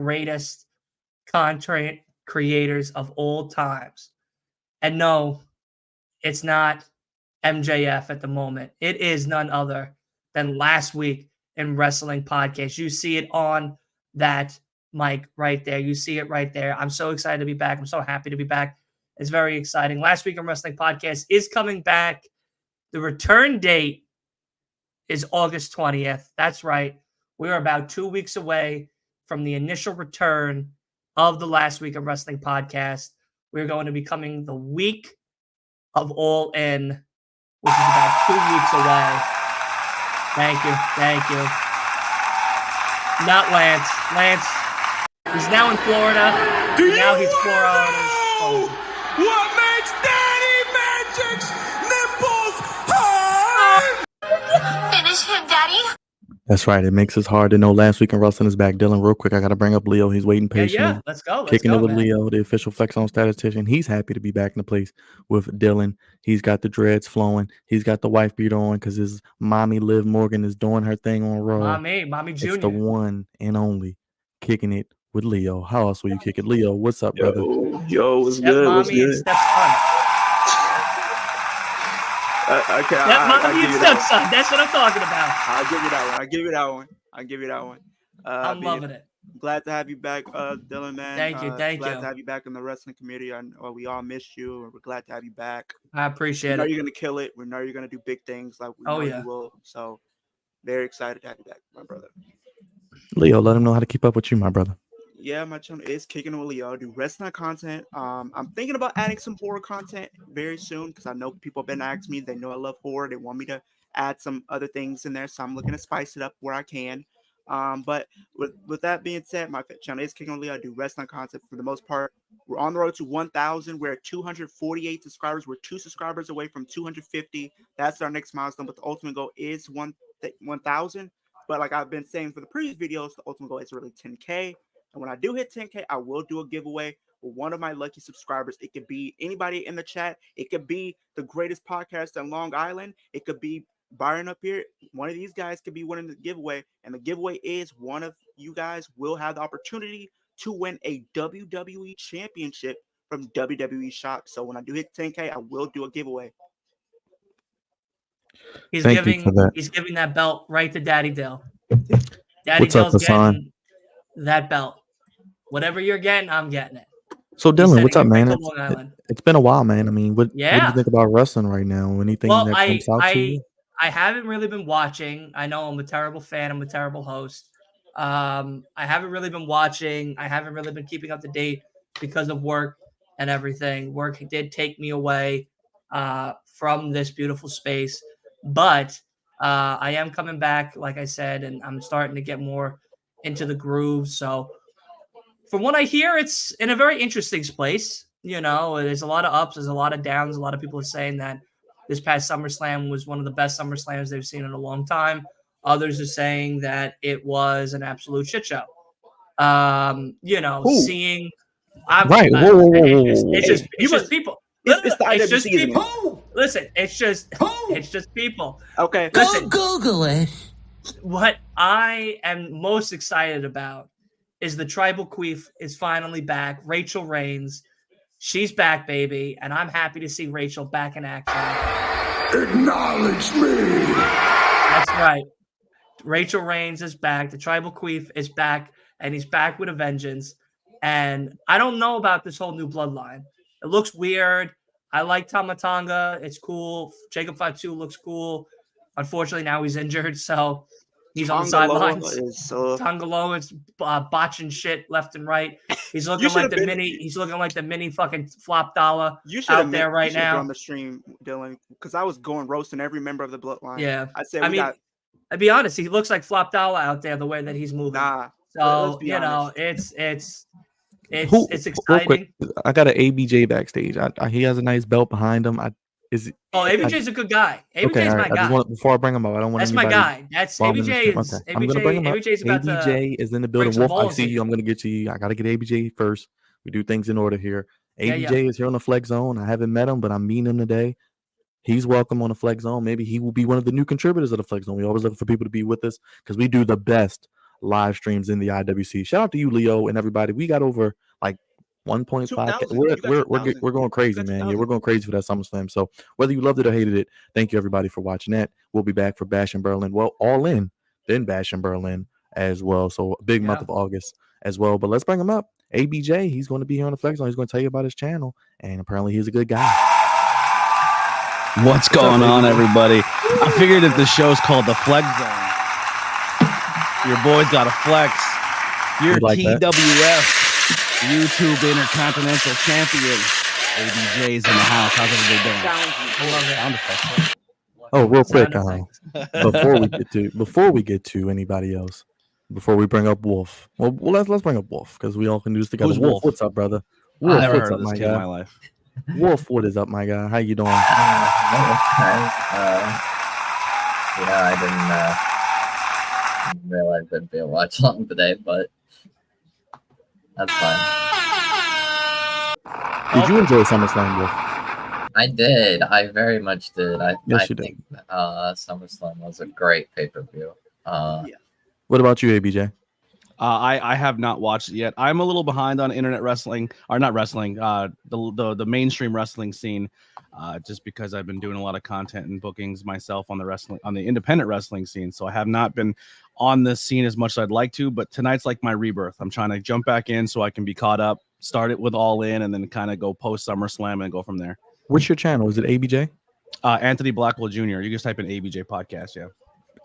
greatest content creators of all times. And no, it's not MJF at the moment. It is none other than Last Week in Wrestling Podcast. You see it on that mic right there. You see it right there. I'm so excited to be back. I'm so happy to be back. It's very exciting. Last Week in Wrestling Podcast is coming back. The return date is August 20th. That's right. We're about 2 weeks away from the initial return of the Last Week of Wrestling Podcast. We're going to be coming the week of All In, which is about 2 weeks away. Thank you. Thank you. Not Lance. Lance is now in Florida. Now he's 4 hours. What makes Daddy Magic's nipples hard? Finish him, Daddy. That's right. It makes us hard to know. Last Week in Wrestling is back. Dylan, real quick, I got to bring up Leo. He's waiting patiently. Yeah. Let's go. Kicking it with Leo, the official Flex On statistician. He's happy to be back in the place with Dylan. He's got the dreads flowing. He's got the wife beater on because his mommy, Liv Morgan, is doing her thing on Raw. Mommy Junior. It's the one and only Kicking It with Leo. How else will you kick it? Leo, what's up, brother? Yo, what's good? What's good? Stepson. Okay, Mommy and stepson. That's what I'm talking about. I'll give you that one. I'm loving it. Glad to have you back, Dylan, man. Thank you. Glad to have you back in the wrestling community. We all missed you, and we're glad to have you back. I appreciate it. We know it. you're going to kill it. We know you're going to do big things like we know you will. So, very excited to have you back, my brother. Leo, let him know how to keep up with you, my brother. Yeah, my channel is Kicking with Leo. I do wrestling content. I'm thinking about adding some horror content very soon because I know people have been asking me. They know I love horror. They want me to add some other things in there, so I'm looking to spice it up where I can. But with that being said, my channel is Kicking with Leo. I do wrestling content for the most part. We're on the road to 1,000. We're at 248 subscribers. We're 2 subscribers away from 250. That's our next milestone. But the ultimate goal is 1,000. But like I've been saying for the previous videos, the ultimate goal is really 10K. And when I do hit 10K, I will do a giveaway with one of my lucky subscribers. It could be anybody in the chat. It could be the greatest podcast in Long Island. It could be Byron up here. One of these guys could be winning the giveaway. And the giveaway is one of you guys will have the opportunity to win a WWE championship from WWE Shop. So when I do hit 10K, I will do a giveaway. He's giving that belt right to Daddy Dill. Daddy What's up, Dill's Hassan? getting that belt. Whatever you're getting, I'm getting it. So Dylan, what's up, man? Right It's been a while, man. I mean, what do you think about wrestling right now? Anything that comes out to you? I haven't really been watching. I know I'm a terrible fan. I'm a terrible host. I haven't really been watching. I haven't really been keeping up to date because of work and everything. Work did take me away from this beautiful space. But I am coming back, like I said, and I'm starting to get more into the groove. So from what I hear, it's in a very interesting place. You know, there's a lot of ups, there's a lot of downs. A lot of people are saying that this past SummerSlam was one of the best SummerSlams they've seen in a long time. Others are saying that it was an absolute shit show. You know, seeing right. It's just people. It's the It's just IWC, isn't it? people. Listen, it's just people. Okay. Listen, Google it. what I am most excited about is the Tribal Queef is finally back. Rachel Reigns. She's back, baby. And I'm happy to see Rachel back in action. Acknowledge me. That's right. Rachel Reigns is back. The Tribal Queef is back. And he's back with a vengeance. And I don't know about this whole new bloodline. It looks weird. I like Tama Tonga. It's cool. Jacob Fatu looks cool. Unfortunately, now he's injured, so he's on the sidelines. Tongaloa is botching shit left and right. He's looking like the mini. He's looking like the mini fucking flop dollar out there right now. On the stream, Dylan, because I was going roasting every member of the bloodline. Yeah, I said, I'd be honest. He looks like flop dollar out there the way that he's moving. So you know, it's exciting. Quick, I got an ABJ backstage. He has a nice belt behind him. ABJ's a good guy. ABJ's my guy. Before I bring him up, I don't want. That's my guy. That's ABJ. I'm gonna bring him up. ABJ is in the building. Wolf, I see you. I'm gonna get to you. I gotta get ABJ first. We do things in order here. ABJ is here on the Flex Zone. I haven't met him, but I'm meeting him today. He's welcome on the Flex Zone. Maybe he will be one of the new contributors of the Flex Zone. We always look for people to be with us because we do the best live streams in the IWC. Shout out to you, Leo, and everybody. We got over like 1.5. We're going crazy, man. Yeah, we're going crazy for that SummerSlam. So whether you loved it or hated it, thank you everybody for watching that. We'll be back for Bash in Berlin. Well, All In, then Bash in Berlin as well. So a big month of August as well. But let's bring him up. ABJ, he's going to be here on the Flex Zone. He's going to tell you about his channel, and apparently he's a good guy. What's going on, everybody? I figured if the show's called the Flex Zone, your boy's got a flex. You're TWF. YouTube Intercontinental Champion. ABJ's in the house. How's everybody doing? Oh, real quick, before we get to anybody else, before we bring up Wolf, well let's bring up Wolf because we all can do this together. Who's Wolf? What's up, brother? Wolf, I never what's heard up, of this my kid in guy? my life. Wolf, what is up, my guy? How you doing? I didn't realize it'd be a watch long today, but that's fine. Did you enjoy SummerSlam, Wolf? I did. I very much did. I did. think SummerSlam was a great pay-per-view. What about you, ABJ? I have not watched it yet. I'm a little behind on internet wrestling, or not wrestling, the mainstream wrestling scene, just because I've been doing a lot of content and bookings myself on the independent wrestling scene. So I have not been on this scene as much as I'd like to. But tonight's like my rebirth. I'm trying to jump back in so I can be caught up, start it with All In, and then kind of go post SummerSlam and go from there. What's your channel? Is it ABJ? Anthony Blackwell Jr. You just type in ABJ podcast. Yeah.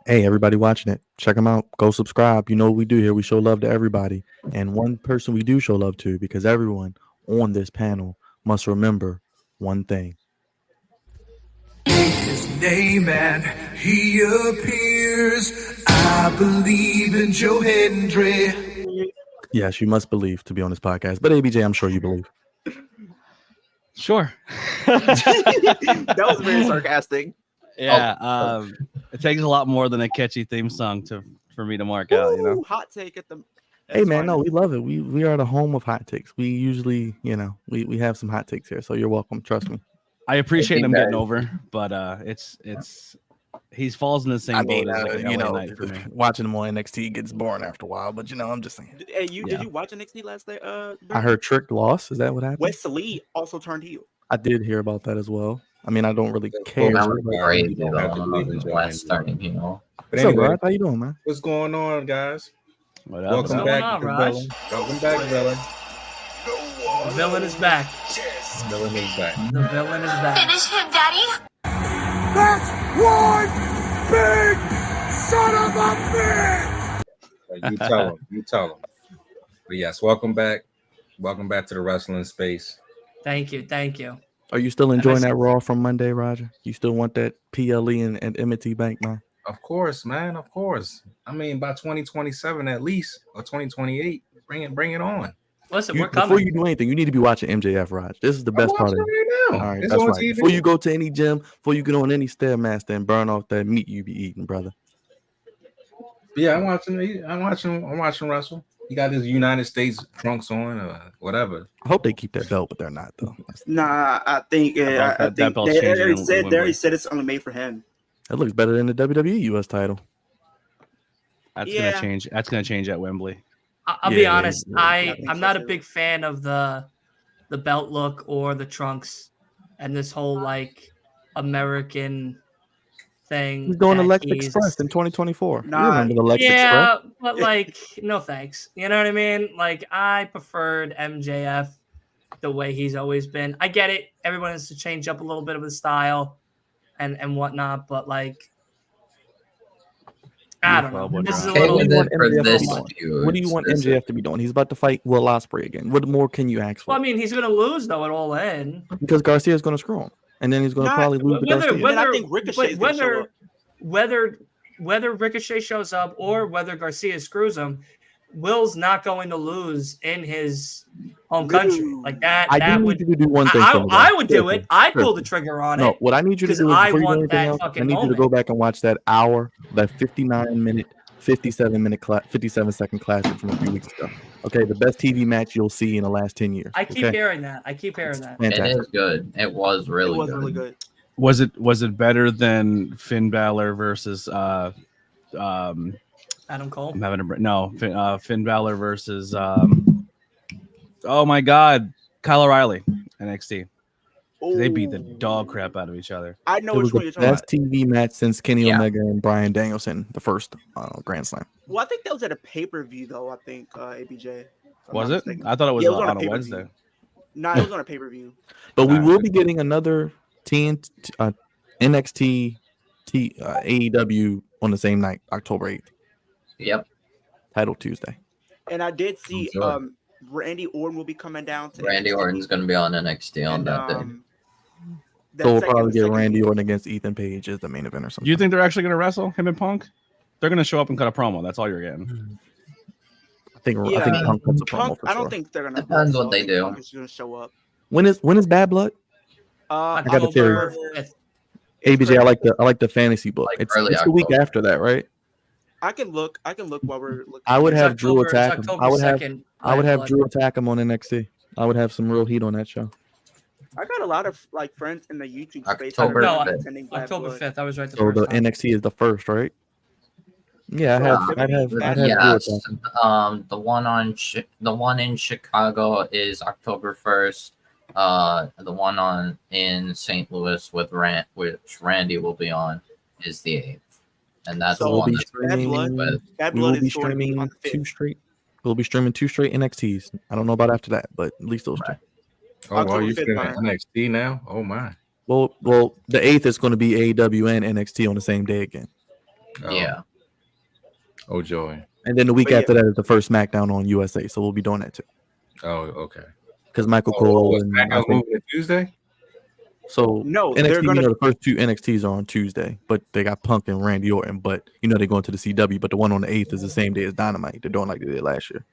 Hey, everybody watching it, check them out. Go subscribe. You know what we do here. We show love to everybody. And one person we do show love to, because everyone on this panel must remember one thing. His name and he appears. I believe in Joe Hendry. Yes, you must believe to be on this podcast. But ABJ, I'm sure you believe. Sure. That was very sarcastic. Yeah, it takes a lot more than a catchy theme song for me to mark out, you know. Hot take at the. Hey man, no, we love it. We are the home of hot takes. We usually, we have some hot takes here, so you're welcome. Trust me. I appreciate him getting over, but he falls in the same boat as like LA Knight for me. Watching him on NXT gets boring after a while, but I'm just saying. Hey, did you watch NXT last night? I heard Trick lost. Is that what happened? Wesley also turned heel. I did hear about that as well. I mean, I don't really care. That was great, West starting heel. What's up, Rod? How you doing, man? What's going on, guys? What up? Welcome back, Raj? Welcome back, villain. The villain is back. Villain is back. The villain is back. Finish him, Daddy. That's one big son of a bitch. You tell him. You tell him. But yes, welcome back. Welcome back to the wrestling space. Thank you. Thank you. Are you still enjoying that Raw from Monday, Roger? You still want that PLE and M&T Bank, man? Of course, man. Of course. I mean, by 2027 at least, or 2028, bring it on. Listen, we're coming. Before you do anything, you need to be watching MJF, Raj. This is the best part of it. Right now. All right, It's that's on right. TV. Before you go to any gym, before you get on any Stairmaster and burn off that meat you be eating, brother. Yeah, I'm watching wrestle. You got his United States trunks on, or whatever. I hope they keep that belt, but they're not though. Nah, I think they already said it's only made for him. It looks better than the WWE US title. That's gonna change. That's gonna change at Wembley. I'll be honest. I'm not a big fan of the belt look or the trunks and this whole like American thing. He's doing the Lex Express in 2024. Nah, you remember the Lex yeah, Express? but like, no thanks. You know what I mean? Like, I preferred MJF the way he's always been. I get it. Everyone has to change up a little bit of the style and whatnot, but like, I don't know. This is a little. What do you want MJF to be doing? He's about to fight Will Ospreay again. What more can you ask for? Well, I mean, he's going to lose though at All In because Garcia's going to screw him, and then he's going to probably lose to Garcia. I think Ricochet's gonna show up. Whether Ricochet shows up or whether Garcia screws him, Will's not going to lose in his home country like that. I need you to do one thing. I would do it. I'd pull the trigger on it. No, what I need you to do is I before you do want anything that else, fucking I need you to go back and watch that 59-minute, 57-second classic from a few weeks ago. Okay, the best TV match you'll see in the last 10 years. I keep hearing that. It is good. It was really good. Was it better than Finn Balor versus Adam Cole. I'm having Finn Balor versus oh my God, Kyle O'Reilly, NXT. They beat the dog crap out of each other. I know It which was one the you're talking best about. TV match since Kenny Yeah. Omega and Bryan Danielson, the first Grand Slam. Well, I think that was at a pay-per-view though. I think ABJ. if I'm Was not it? mistaken. I thought it was, Yeah, it was on a on a pay-per-view. Wednesday. No, it was on a pay-per-view. But we Nah, will be getting another NXT AEW on the same night, October 8th. Yep. Title Tuesday. And I did see Enjoy. Randy Orton will be coming down to Randy NXT. Orton's going to be on NXT on And, that day. So we'll the probably get second- Randy Orton against Ethan Page as the main event or something. Do you think they're actually going to wrestle him and Punk? They're going to show up and cut a promo. That's all you're getting. I think Yeah, Punk cuts a promo Punk, for I don't sure. think they're gonna. Depends wrestle. what they I think do. Punk is gonna show up. When is Bad Blood? I got a theory. October 5th. ABJ, I like the fantasy book. Like It's early the week October. after that, right? I can look while we're looking. I would It's have Drew October- attack it's him. October I would have 2nd, have Blood. Drew attack him on NXT. I would have some real heat on that show. I got a lot of like friends in the YouTube space. October that are 5th. attending Bad October Blood. 5th. I was right the So first the time. NXT is the first, right? Yeah, I'd have Drew Yes. attack. The one in Chicago is October 1st. The one in St. Louis which Randy will be on, is the 8th, and that's So the we'll one be that's streaming. Bad We will Blood be is going to be streaming on the 5th. We'll be streaming 2 straight NXTs. I don't know about after that, but at least those two. Oh, wow, October you're 5th, streaming Brian. NXT now? Oh my. Well, the 8th is going to be AEW and NXT on the same day again, Oh. Yeah. Oh joy. and then the week But after that is the first SmackDown on USA. So we'll be doing that too. Oh, okay. Because Michael Cole and I SmackDown's think, moving to Tuesday? so No, they're NXT, gonna- the first 2 NXTs are on Tuesday, but they got Punk and Randy Orton. But they're going to the CW. But the one on the 8th is the same day as Dynamite. They're doing like they did last year.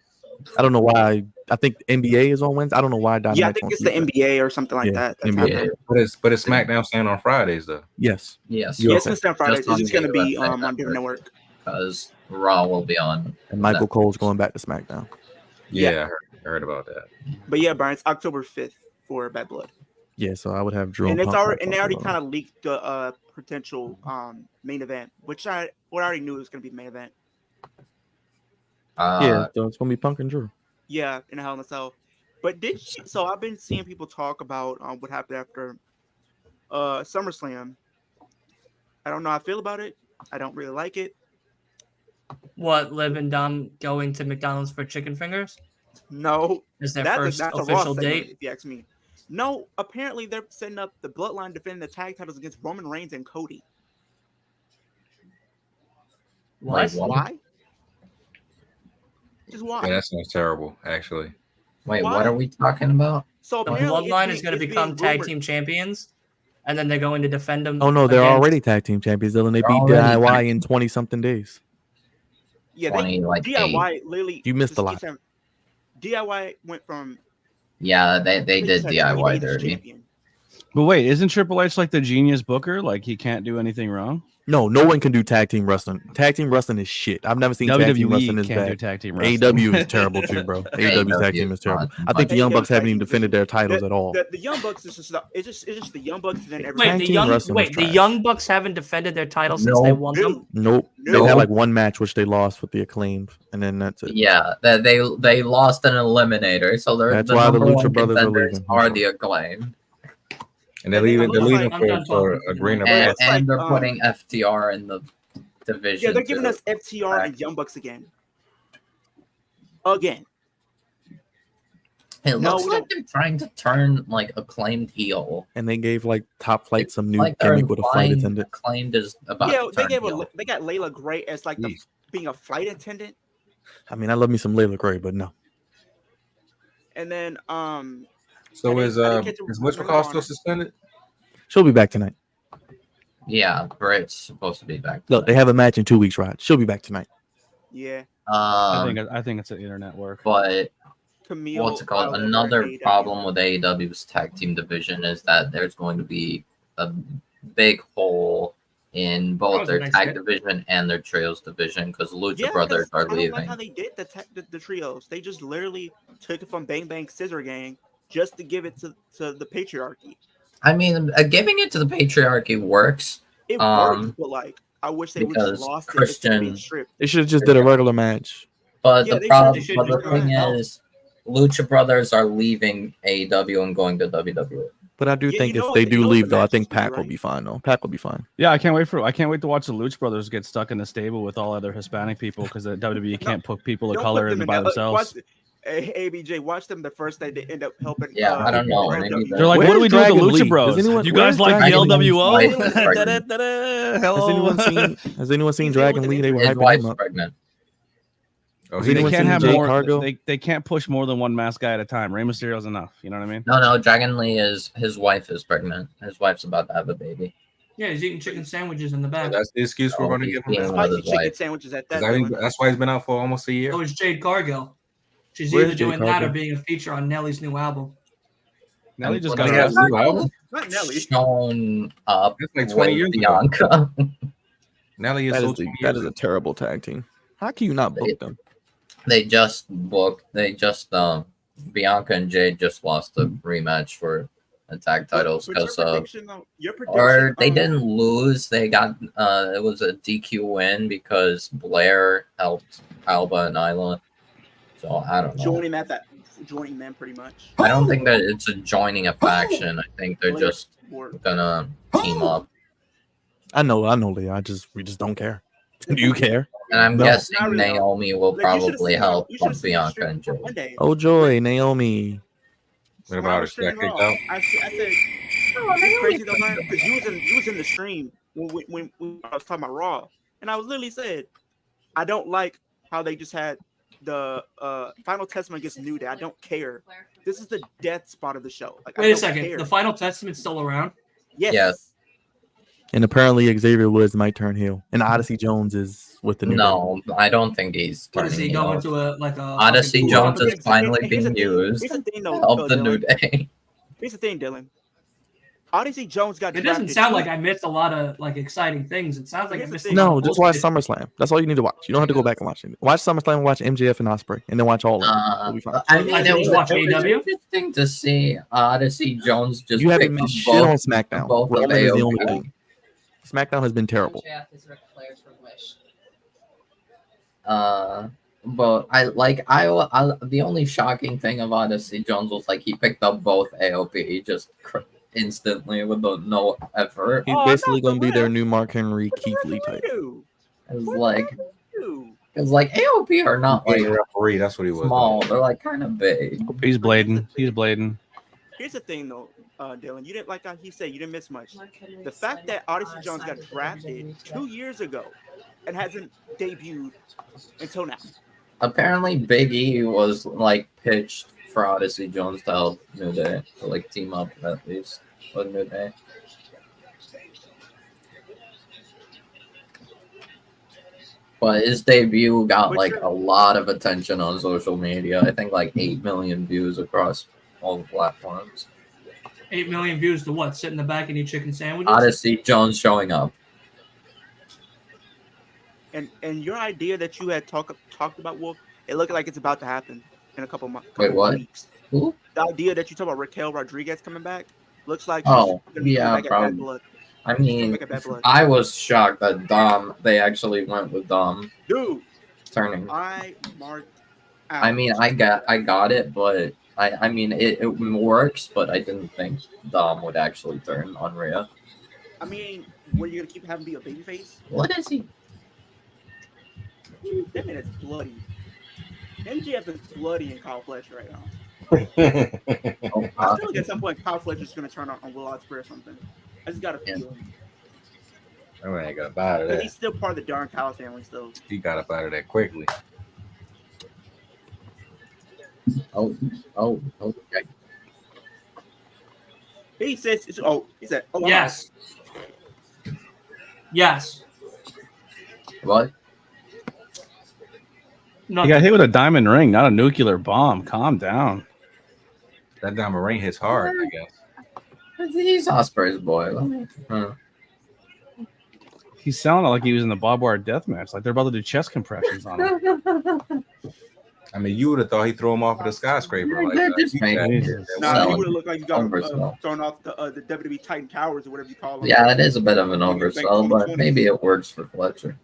I don't know why. I think NBA is on Wednesday. I don't know why Dynamite. Yeah, I think it's the NBA or something like that. That's NBA. happening. But it's SmackDown staying on Fridays though. Yes. Yes. Yes, it's on Fridays. Just It's just going to be USA on different network. because Raw will be on. And Michael Cole's going back to SmackDown. Yeah, I heard about that. But yeah, Brian, it's October 5th for Bad Blood. Yeah, so I would have Drew. And it's Punk already back and they already on. kind of leaked the potential main event, which I already knew it was going to be main event. Yeah, so it's gonna be Punk and Drew. Yeah, in a Hell in a Cell. But so I've been seeing people talk about what happened after SummerSlam. I don't know how I feel about it. I don't really like it. What, Liv and Dom going to McDonald's for chicken fingers? No, Is their that's first a Raw official segment, date? if you ask me. No, apparently they're setting up the Bloodline defending the tag titles against Roman Reigns and Cody. What? Why? Just why? Yeah, that sounds terrible, actually. Wait, Why? what are we talking about? So The apparently Bloodline it's is going to being become tag rumored- team champions, and then they're going to defend them. Oh no, they're against- already tag team champions. Dylan, they They're beat already DIY tag in 20-something days. Yeah, 20, like, DIY literally. You missed just a lot. keeps having- DIY went from Yeah, they did just had DIY Cody as dirty. champion. But wait, isn't Triple H like the genius booker? Like he can't do anything wrong? No one can do tag team wrestling. Tag team wrestling is shit. I've never seen tag team wrestling WWE as can't do bad. tag team wrestling. AEW is terrible too, bro. AEW's tag team is terrible. I think the Young Bucks haven't even defended their titles at all. The Young Bucks is just it's just the Young Bucks and then Wait, everybody. Tag the team young wrestling is the trash. Young Bucks haven't defended their titles since No. they won them. Nope. No. They had like one match which they lost with the Acclaimed, and then that's it. Yeah, that they lost an eliminator, so they're That's the why the number Lucha one Brothers are contenders leaving. are the Acclaimed, And they're And then leaving. it They're looks leaving like- I'm done for talking. Arena. and, looks like, they're putting FTR in the division. Yeah, they're giving too. us FTR and Young Bucks again. Again. It No, looks we like don't- they're trying to turn like Acclaimed heel. And they gave like Top Flight It's some new like they're gimmick with a flight implying attendant. Acclaimed is about Yeah, to they turn gave heel. they got Layla Gray as like Jeez. being a flight attendant, I mean, I love me some Layla Gray, but no. and then So I is didn't get to Mitch Ring of McCall Honor. still suspended? She'll be back tonight. Yeah, Britt's supposed to be back. Look, they have a match in 2 weeks, Rod. She'll be back tonight. yeah, I think it's an internet work. But Camille. what's it called? Wilder, Another AEW. problem with AEW's tag team division is that there's going to be a big hole in That both was a their nice tag hit. division and their trios division because Lucha Yeah, 'cause Brothers I are don't leaving. like how they did the trios. They just literally took it from Bang Bang Scissor Gang just to give it to the patriarchy. I mean, giving it to the patriarchy works. It Um, works, but like I wish they would Because just lost Christian- it instead of being stripped. They should have just did a regular match. But Yeah, the they problem, should but the do thing that. is, Lucha Brothers are leaving AEW and going to WWE. But I do Yeah, think you if know- they you do know leave, the though, I match think is gonna be, Pac will right? be fine. Though Pac will be fine. Yeah, I can't wait to watch the Lucha Brothers get stuck in a stable with all other Hispanic people because the WWE can't put people of Don't color put them in in by that. themselves. Watch, ABJ, watch them the first day they end up helping. Yeah, I don't know. LW. Maybe They're like, Where's what do we do with the Dragon Lucha Lee? Bros? Does anyone- Do you guys where's like the Dragon Lee's LWO? wife is pregnant. Hello. Has anyone seen He's Dragon able to Lee? They were His hyping wife's him up. pregnant. Oh, Has he They anyone can't seen have Jade more. Cargill? They can't push more than one masked guy at a time. Rey Mysterio's enough. You know what I mean? No, Dragon Lee his wife is pregnant. His wife's about to have a baby. Yeah, he's eating chicken sandwiches in the back. that's the excuse we're Oh, going to he's give him. being Now. with Spicy his chicken wife. sandwiches at 'Cause that. I think Dylan. that's why he's been out for almost a year. So is Jade Cargill. She's Where's either Jade doing that or Cargill? being a feature on Nelly's new album. Nelly And just what got He has arrested. a new album. Not Nelly. Shown up That's like 20 with years ago. Bianca. Nelly is That so is, 20 that years is a ago. terrible tag team. How can you not book them? Bianca and Jade just lost a rematch for the tag titles But your because of, prediction, though- your prediction, or they didn't lose. They got it was a DQ win because Blair helped Alba and Isla. So I don't know. joining them pretty much. I don't think that it's a joining a faction. I think they're Blair just or- gonna team up. I know, Leah. We just don't care. Do you care? And I'm No. guessing Not really, no. Naomi will Like, you should've probably seen- help you should've seen the Bianca stream and Jade. one day. Oh joy, Naomi. What When I about her? was She got streaming kicked Raw, out? I said, "You crazy though, man?" Because you was in the stream when I was talking about Raw, and I was literally said, "I don't like how they just had the Final Testament against New Day. I don't care. This is the death spot of the show. Like, I Wait a don't second. care. The Final Testament's still around? Yes. Yes. And apparently Xavier Woods might turn heel. And Odyssey Jones is with the new No, I don't think he's What is turning he going heel. to a like a Odyssey fucking- Jones But is finally here's the being thing- used Here's the thing, to though, help the New Dylan. Day. Here's the thing, Dylan. Odyssey Jones got. It doesn't drafted sound too. like I missed a lot of like exciting things. It sounds like I Here's the missed. thing. a lot No, of just watch bullshit. SummerSlam. That's all you need to watch. You don't have to go back and watch it. Watch SummerSlam and watch MJF and Ospreay, and then watch all of them. You'll be fine. I mean, I it didn't was, watch it was AEW. interesting to see Odyssey Jones just You haven't pick up missed shit on both, SmackDown. both of Roman is the AOP. only thing. SmackDown has been terrible. But the only shocking thing of Odyssey Jones was like he picked up both AOP just instantly with no effort. He's Oh, basically not the going to be their ref. new Mark Henry, What the Keith Lee referee type. do? It's What like the referee do? because like AOP are not Being like a referee, that's what he was. small. They're like kind of big. He's blading. He's blading. Here's the thing, though, Dylan. You didn't like how he said you didn't miss much. The fact that Odyssey Jones got drafted 2 years ago and hasn't debuted until now. Apparently, Big E was like pitched for Odyssey Jones to help New Day to like team up at least with New Day. But his debut got But like you're- a lot of attention on social media. I think like 8 million views across all the platforms. 8 million views to what? Sit in the back and eat chicken sandwiches? Odyssey Jones showing up. And your idea that you had talked about, Wolf, it looked like it's about to happen in a couple months. Wait, what? Weeks. Who? The idea that you talk about Raquel Rodriguez coming back looks like Oh, she's gonna be yeah, back at Bad probably. Blood. I She's coming mean, back at Bad Blood. I was shocked that Dom. They actually went with Dom Dude, turning. I marked out. I mean, I got it, but I mean, it works. But I didn't think Dom would actually turn on Rhea. I mean, were you gonna keep having be a babyface? What is he? That man is bloody. MJF is bloody in Kyle Fletcher right now. Oh, I feel like at some point Kyle Fletcher's gonna turn on Will Ospreay or something. I just got a Yeah. feeling. That man ain't got up out of But that. he's still part of the Darn Kyle family still. He got up out of that quickly. oh, okay. He said, oh, wow. Yes. Yes. What? No. He got hit with a diamond ring, not a nuclear bomb. Calm down. That diamond ring hits hard, I guess. He's Osprey's boy. Let me. He sounded like he was in the barbed wire death match, like they're about to do chest compressions on him. I mean, you would have thought he threw him off of the skyscraper. Like, They're just making Nah, he selling would have looked like he got oversell. thrown off the WWE Titan Towers or whatever you call them. Yeah, it is a bit of an oversell, but maybe it works for Fletcher.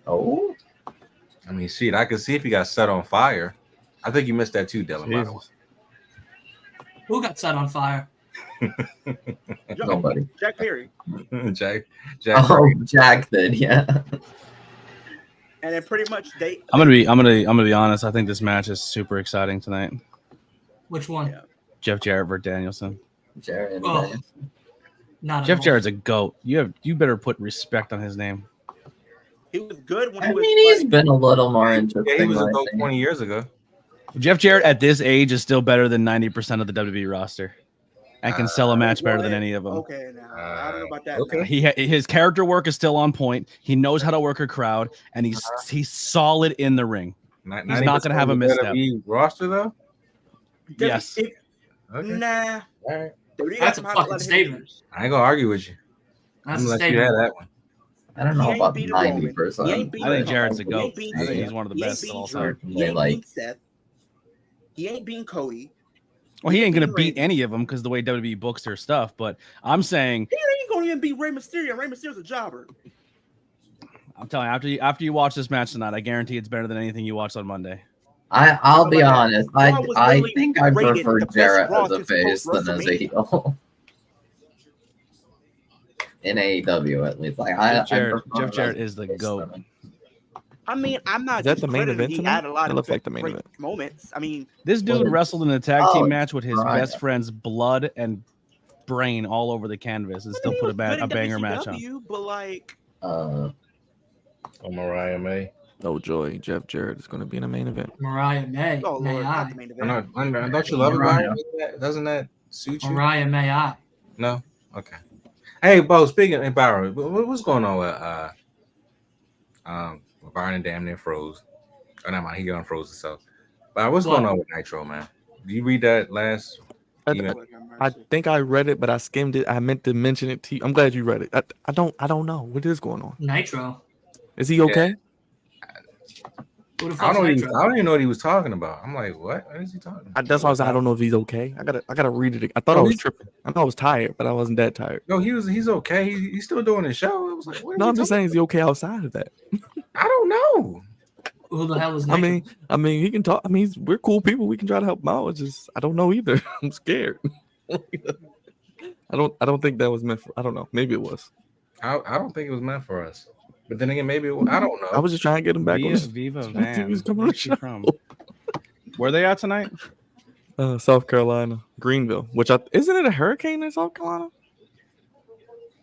Oh, I mean, shit, I could see if he got set on fire. I think you missed that too, Dylan. By the way. Who got set on fire? Nobody. Jack Perry. Jack. Oh, Jack did, yeah. And then pretty much I'm gonna be honest. I think this match is super exciting tonight. Which one? Yeah. Jeff Jarrett versus Danielson. Jarrett. Oh, not Jeff Jarrett's a goat. You better put respect on his name. He was good when I mean, he's been a little more interesting. Yeah, he was a goat 20 years ago. Jeff Jarrett at this age is still better than 90% of the WWE roster, and can sell a match better than any of them. Okay, now I don't know about that. Okay. His character work is still on point. He knows how to work a crowd, and he's solid in the ring. He's not going to have a misstep. Roster though. Yes. Okay. Nah. All right. That's a fucking statement. I ain't gonna argue with you. That's I'm a gonna let you have statement. that one. I don't know about 90%. I think Jarrett's a goat. I think he's one of the best of all time. He ain't beat Seth. He ain't beating Cody. Well, he ain't going to beat any of them because the way WWE books their stuff. But I'm saying he ain't gonna even beat Rey Mysterio. Rey Mysterio's a jobber. I'm telling you, after you watch this match tonight, I guarantee it's better than anything you watched on Monday. I'll be honest. I think I prefer Jarrett as a face than as a heel. In AEW, at least. Jeff Jarrett is the GOAT. I mean, I'm not. Is that the main event tonight? Had a lot it of looks like the main event. Moments. I mean, this dude wrestled in a tag team match with his best friend's blood and brain all over the canvas, and still put a banger match on. But like, Mariah May. Oh joy, Jeff Jarrett is going to be in the main event. Mariah May. Oh May Lord, I? not the main event. Don't you love it? Doesn't that suit you? Mariah May I? No. Okay. Hey, Bo. Speaking of Byron, what's going on with Byron damn near froze? Oh, never mind. He unfroze himself. But what's going on with Nitro, man? Did you read that last? I think I read it, but I skimmed it. I meant to mention it to you. I'm glad you read it. I don't know what is going on. Nitro. Is he okay? I don't even know what he was talking about. I'm like, what is he talking about? That's why I was like, I don't know if he's okay. I gotta read it. I thought I was tripping. I know I was tired, but I wasn't that tired. No, he's okay. He's still doing his show. It was like, no, I'm just saying, is he okay outside of that? I don't know. Who the hell is Nitro? I mean, he can talk. I mean, we're cool people. We can try to help him out. It's just I don't know either. I'm scared. I don't think that was meant for. I don't know. Maybe it was. I don't think it was meant for us. But then again, maybe I don't know. I was just trying to get him back on Viva Van. Where they at tonight? South Carolina, Greenville. Isn't it a hurricane in South Carolina?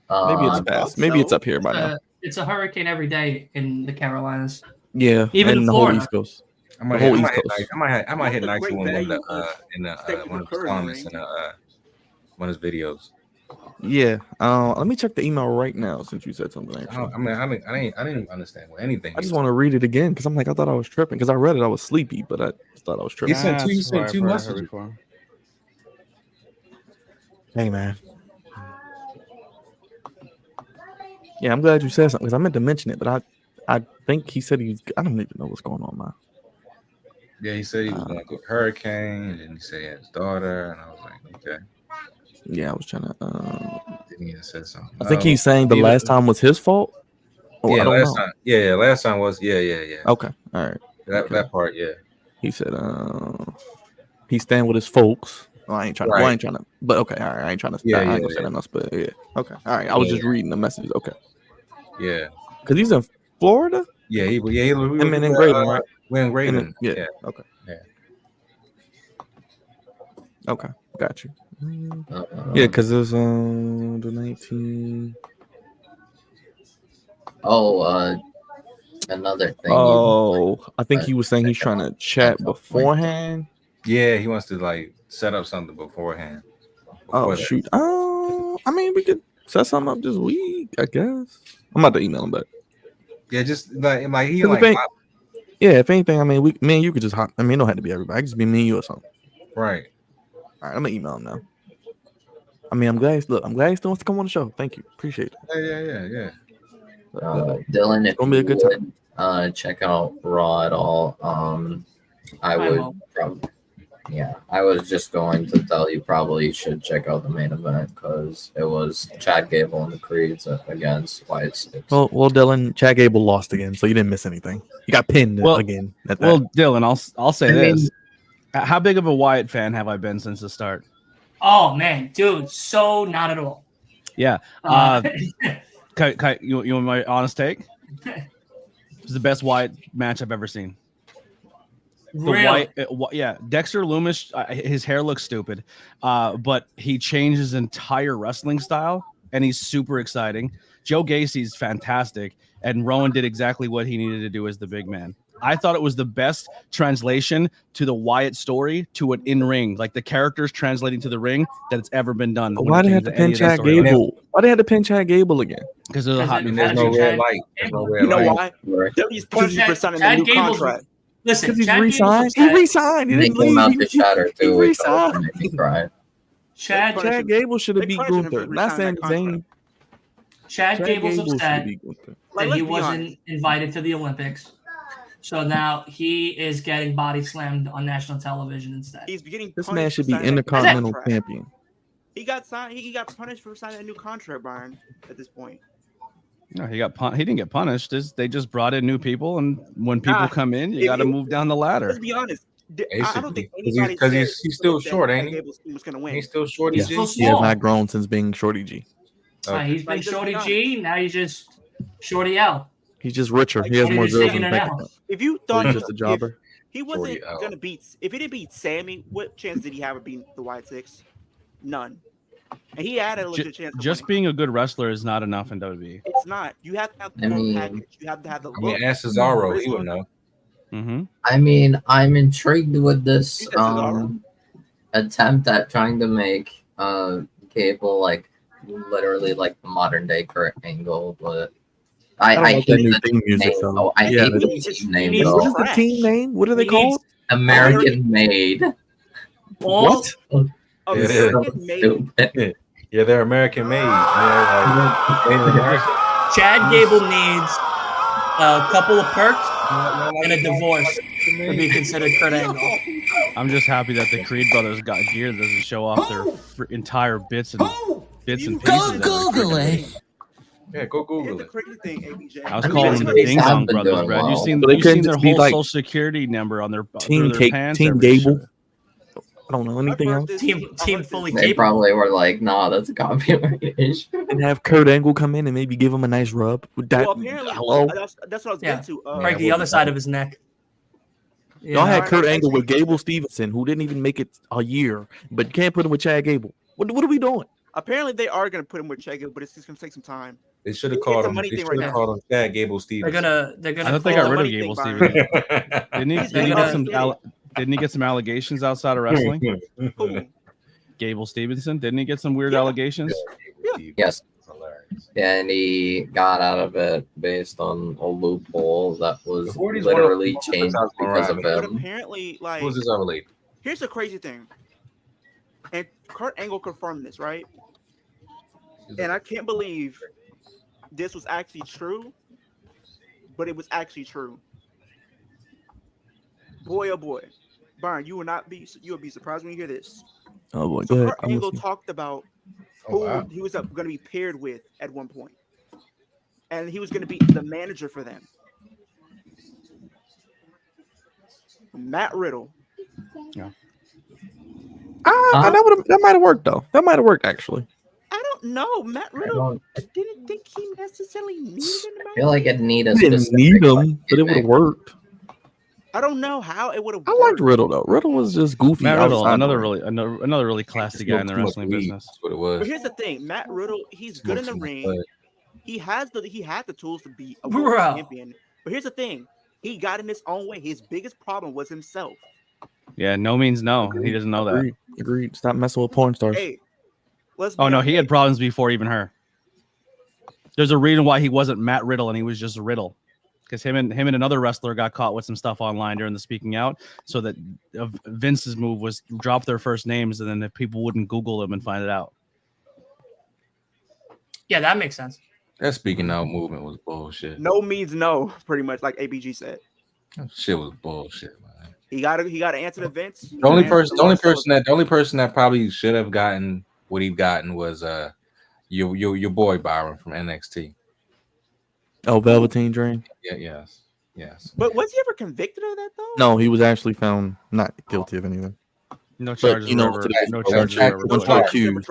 Maybe it's past. Maybe it's up here by now. It's a hurricane every day in the Carolinas. Yeah, even in the Florida. whole East Coast. I might hit nice one in one of his comments in one of his videos. Yeah. Let me check the email right now since you said something. Actually. I didn't even understand anything. I just want to read it again because I'm like, I thought I was tripping because I read it. I was sleepy, but I thought I was tripping. You sent two messages. Hey, man. Yeah, I'm glad you said something because I meant to mention it, but I think he said I don't even know what's going on, man. Yeah, he said he was going to go hurricane, and then he said he had his daughter, and I was like, okay. Yeah, I was trying to. Didn't even say something. I think he's saying the last time was his fault. Oh, yeah, last time. Yeah, last time was. Yeah. Okay, all right. That part, yeah. He said, he's staying with his folks. Well, I ain't trying to. Right. Well, I ain't trying to. But okay, all right. I ain't trying to. I ain't gonna say nothing else. But yeah. Okay, all right. I was just reading the messages. Okay. Yeah. Because he's in Florida. Yeah, he I'm in Graven, right? We're in Graven. Yeah. Okay. Yeah. Okay, got you. Yeah, because it was the 19. Another thing. Oh, I think he was saying he's trying to chat beforehand. Yeah, he wants to like set up something beforehand. Oh shoot. I mean, we could set something up this week, I guess. I'm about to email him back. Yeah, just like he yeah, if anything, I mean, me and you could just hop. I mean, it don't have to be everybody. It could just be me and you or something. Right. All right, I'm gonna email him now. I mean, I'm glad he still wants to come on the show. Thank you, appreciate it. Yeah. Dylan, if it's gonna be a good time. Check out Raw at all. I would probably. Yeah, I was just going to tell you probably you should check out the main event because it was Chad Gable and the Creeds against Wyatt Six. Well, Dylan, Chad Gable lost again, so you didn't miss anything. He got pinned again. Well, Dylan, I'll say this: how big of a Wyatt fan have I been since the start? Oh man, dude, so not at all. Yeah. You want my honest take? It's the best Wyatt match I've ever seen. Really? Yeah, Dexter Lumis, his hair looks stupid, but he changed his entire wrestling style, and he's super exciting. Joe Gacy's fantastic, and Rowan did exactly what he needed to do as the big man. I thought it was the best translation to the Wyatt story to an in-ring, like the characters translating to the ring that it's ever been done. Why they had to pin Chad Gable? Why they had to pin Chad Gable again? Because there's a hot new There's no red light. There's no red You know light. why? W's pushing you for signing a new contract. Listen, Because he resigned. He resigned. He They didn't came out leave. to shatter He too. Which resigned. also made me cry. Chad Gable should have they beat punished him for Gunther, not resigning Sami that contract. Zayn. Chad Gable's Gable should upset beat Gunther. Like, that he let's be wasn't honest. invited to the Olympics. So now he is getting body slammed on national television instead. He's getting This punished man for should be signing a Intercontinental contract. Champion. He got signed. He got punished for signing a new contract, Byron. At this point, No, he didn't get punished. They just brought in new people, and when people come in, you got to move down the ladder. let's be honest. I don't think Basically. anybody Because said he's still that short, ain't he? Gable's team was going to win. He's still short. He's He's still He has small. not grown since being Shorty G. He's been Like, Shorty let's be G. Now he's just Shorty L. He's just richer. Like, He has Shorty more just girls taking than it Beckham. out. If you Or thought he's just a jobber. if he wasn't Shorty L. going to beat, if he didn't beat Sammy, what chance did he have of beating the Wyatt Six? None. And he had a legit chance. Of Just winning. being a good wrestler is not enough in WWE. It's not. You have to have the I full mean- package. You have to have the I mean, look. ask Cesaro. He would know. Mm-hmm. I mean, I'm intrigued with this He said Cesaro. attempt at trying to make Gable like literally like the modern day Kurt Angle, but I don't like that hate new the theme music, name. though. Oh, I Yeah, hate the it's- team name it's- though. What is the team name? What are they He needs- called? American Made. All It is. American made. Stupid. Yeah, they're American made. Yeah, like, made in America. Chad Gable needs a couple of perks and a divorce to be considered Kurt Angle. I'm just happy that the Creed brothers got gear that doesn't show off their entire bits and pieces. every Google freaking- it. Yeah, go Here's Google the it. crazy thing, ABJ. I was I mean, calling them the they Ding have Dong been brothers, doing Brad. well. You've seen, But they you've seen couldn't their just be whole like social security number on their Team their Cake, pants. Team every Gable. shirt. I don't know anything I've heard else. this- Team I've heard fully this. They capable. probably were like, nah, that's a copyright issue. And have Kurt Angle come in and maybe give him a nice rub. With that, Well, apparently, hello. that's what I was Yeah. getting to. Break the other side of his neck. You Y'all know? had Kurt Actually- Angle with Gable Stevenson, who didn't even make it a year, but you can't put him with Chad Gable. What are we doing? Apparently, they are going to put him with Chad, but it's just going to take some time. They should have It's called a him. money They thing should right have now. called him Chad Gable They're Stevens. gonna I thought they call got it rid of money Gable thing, Stevens. Byron. Didn't he? He's Didn't he gonna- get some? Didn't he get some allegations outside of wrestling? Who? Gable Stevenson. Didn't he get some weird Yeah. allegations? Yes. Hilarious. And he got out of it based on a loophole that was Before these one of literally the changed most because of But him. apparently, like, Who was this other lady? here's the crazy thing. And Kurt Angle confirmed this, right? And I can't believe this was actually true, but it was actually true. Boy, oh boy, Byron, you will be surprised when you hear this. Oh boy, So go ahead. Kurt Angle talked about Oh, who wow. he was going to be paired with at one point, and he was going to be the manager for them. Matt Riddle. That might have worked though. That might have worked actually. I don't know. Matt I Riddle don't didn't think he necessarily needed him. feel like it need a He didn't specific, need him, like, but it would have gimmick. worked. I don't know how it would have. I liked Riddle though. Riddle was just goofy. Matt Riddle, outside another the ring. really classy guy in the Too much wrestling weed. business. That's what it But was. here's the thing: Matt Riddle, he's good in the Smoked too ring. much bud. He had the tools to be a Bro. world champion. But here's the thing: he got in his own way. His biggest problem was himself. Yeah, no means no. He doesn't know that. Agreed. Stop messing with porn stars. Hey, let's. Oh be no, honest. he had problems before even her. There's a reason why he wasn't Matt Riddle and he was just Riddle, because him and another wrestler got caught with some stuff online during the speaking out. So that Vince's move was drop their first names, and then if people wouldn't Google them and find it out. Yeah, that makes sense. That speaking out movement was bullshit. No means no, pretty much like ABG said. That shit was bullshit, man. He got to answer the Vince. The only person that probably should have gotten what he gotten was your boy Byron from NXT. Oh, Velveteen Dream. Yeah, yes. But was he ever convicted of that though? No, he was actually found not guilty of anything. No charges. No charges. accused.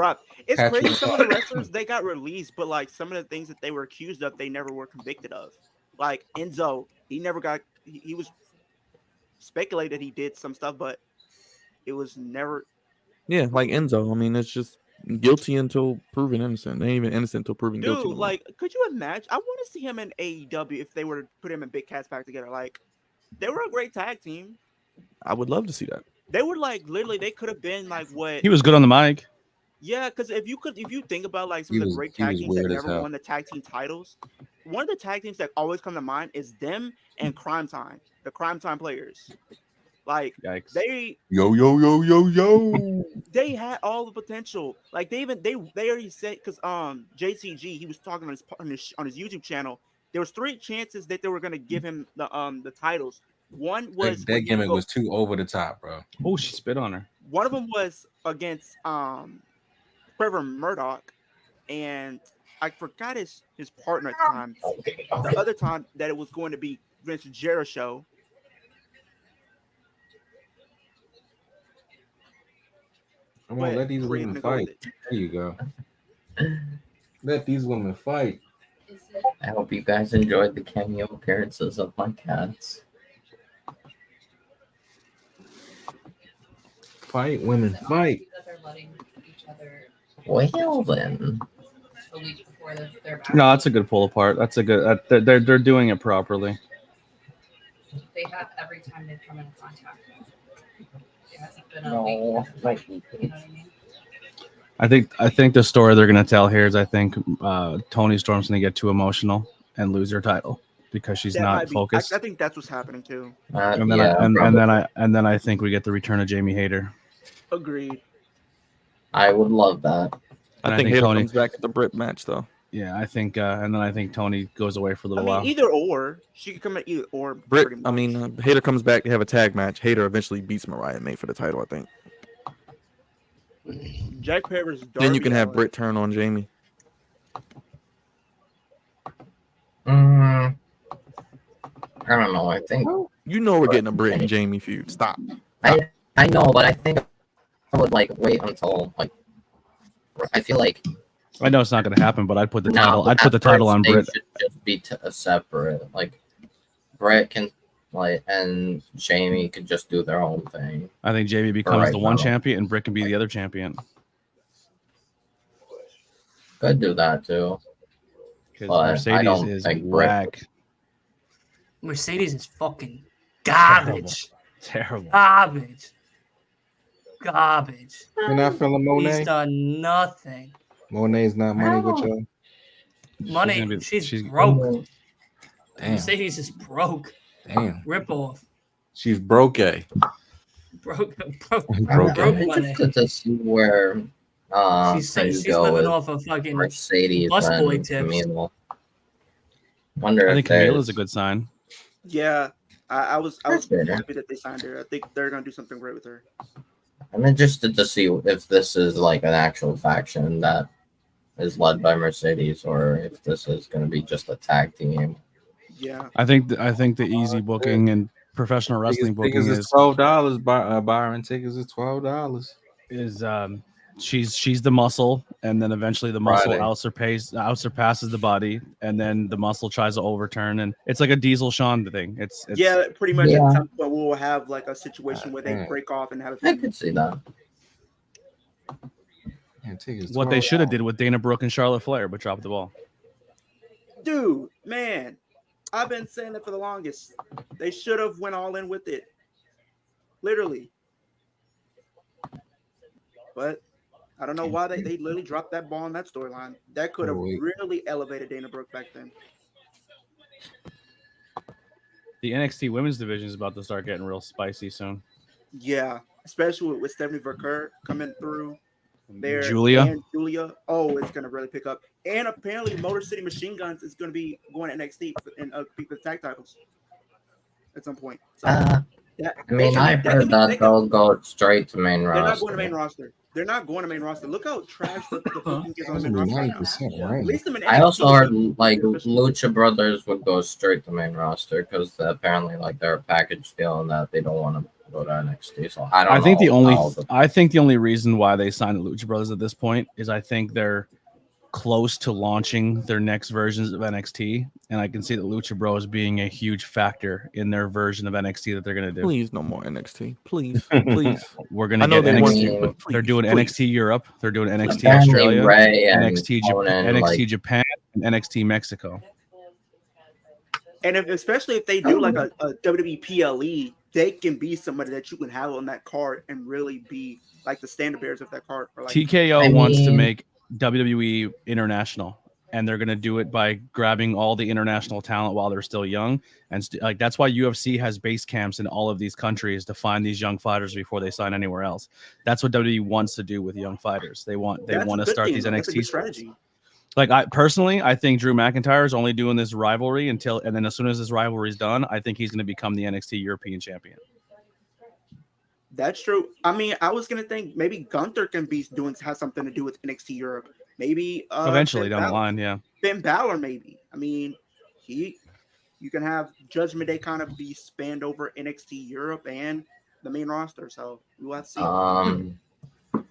It's crazy. Some of the wrestlers they got released, but like some of the things that they were accused of, they never were convicted of. Like Enzo, he never got. He was speculated he did some stuff, but it was never. Yeah, like Enzo. I mean, it's just guilty until proven innocent. They ain't even innocent until proven guilty. Dude, like, could you imagine? I want to see him in AEW if they were to put him and Big Cat's back together. Like, they were a great tag team. I would love to see that. They were like literally, they could have been like what He was good on the mic. Yeah, because if you think about like some of the great tag teams that never won the tag team titles, one of the tag teams that always come to mind is them and Crime Time, the Crime Time players. Like Yikes. they yo. They had all the potential. Like they already said because JCG he was talking on his YouTube channel. There was 3 chances that they were gonna give him the titles. One was that gimmick was too over the top, bro. Oh, she spit on her. One of them was against Trevor Murdoch, and I forgot his partner at the time. The other time that it was going to be Vince Jericho. Come on, let these women fight. There you go. Let these women fight. I hope you guys enjoyed the cameo appearances of my cats. Fight, women, fight. Well then. No, that's a good pull apart. That's a good. They're doing it properly. They have every time they've come in contact. It hasn't been No, week. You know what I mean? I think the story they're gonna tell here is I think Toni Storm's gonna get too emotional and lose her title because she's not focused. I think that's what's happening too. And then I think we get the return of Jamie Hayter. Agreed. I would love that. I think Hayter comes back at the Brit match though. Yeah, I think, and then I think Toni goes away for a little while. Either or. She could come at either or. Hayter comes back. They have a tag match. Hayter eventually beats Mariah May for the title, I think. Jack Perry's. Then you can have Britt turn on Jamie. I don't know. I think you know we're getting a Britt and Jamie feud. Stop. I know, but I think I would wait until I feel like. I know it's not going to happen, but I'd put the title. I'd put the title on Britt. Should just be separate. Britt can and Jamie could just do their own thing. I think Jamie becomes the one champion, and Britt can be the other champion. Could do that too. Because Mercedes is whack. Mercedes is fucking garbage. Terrible. Garbage. You're not feeling Monet? He's done nothing. Monet's not money with y'all. Money, she's broke. Damn. Mercedes is broke. Damn. Rip off. She's broke. Broke Money. Just to see where she's living off a fucking Mercedes busboy tips. Wonder I think Camila's a good sign. Yeah, I was happy that they signed her. I think they're gonna do something great with her. I'm interested to see if this is an actual faction that is led by Mercedes, or if this is going to be just a tag team. Yeah, I think the easy booking and professional wrestling booking is $12. Byron, tickets is $12. Is she's the muscle, and then eventually the muscle outsurpasses the body, and then the muscle tries to overturn, and it's like a Diesel Shawn thing. It's pretty much. Yeah. At some point we'll have a situation where they break off and have. I could see that. What they should have did with Dana Brooke and Charlotte Flair, but dropped the ball. Dude, man, I've been saying it for the longest. They should have went all in with it, literally. But I don't know why they literally dropped that ball in that storyline. That could have really elevated Dana Brooke back then. The NXT women's division is about to start getting real spicy soon. Yeah, especially with Stephanie Verker coming through. There, Julia. Oh, it's gonna really pick up. And apparently, Motor City Machine Guns is gonna be going to NXT and be the tag titles at some point. So I mean, I heard that they'll go straight to main roster. They're not going to main roster. They're not going to main roster. Look how trash the booking is on the main roster. Right now. At least them in I also NXT, heard like Lucha Brothers would go straight to main roster because apparently like they're a package deal and that they don't want to go to NXT. So I don't know. I think the only reason why they signed the Lucha Brothers at this point is I think they're close to launching their next versions of NXT, and I can see the Lucha Bros being a huge factor in their version of NXT that they're going to do. Please, no more NXT. Please, please. We're going to get NXT. But they're doing NXT Europe. They're doing NXT Apparently Australia, Ray and NXT Japan, and NXT Mexico. And especially if they do like a WWE PLE, they can be somebody that you can have on that card and really be like the standard bearers of that card. Or like, TKO wants to make WWE international, and they're going to do it by grabbing all the international talent while they're still young, and like that's why UFC has base camps in all of these countries to find these young fighters before they sign anywhere else. That's what WWE wants to do with young fighters. They want to start these NXT strategy. Like I think Drew McIntyre is only doing this rivalry and then as soon as this rivalry is done, I think he's going to become the NXT European champion. That's true. I mean, I was gonna think maybe Gunther can have something to do with NXT Europe. Maybe eventually down the line, yeah. Ben Balor, maybe. I mean, you can have Judgment Day kind of be spanned over NXT Europe and the main roster. So we'll have to see.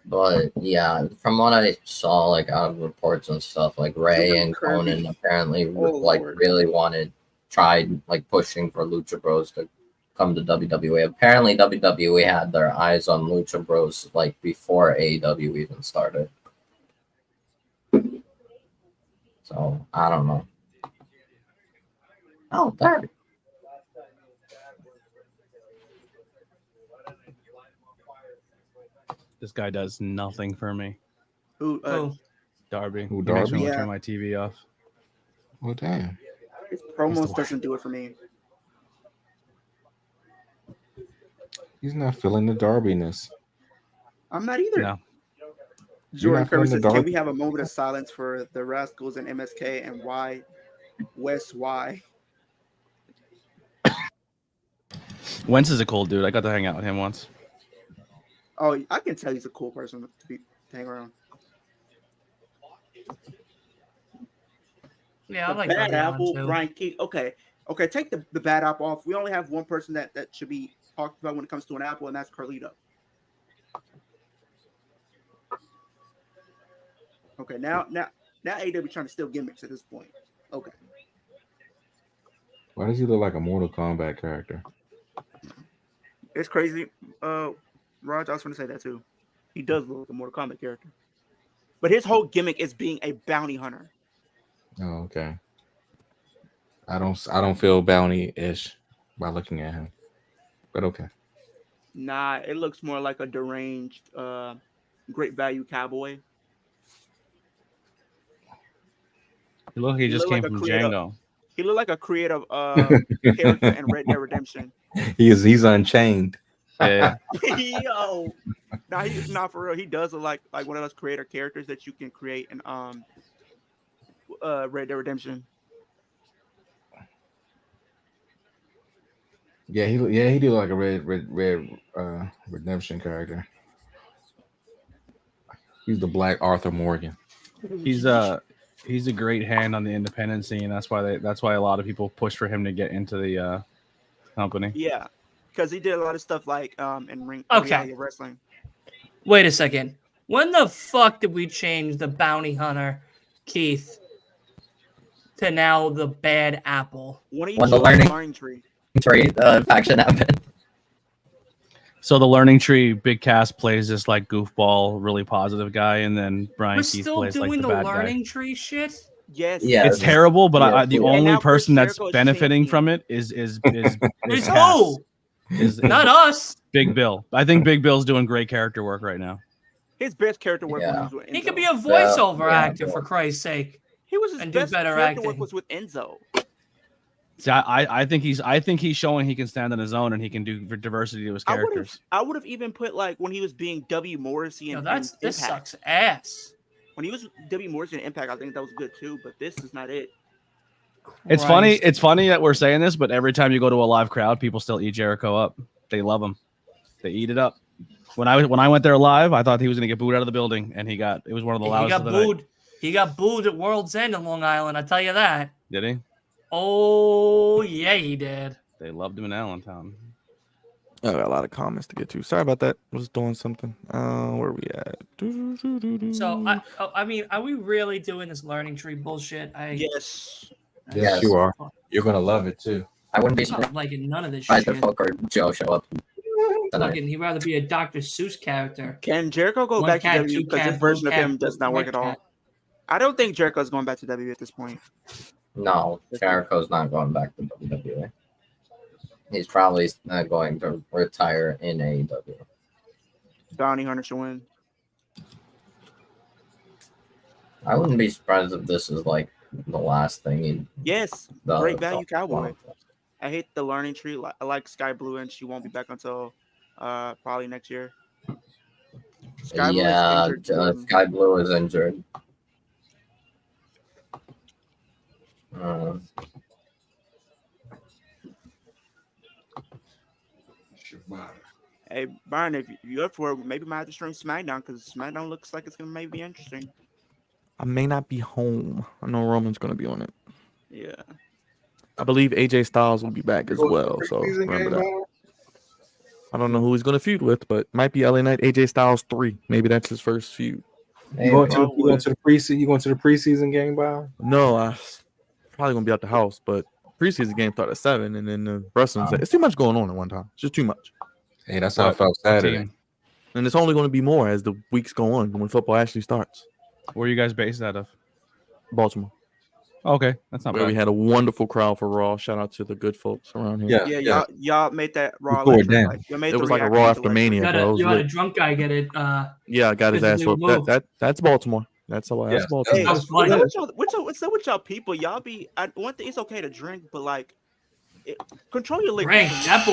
But yeah, from what I saw, like out of reports and stuff, like Ray and Conan apparently really tried like pushing for Lucha Bros to come to WWE. Apparently WWE had their eyes on Lucha Bros like before AEW even started. So I don't know. Oh, there. This guy does nothing for me. Who? Darby. Who, He makes me Darby? want to turn my TV off. Well, damn. His promos doesn't do it for me. He's not feeling the Darbiness. I'm not either. No. Jordan Curry says, can we have a moment of silence for the Rascals and MSK and why? West Y? Wentz is a cool dude. I got to hang out with him once. Oh, I can tell he's a cool person to hang around. Yeah, I like Bad that Apple, too. Brian Keith. Okay, take the Bad Apple off. We only have one person that should be talked about when it comes to an apple, and that's Carlito. Okay, now AEW trying to steal gimmicks at this point. Okay. Why does he look like a Mortal Kombat character? It's crazy. Raj, I was going to say that too. He does look like a Mortal Kombat character. But his whole gimmick is being a bounty hunter. Oh, okay. I don't feel bounty-ish by looking at him. But okay. Nah, it looks more like a deranged great value cowboy. He looked like he just came from Django. He looked like a creative character in Red Dead Redemption. He's unchained. Yeah. Yo. Nah, he's not for real. He does look like one of those creator characters that you can create in Red Dead Redemption. Yeah, he did look like a red redemption character. He's the Black Arthur Morgan. He's a great hand on the independent scene. That's why a lot of people push for him to get into the company. Yeah, because he did a lot of stuff like in ring wrestling. Wait a second. When the fuck did we change the bounty hunter, Keith, to now the Bad Apple? When the learning tree faction happened. So the Learning Tree, Big Cass plays this like goofball, really positive guy, and then Brian Keith plays like the bad guy. We're still doing the Learning Tree shit? Yes. Yeah, it's terrible, but the only person that's benefiting from it is who? Not us. Big Bill. I think Big Bill's doing great character work right now. His best character work was with Enzo. He could be a voiceover actor for Christ's sake. He was his best character work was with Enzo. See, I think he's showing he can stand on his own and he can do diversity to his characters. I would have even put like when he was being W. Morrissey and this sucks ass. When he was W. Morrissey and Impact, I think that was good too, but this is not it. It's funny. It's funny that we're saying this, but every time you go to a live crowd, people still eat Jericho up. They love him. They eat it up. When I went there live, I thought he was going to get booed out of the building, and it was one of the loudest. He got booed. He got booed at World's End in Long Island. I tell you that. Did he? Oh yeah, he did. They loved him in Allentown. I got a lot of comments to get to. Sorry about that. I was doing something. Where are we at? So I mean, are we really doing this learning tree bullshit? Yes. Yes, you are. You're gonna love it too. I wouldn't be I'm not liking none of this surprised shit. if Hook or Joe show up. Fucking, he'd rather be a Dr. Seuss character. Can Jericho go back to WWE because this version of him does not work at all? I don't think Jericho's going back to WWE at this point. No, Jericho's not going back to WWE. He's probably not going to retire in AEW. Bounty Hunter should win. I wouldn't be surprised if this is like the last thing he. Yes, great value cowboy. I hate the learning tree. I like Sky Blue, and she won't be back until probably next year. Sky Blue is injured. Hey, Brian, if you're up for it, maybe might have to stream SmackDown because SmackDown looks like it's gonna maybe be interesting. I may not be home. I know Roman's gonna be on it. Yeah. I believe AJ Styles will be back as well. So remember that. I don't know who he's gonna feud with, but might be LA Knight. AJ Styles 3. Maybe that's his first feud. You going to the preseason? You going to the preseason game, Bob? No, I probably gonna be at the house, but preseason game start at 7, and then the wrestling's it's too much going on at one time. It's just too much. Hey, that's how I felt Saturday. And it's only going to be more as the weeks go on when football actually starts. Where are you guys based out of? Baltimore. Okay, that's not bad. We had a wonderful crowd for Raw. Shout out to the good folks around here. Yeah. Y'all made that Raw. It was like a Raw after Mania, bro. You had a drunk guy get it. Yeah, I got his ass whooped. That's Baltimore. That's how that's Baltimore. Hey, what's up with y'all people? Y'all be one thing. It's okay to drink, but like, control your liquor. Drink. That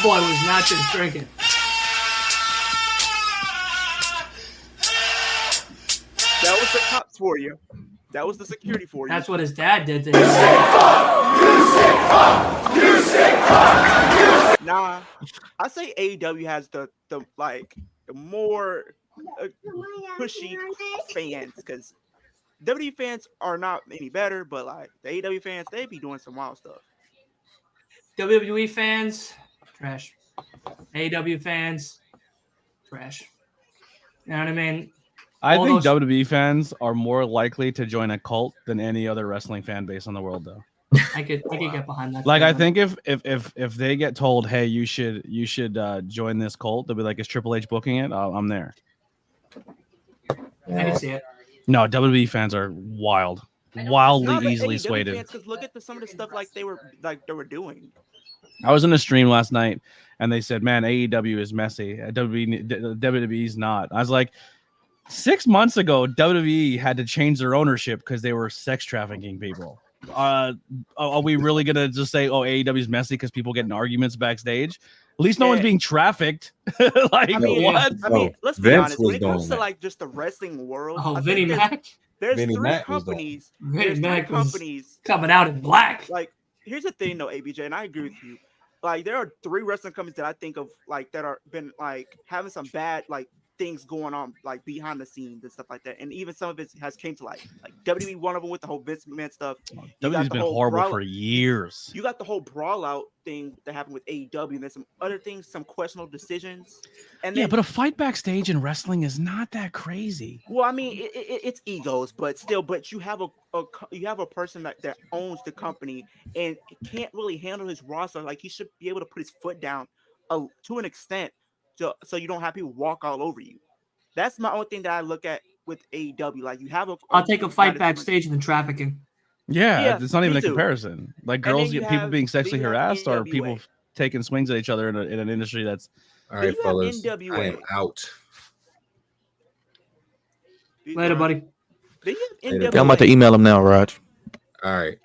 boy was not just drinking. That was the cops for you. That was the security for you. That's what his dad did to him. Nah, I say AEW has the more pushy fans because WWE fans are not any better, but like the AEW fans, they be doing some wild stuff. WWE fans, trash. AEW fans, trash. You know what I mean? I think WWE fans are more likely to join a cult than any other wrestling fan base in the world, though. I could get behind that. Like, I think if they get told, hey, you should join this cult, they'll be like, is Triple H booking it? I'm there. I can see it. No, WWE fans are wildly easily swayed. Because look at some of the stuff they were doing. I was in a stream last night, and they said, man, AEW is messy. WWE's not. I was like, 6 months ago, WWE had to change their ownership because they were sex trafficking people. Are we really gonna just say, "Oh, AEW's messy" because people get in arguments backstage? At least no one's being trafficked. Like, what? I mean, let's be honest. When it comes to just the wrestling world, Vinnie Mac. There's three companies. Vinnie Mac companies coming out in black. Like, here's the thing, though, ABJ, and I agree with you. Like, there are 3 wrestling companies that I think of that are been having some bad things going on behind the scenes and stuff like that, and even some of it has came to light. Like WWE, one of them with the whole Vince McMahon stuff. WWE's been horrible for years. You got the whole brawl out thing that happened with AEW, and there's some other things, some questionable decisions. And then, but a fight backstage in wrestling is not that crazy. Well, I mean, it's egos, but still, you have a person that owns the company and can't really handle his roster. Like, he should be able to put his foot down to an extent. So you don't have people walk all over you. That's my only thing that I look at with AEW. Like, you have I'll take a fight backstage than trafficking. Yeah, it's not even a comparison. Like, girls get people being sexually harassed, or people taking swings at each other in an industry that's. All right, fellas, I am out. Later, buddy. I'm about to email him now, Raj. All right.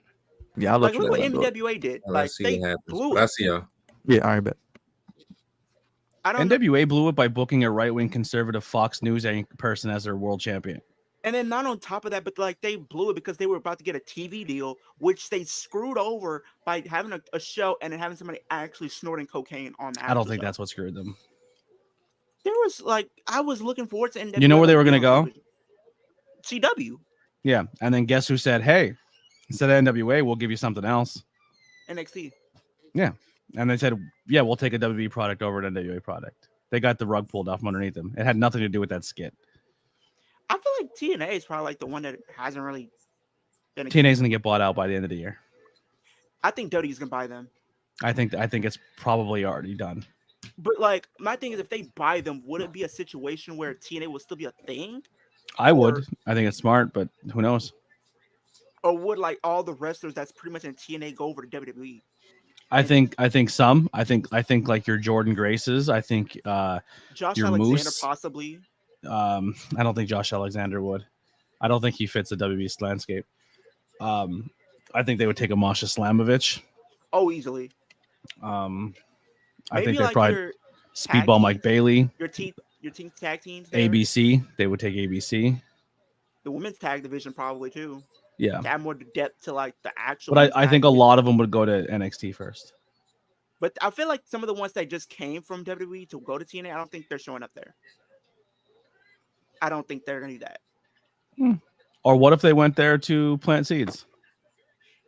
Yeah, I'll let you know. Look what NWA did. Let's see what happens. I see y'all. Yeah, all right, bet. NWA blew it by booking a right-wing conservative Fox News person as their world champion. And then not on top of that, but like they blew it because they were about to get a TV deal, which they screwed over by having a show and then having somebody actually snorting cocaine on the I don't actual think show. that's what screwed them. There was like I was looking forward to NWA. You know where they were being going on to go? television. CW. Yeah, and then guess who said, "Hey, instead of NWA, we'll give you something else." NXT. Yeah, and they said, "Yeah, we'll take a WWE product over an NWA product." They got the rug pulled off from underneath them. It had nothing to do with that skit. I feel like TNA is probably like the one that hasn't really been. TNA's gonna get bought out by the end of the year. I think WWE's gonna buy them. I think it's probably already done. But like my thing is, if they buy them, would it be a situation where TNA will still be a thing? I would. I think it's smart, but who knows? Or would like all the wrestlers that's pretty much in TNA go over to WWE? I think some. I think like your Jordan Graces. I think Josh your Alexander Moose. possibly. I don't think Josh Alexander would. I don't think he fits the WWE landscape. I think they would take a Masha Slamovich. Oh, easily. I think they probably Speedball Mike Bailey. Your team tag teams. There. ABC. They would take ABC. The women's tag division probably too. Yeah. To add more depth to like the actual. But I think a lot of them would go to NXT first. But I feel like some of the ones that just came from WWE to go to TNA, I don't think they're showing up there. I don't think they're gonna do that. Or what if they went there to plant seeds?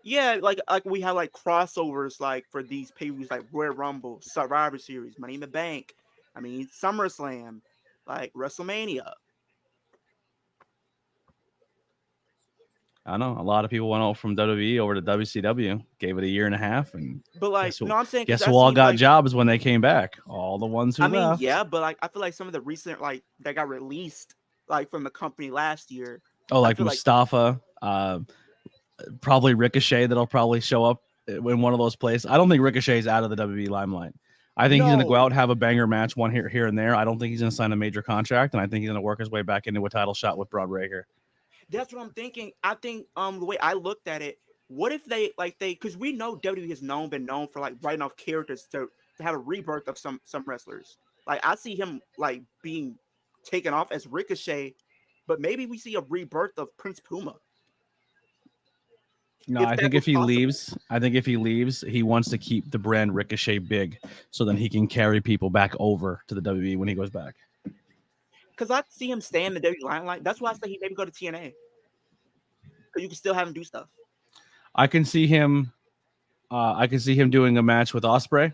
Yeah, like we have like crossovers like for these pay-per-views like Royal Rumble, Survivor Series, Money in the Bank. I mean SummerSlam, like WrestleMania. I know a lot of people went out from WWE over to WCW, gave it a year and a half, and but like I'm saying guess who all got jobs when they came back? All the ones who left. Yeah, but like I feel like some of the recent like that got released like from the company last year. Oh, like Mustafa, probably Ricochet that'll probably show up in one of those places. I don't think Ricochet's out of the WWE limelight. I think he's going to go out and have a banger match, one here and there. I don't think he's going to sign a major contract, and I think he's going to work his way back into a title shot with Braun Breaker. That's what I'm thinking. I think the way I looked at it, what if they because we know WWE has been known for like writing off characters to have a rebirth of some wrestlers. Like I see him like being taken off as Ricochet, but maybe we see a rebirth of Prince Puma. No, I think if he leaves, he wants to keep the brand Ricochet big, so then he can carry people back over to the WWE when he goes back. Because I see him stay in the WWE limelight. That's why I say he maybe go to TNA. Because you can still have him do stuff. I can see him doing a match with Ospreay.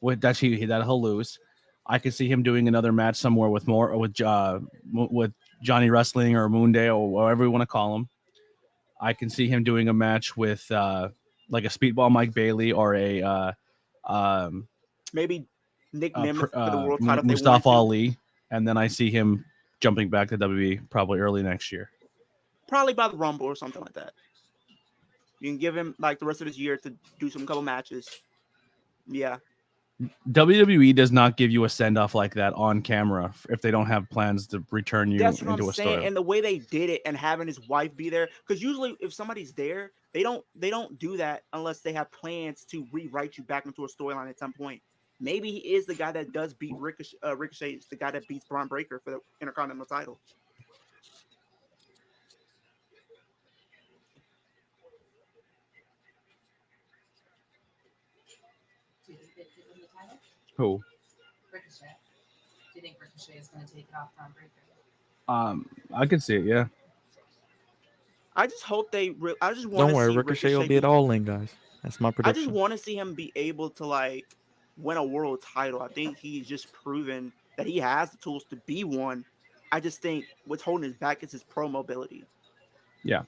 That he'll lose. I could see him doing another match somewhere with Johnny Wrestling or Moonday or whatever you want to call him. I can see him doing a match with like a Speedball Mike Bailey or a maybe Nick Nemeth for the world title. Mustafa Ali. And then I see him jumping back to WWE probably early next year. Probably by the Rumble or something like that. You can give him like the rest of this year to do some couple matches. Yeah. WWE does not give you a send-off like that on camera if they don't have plans to return you into a story. And the way they did it and having his wife be there, because usually if somebody's there, they don't do that unless they have plans to rewrite you back into a storyline at some point. Maybe he is the guy that does beat Ricochet. Ricochet is the guy that beats Braun Breaker for the Intercontinental title. Do you think they give him the title? Who? Ricochet. Do you think Ricochet is going to take off Braun Breaker? I could see it. Yeah. I just hope I just want. Don't worry, Ricochet will be at All In, guys. That's my prediction. I just want to see him be able to like win a world title. I think he's just proven that he has the tools to be one. I just think what's holding his back is his pro mobility. Yeah.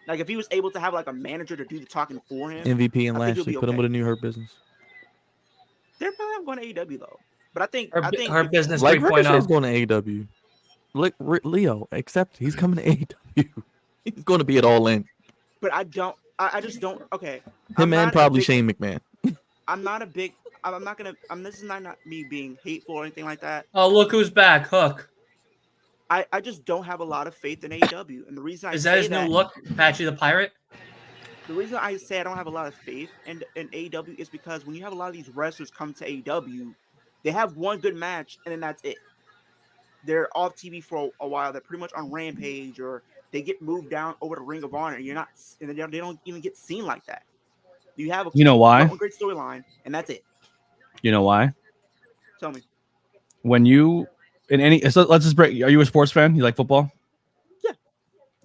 Like if he was able to have like a manager to do the talking for him. MVP and Lashley put him with a new Hurt Business. They're probably not going to AEW though. But I think her business like 3.0. Ricochet's going to AEW. Like Leo, except he's coming to AEW. He's going to be at All In. But I just don't. Okay. Him and probably Shane McMahon. This is not me being hateful or anything like that. Oh, look who's back, Hook. I just don't have a lot of faith in AEW. And the reason is that his new look, Patchy the Pirate? The reason I say I don't have a lot of faith in AEW is because when you have a lot of these wrestlers come to AEW, they have one good match and then that's it. they're off TV for a while. They're pretty much on Rampage, or they get moved down over to Ring of Honor. And they don't even get seen like that. You have You know why? one great storyline, and that's it. You know why? Tell me. When you so let's just break. Are you a sports fan? You like football? Yeah.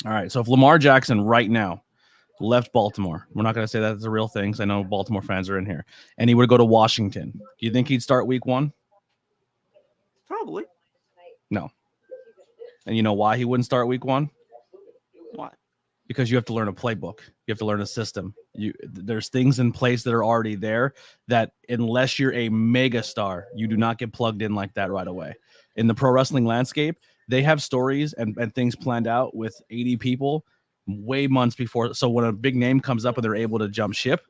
All right. So if Lamar Jackson right now left Baltimore, we're not going to say that's a real thing, because I know Baltimore fans are in here, and he would go to Washington, do you think he'd start week 1? Probably. No. And you know why he wouldn't start week 1? Why? Because you have to learn a playbook. You have to learn a system. There's things in place that are already there that, unless you're a mega star, you do not get plugged in like that right away. In the pro wrestling landscape, they have stories and things planned out with 80 people way months before. So when a big name comes up and they're able to jump ship,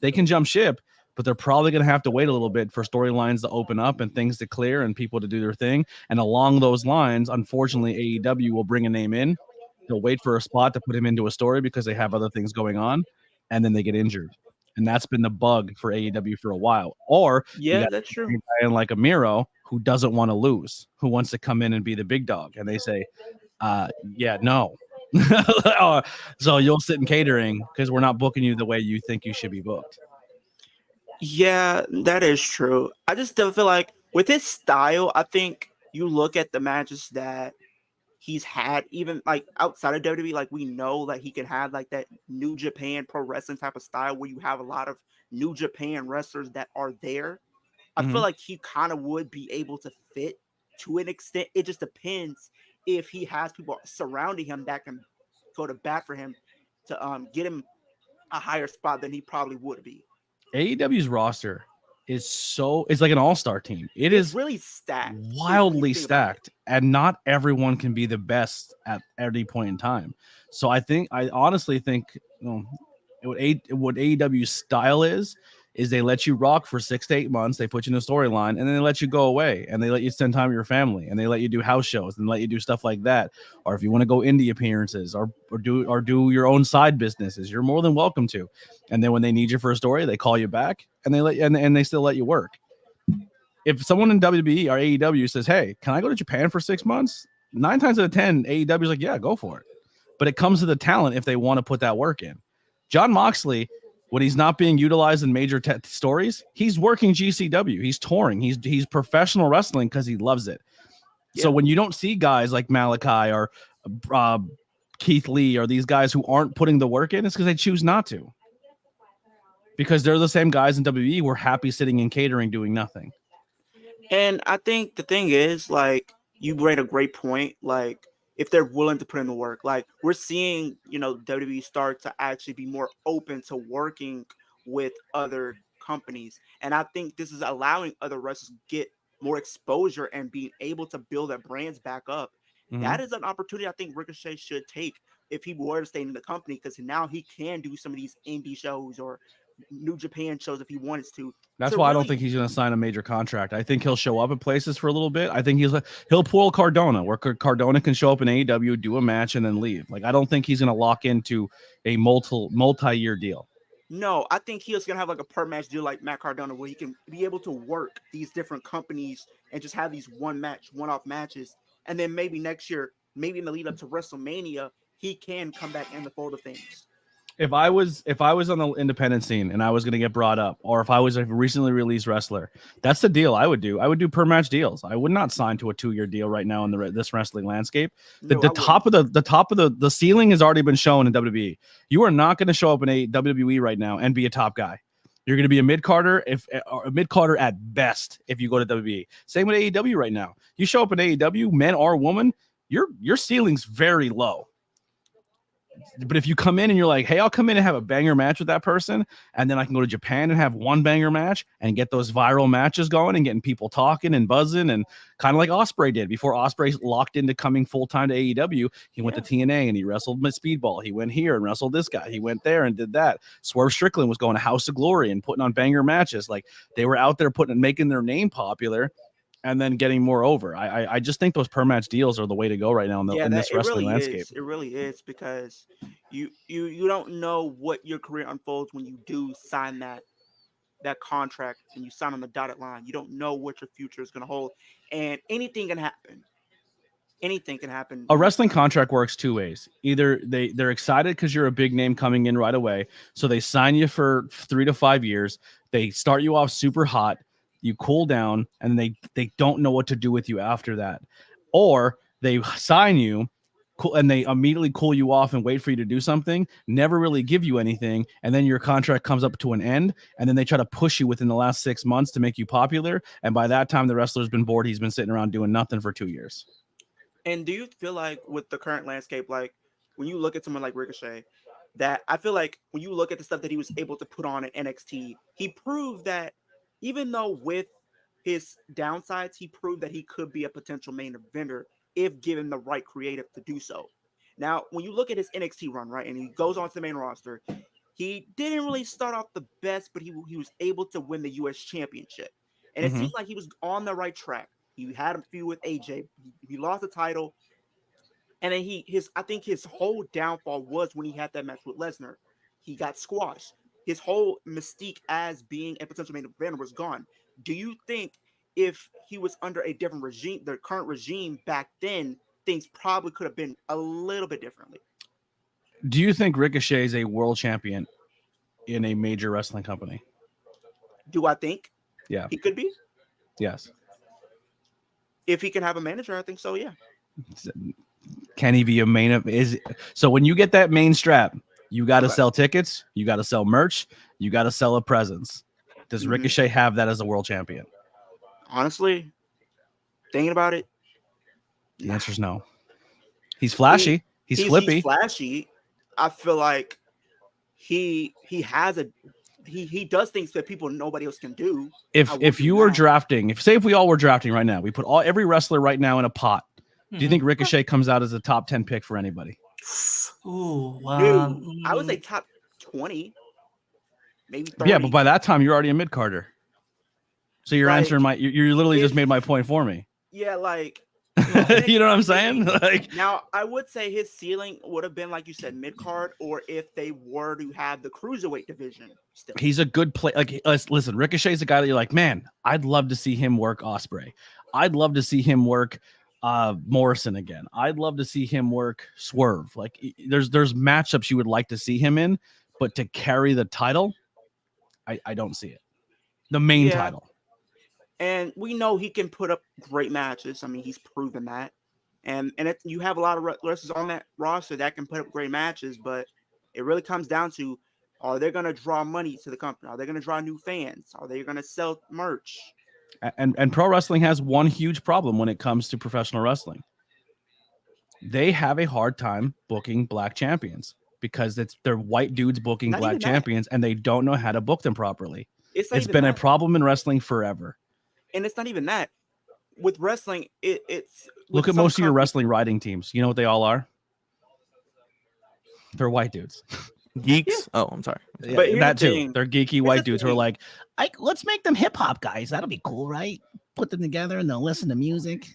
they can jump ship, but they're probably going to have to wait a little bit for storylines to open up and things to clear and people to do their thing. And along those lines, unfortunately, AEW will bring a name in. They'll wait for a spot to put him into a story because they have other things going on, and then they get injured. And that's been the bug for AEW for a while. Or you got that's true. a guy like a Miro who doesn't want to lose, who wants to come in and be the big dog. And they say, yeah, no. So you'll sit in catering because we're not booking you the way you think you should be booked. Yeah, that is true. I just still feel like with his style, I think you look at the matches that he's had, even like outside of WWE, like we know that he can have like that New Japan pro wrestling type of style where you have a lot of New Japan wrestlers that are there. I feel like he kind of would be able to fit to an extent. It just depends if he has people surrounding him that can go to bat for him to get him a higher spot than he probably would be. AEW's roster it's like an all-star team. It's is really stacked, wildly stacked, and not everyone can be the best at any point in time. So I honestly think what AEW's style is they let you rock for 6 to 8 months, they put you in a storyline, and then they let you go away, and they let you spend time with your family, and they let you do house shows and let you do stuff like that. Or if you want to go indie appearances or do your own side businesses, you're more than welcome to. And then when they need you for a story, they call you back, and they let you, and they still let you work. If someone in WWE or AEW says, "Hey, can I go to Japan for 6 months?" 9 times out of 10, AEW's like, "Yeah, go for it." But it comes to the talent if they want to put that work in. Jon Moxley, when he's not being utilized in major stories, he's working GCW. He's touring. He's professional wrestling because he loves it. Yeah. So when you don't see guys like Malachi or Keith Lee or these guys who aren't putting the work in, it's because they choose not to. Because they're the same guys in WWE who are happy sitting in catering doing nothing. And I think the thing is, like, you made a great point. Like, if they're willing to put in the work, like we're seeing, WWE start to actually be more open to working with other companies. And I think this is allowing other wrestlers to get more exposure and being able to build their brands back up. Mm-hmm. That is an opportunity I think Ricochet should take if he were to stay in the company, because now he can do some of these indie shows or New Japan shows if he wanted to. That's why I don't think he's going to sign a major contract. I think he'll show up at places for a little bit. I think he'll pull Cardona, where Cardona can show up in AEW, do a match, and then leave. Like, I don't think he's going to lock into a multi-year deal. No, I think he's going to have like a per match deal like Matt Cardona, where he can be able to work these different companies and just have these one-off matches. And then maybe next year, maybe in the lead up to WrestleMania, he can come back in the fold of things. If I was on the independent scene and I was going to get brought up, or if I was a recently released wrestler, that's the deal I would do. I would do per match deals. I would not sign to a 2-year deal right now in this wrestling landscape. The top of the ceiling has already been shown in WWE. You are not going to show up in a WWE right now and be a top guy. You're going to be a mid-carder, or a mid-carder at best if you go to WWE. Same with AEW right now. You show up in AEW, men or woman, your ceiling's very low. But if you come in and you're like, hey, I'll come in and have a banger match with that person, and then I can go to Japan and have one banger match and get those viral matches going and getting people talking and buzzing, and kind of like Ospreay did before Ospreay locked into coming full-time to AEW. He went to TNA and he wrestled Speedball. He went here and wrestled this guy. He went there and did that. Swerve Strickland was going to House of Glory and putting on banger matches. Like, they were out there making their name popular and then getting more over. I just think those per match deals are the way to go right now in this wrestling landscape. It really is, because you don't know what your career unfolds when you do sign that contract and you sign on the dotted line. You don't know what your future is going to hold, and anything can happen. anything can happen. A wrestling contract works two ways. Either they're excited because you're a big name coming in right away, so they sign you for 3 to 5 years. They start you off super hot, you cool down, and they don't know what to do with you after that. Or they sign you, and they immediately cool you off and wait for you to do something, never really give you anything, and then your contract comes up to an end, and then they try to push you within the last 6 months to make you popular, and by that time the wrestler's been bored. He's been sitting around doing nothing for 2 years. And do you feel like with the current landscape, like when you look at someone like Ricochet, that I feel like when you look at the stuff that he was able to put on at NXT, he proved that even though with his downsides, he proved that he could be a potential main eventer if given the right creative to do so. Now, when you look at his NXT run, right, and he goes on to the main roster, he didn't really start off the best, but he was able to win the U.S. Championship. And it seemed like he was on the right track. He had a feud with AJ. He lost the title. And then I think his whole downfall was when he had that match with Lesnar. He got squashed. His whole mystique as being a potential main eventer was gone. Do you think if he was under a different regime, the current regime back then, things probably could have been a little bit differently? Do you think Ricochet is a world champion in a major wrestling company? Do I think? Yeah. He could be? Yes. If he can have a manager, I think so, yeah. Can he be a main event? So when you get that main strap, you got to sell tickets, you got to sell merch, you got to sell a presence. Does Ricochet have that as a world champion? Honestly, thinking about it, the answer is no. He's flashy. He's flippy. He's flashy. I feel like he does things that nobody else can do. If you were drafting, if we all were drafting right now, we put every wrestler right now in a pot. Do you think Ricochet comes out as a top 10 pick for anybody? Ooh, I would say top 20, maybe 30. Yeah, but by that time you're already a mid carder. So you're answering you literally just made my point for me. Yeah, like you know what I'm saying? Like now, I would say his ceiling would have been, like you said, mid card, or if they were to have the cruiserweight division. Still, he's a good play. Like, listen, Ricochet's a guy that you're like, man, I'd love to see him work Ospreay. I'd love to see him work Morrison again. I'd love to see him work Swerve. Like, there's matchups you would like to see him in, but to carry the title, I don't see it. The main title. And we know he can put up great matches. I mean, he's proven that. And you have a lot of wrestlers on that roster that can put up great matches, but it really comes down to, are they going to draw money to the company? Are they going to draw new fans? Are they going to sell merch? And pro wrestling has one huge problem when it comes to professional wrestling. They have a hard time booking black champions because they're white dudes booking black champions, and they don't know how to book them properly. It's been a problem in wrestling forever. And it's not even that. With wrestling, it's look at most of your wrestling writing teams. You know what they all are? They're white dudes. Geeks. Yeah. Oh, I'm sorry. Yeah, but that too. They're geeky white dudes who are like, let's make them hip hop guys. That'll be cool, right? Put them together and they'll listen to music.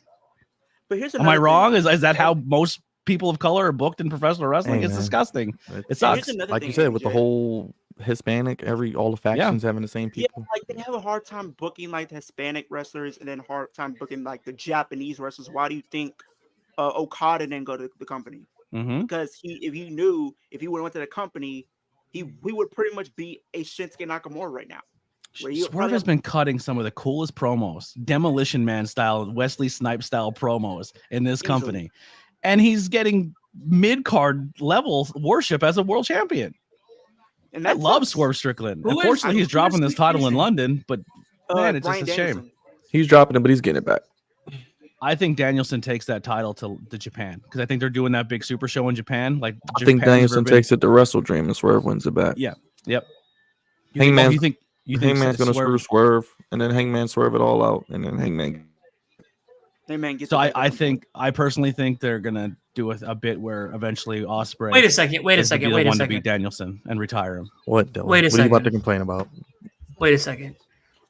But here's am I wrong? Is that how most people of color are booked in professional wrestling? It's disgusting. It sucks. Like you said, with the whole Hispanic, all the factions having the same people. Yeah, like they have a hard time booking like the Hispanic wrestlers, and then hard time booking like the Japanese wrestlers. Why do you think Okada didn't go to the company? Because if he would have went to the company, he would pretty much be a Shinsuke Nakamura right now. Swerve has been cutting some of the coolest promos, Demolition Man style, Wesley Snipes style promos in this company, and he's getting mid card level worship as a world champion. And I love Swerve Strickland. Unfortunately, he's dropping this title in London, but man, it's just a shame. He's dropping it, but he's getting it back. I think Danielson takes that title to Japan because I think they're doing that big super show in Japan. Like I think Danielson takes it to Wrestle Dream and Swerve wins it back. Yeah. Yep. You think Hangman's gonna screw Swerve and then Hangman swerve it all out and then Hangman gets. So I personally think they're gonna do a bit where eventually Ospreay. Wait a second. To beat Danielson and retire him. What? Dylan? Wait a second. What are you about to complain about? Wait a second.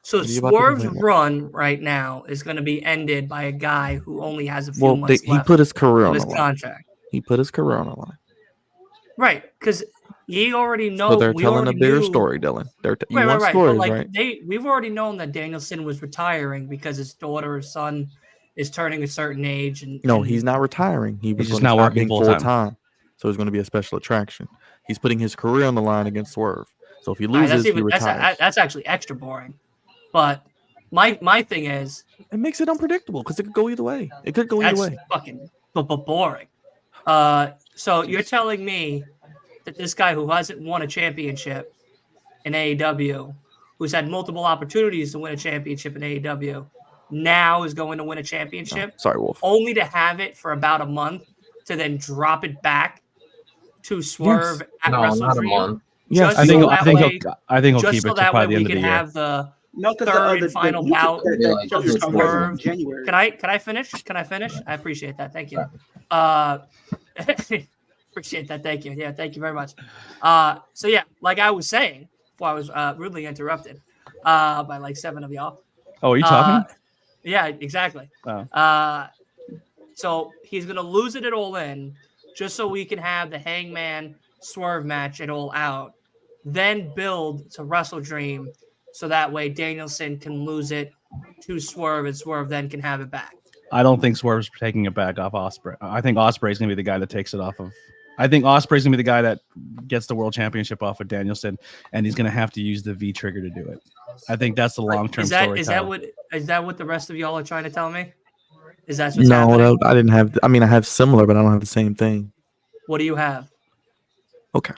So Swerve's run right now is going to be ended by a guy who only has a few months left. He put his career on his the line. contract. He put his career on the line. Right, because you already know. So they're telling a bigger story, Dylan. Stories, right? We've already known that Danielson was retiring because his daughter or son is turning a certain age. And no, he's not retiring. He was just going to not stop working being full full time. time. So he's going to be a special attraction. He's putting his career on the line against Swerve. So if he All right, loses, he retires. that's actually extra boring. But my thing is, it makes it unpredictable because it could go either way. It could go either way. Fucking boring. So you're telling me that this guy who hasn't won a championship in AEW, who's had multiple opportunities to win a championship in AEW, now is going to win a championship? Sorry, Wolf. Only to have it for about a month to then drop it back to Swerve at Wrestle not a Dream. month. Yes, I think he'll just keep so it to that way probably the we end of can the year. have the No, because third and final bout of Swerve. January. Can I finish? Can I finish? I appreciate that. Thank you. Appreciate that. Thank you. Yeah, thank you very much. So yeah, like I was saying, before I was rudely interrupted by like 7 of y'all. Oh, are you talking? Yeah, exactly. Oh. So he's gonna lose it at All In, just so we can have the Hangman Swerve match at All Out, then build to Wrestle Dream, so that way Danielson can lose it to Swerve, and Swerve then can have it back. I don't think Swerve's taking it back off Ospreay. I think Ospreay's gonna be the guy that takes it off of. I think Ospreay's gonna be the guy that gets the world championship off of Danielson, and he's gonna have to use the V trigger to do it. I think that's the long-term story. Is that what the rest of y'all are trying to tell me? Is that what's No, happening? I didn't have. I mean, I have similar, but I don't have the same thing. What do you have? Okay,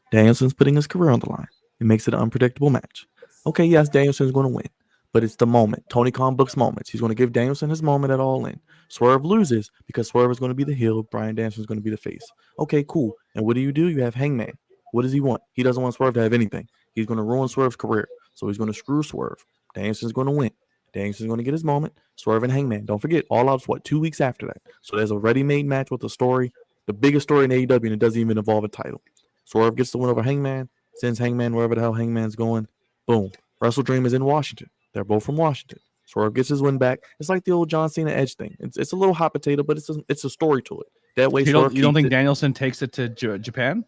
Danielson's putting his career on the line. It makes it an unpredictable match. Okay, yes, Danielson's going to win, but it's the moment. Tony Khan books moments. He's going to give Danielson his moment at All In. Swerve loses because Swerve is going to be the heel. Bryan Danielson's going to be the face. Okay, cool. And what do? You have Hangman. What does he want? He doesn't want Swerve to have anything. He's going to ruin Swerve's career. So he's going to screw Swerve. Danielson's going to win. Danielson's going to get his moment. Swerve and Hangman. Don't forget, All Out's 2 weeks after that. So there's a ready-made match with a story, the biggest story in AEW, and it doesn't even involve a title. Swerve gets the win over Hangman, sends Hangman wherever the hell Hangman's going. Boom. Wrestle Dream is in Washington. They're both from Washington. Swerve gets his win back. It's like the old John Cena Edge thing. It's a little hot potato, but it's a story to it. That way, you don't think Danielson takes it to Japan?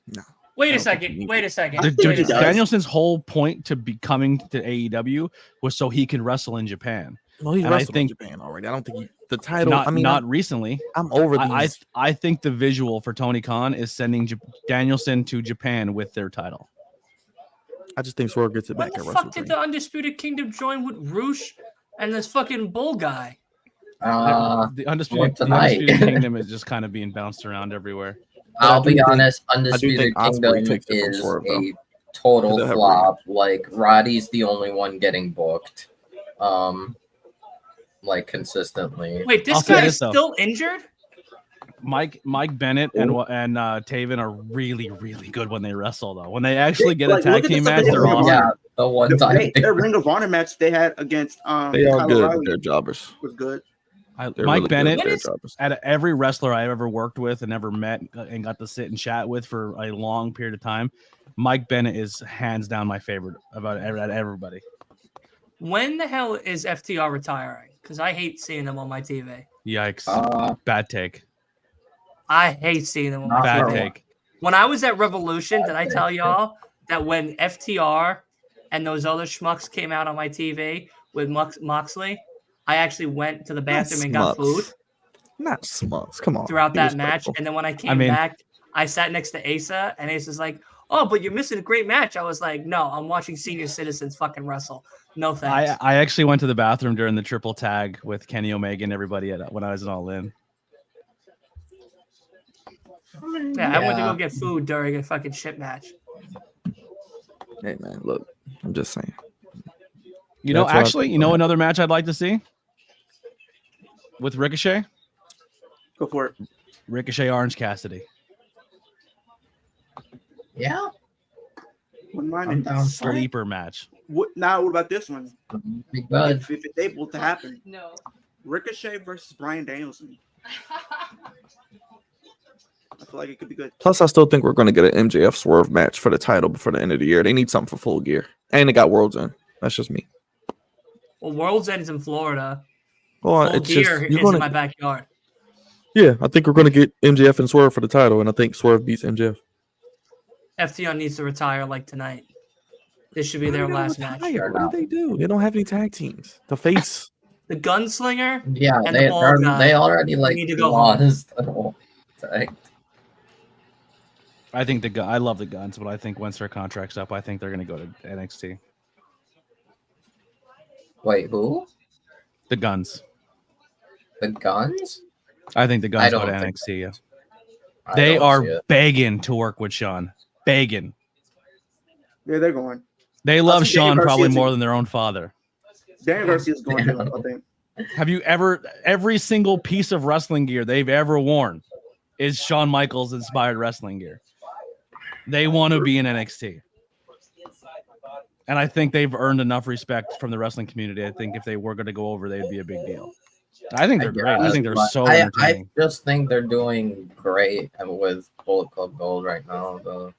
No. Wait a second. Danielson's whole point to be coming to AEW was so he can wrestle in Japan. Well, he's wrestled in Japan already. I don't think the title. Not recently. I'm over these. I think the visual for Tony Khan is sending Danielson to Japan with their title. I just think Swerve gets it back. When the fuck did the Undisputed Kingdom join with Roosh and this fucking bull guy? The Undisputed Kingdom is just kind of being bounced around everywhere. I'll be honest, Undisputed Kingdom is a total flop. Like, Roddy's the only one getting booked. Like, consistently. Wait, this guy is still injured? Mike Bennett and Taven are really, really good when they wrestle, though. When they actually get a tag team match, they're awesome. Yeah, the one time. Their Ring of Honor match they had against they are good. They're jobbers. Was good. Mike really Bennett, at every wrestler I ever worked with and ever met and got to sit and chat with for a long period of time, Mike Bennett is hands down my favorite about everybody. When the hell is FTR retiring? Because I hate seeing them on my TV. Yikes. Bad take. I hate seeing them on my Bad TV. take. When I was at Revolution, did I tell y'all that when FTR and those other schmucks came out on my TV with Moxley, I actually went to the bathroom and got food. Not smucks. Come on. Throughout that match. And then when I came back, I sat next to Asa, and Asa's like, "Oh, but you're missing a great match." I was like, "No, I'm watching senior citizens fucking wrestle. No thanks." I actually went to the bathroom during the triple tag with Kenny Omega and everybody when I was in All In. Yeah, I went to go get food during a fucking shit match. Hey, man, look. I'm just saying. You know another match I'd like to see? With Ricochet? Go for it. Ricochet Orange Cassidy. Yeah. Wouldn't mind it. Sleeper match. What about this one? If it's able to happen. No. Ricochet versus Bryan Danielson. I feel like it could be good. Plus, I still think we're going to get an MJF Swerve match for the title before the end of the year. They need something for Full Gear. And they got World's End. That's just me. Well, World's End is in Florida. Well, Full Gear is in my backyard. Yeah, I think we're going to get MJF and Swerve for the title, and I think Swerve beats MJF. FTR needs to retire like tonight. This should be their last match. What do they do? They don't have any tag teams. The face. the gunslinger. Yeah, and the bald guy. they already like need to go home. lost the whole thing. I think I love the Guns, but I think once their contract's up, I think they're going to go to NXT. Wait, who? The Guns. The Guns? I think the Guns go to NXT. Yeah. They are begging to work with Sean. Begging. Yeah, they're going. They love Sean probably more than their own father. Daniel Garcia's going to, I think. Have you ever, every single piece of wrestling gear they've ever worn is Shawn Michaels inspired wrestling gear. They want to be in NXT. And I think they've earned enough respect from the wrestling community. I think if they were going to go over, they'd be a big deal. I think they're great. I think they're so entertaining. I just think they're doing great with Bullet Club Gold right now, though.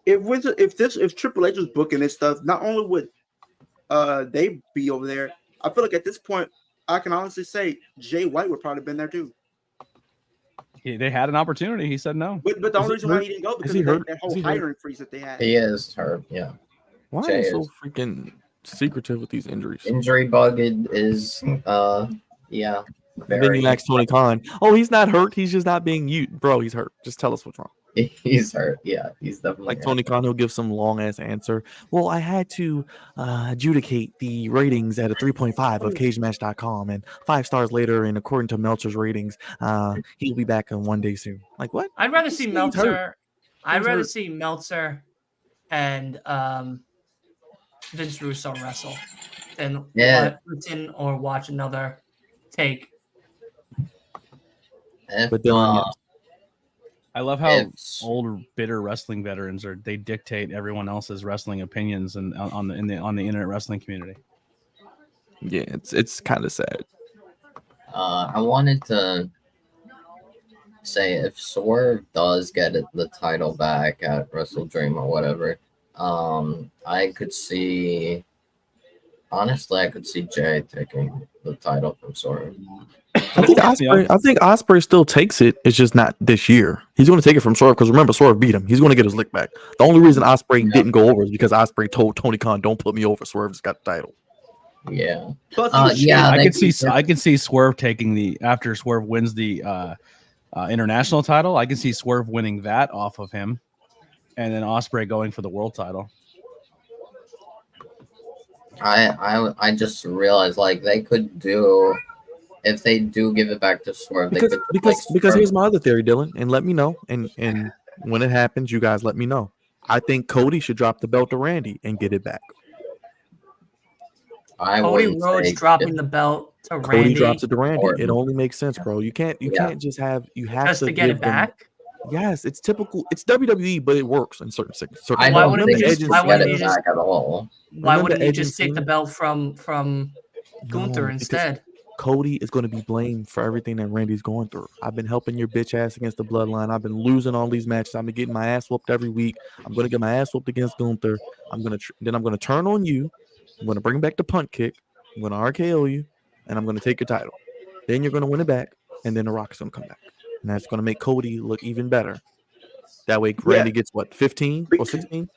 If Triple H was booking this stuff, not only would they be over there, I feel like at this point, I can honestly say Jay White would probably have been there too. They had an opportunity. He said no. But the only reason why he didn't go because of that whole hiring freeze that they had. He is hurt, yeah. Why are you so freaking secretive with these injuries? Injury bug is yeah. And then you ask Tony Khan, oh, he's not hurt. He's just not being used. Bro, he's hurt. Just tell us what's wrong. He's hurt. Yeah, he's definitely like hurt. Tony Khan. He'll give some long ass answer. Well, I had to adjudicate the ratings at a 3.5 of CageMatch.com, and 5 stars later, and according to Meltzer's ratings, he'll be back in one day soon. Like what? I'd rather see Meltzer. I'd rather see Meltzer and Vince Russo wrestle than listen or watch another take. But Dylan, I love how old bitter wrestling veterans are. They dictate everyone else's wrestling opinions and on the internet wrestling community. Yeah, it's kind of sad. I wanted to say if Swerve does get the title back at Wrestle Dream or whatever, I could see. Honestly, I could see Jay taking the title from Swerve. I think Ospreay still takes it. It's just not this year. He's going to take it from Swerve because remember, Swerve beat him. He's going to get his lick back. The only reason Ospreay didn't go over is because Ospreay told Tony Khan, "Don't put me over." Swerve's got the title. Yeah, I can see Swerve taking after Swerve wins the international title. I can see Swerve winning that off of him, and then Ospreay going for the world title. I just realized like they could do. If they do give it back to Swerve, because here's my other theory, Dylan, and let me know. And when it happens, you guys let me know. I think Cody should drop the belt to Randy and get it back. Cody Rhodes dropping the belt to Randy. Cody drops it to Randy. It only makes sense, bro. You can't just have just to get it back. Yes, it's typical. It's WWE, but it works in certain. Why wouldn't he just take the belt from Gunther instead? Cody is going to be blamed for everything that Randy's going through. I've been helping your bitch ass against the Bloodline. I've been losing all these matches. I've been getting my ass whooped every week. I'm going to get my ass whooped against Gunther. I'm going to turn on you. I'm going to bring back the punt kick. I'm going to RKO you, and I'm going to take your title. Then you're going to win it back, and then The Rock's going to come back, and that's going to make Cody look even better. That way, Randy gets what, 15 or 16?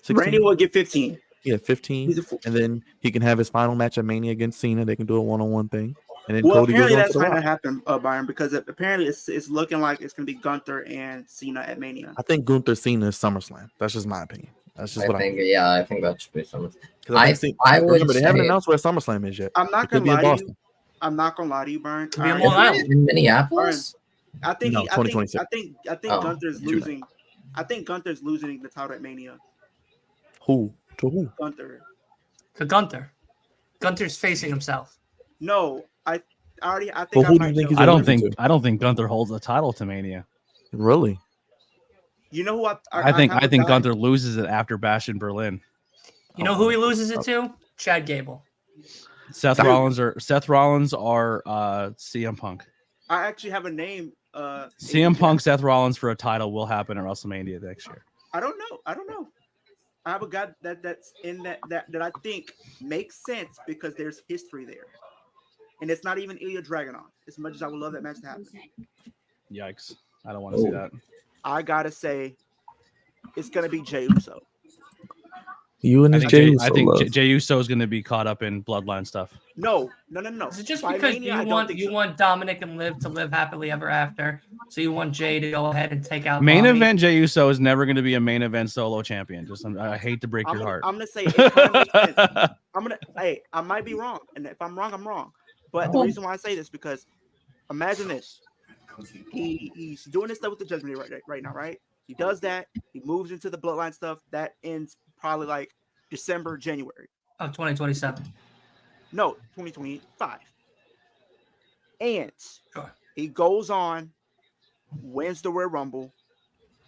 16? Randy will get 15. Yeah, 15, and then he can have his final match at Mania against Cena. They can do a one-on-one thing, and then Cody goes on to that's The not going Rock. to happen, Byron, because apparently it's looking like it's going to be Gunther and Cena at Mania. I think Gunther Cena is SummerSlam. That's just my opinion. That's just what I think. Yeah, I think that should be SummerSlam. I remember they haven't announced where SummerSlam is yet. I'm not going to lie to you. I'm not going to lie to you, Byron. Could be in Long Island. In Minneapolis. I think 2026. I think Gunther's losing. I think Gunther's losing the title at Mania. Who? To who? Gunther. To Gunther. Gunther's facing himself. No, I think I don't think Gunther holds the title to Mania. Really? You know who I think Gunther loses it after Bash in Berlin. You know who he loses it to? Chad Gable. Seth Rollins or CM Punk. I actually have a name. CM Punk, Seth Rollins for a title will happen at WrestleMania next year. I don't know. I have a guy that's in that I think makes sense because there's history there, and it's not even Ilya Dragunov. As much as I would love that match to happen. Yikes! I don't want to see that. I gotta say, it's gonna be Jey Uso. You and his Jey Uso I think love. Jey Uso is going to be caught up in bloodline stuff. No. Is it just By because Mania, you want Dominic and Liv to live happily ever after? So you want Jay to go ahead and take out Main Mommy? event Jey Uso is never going to be a main event solo champion. I hate to break your heart. I'm gonna say it kind of makes sense. I might be wrong, and if I'm wrong, I'm wrong. But the reason why I say this because imagine this: he's doing this stuff with the Judgment Day right now, right? He does that. He moves into the bloodline stuff. That ends probably like December, January of 2027. No, 2025. And he goes on, wins the Royal Rumble,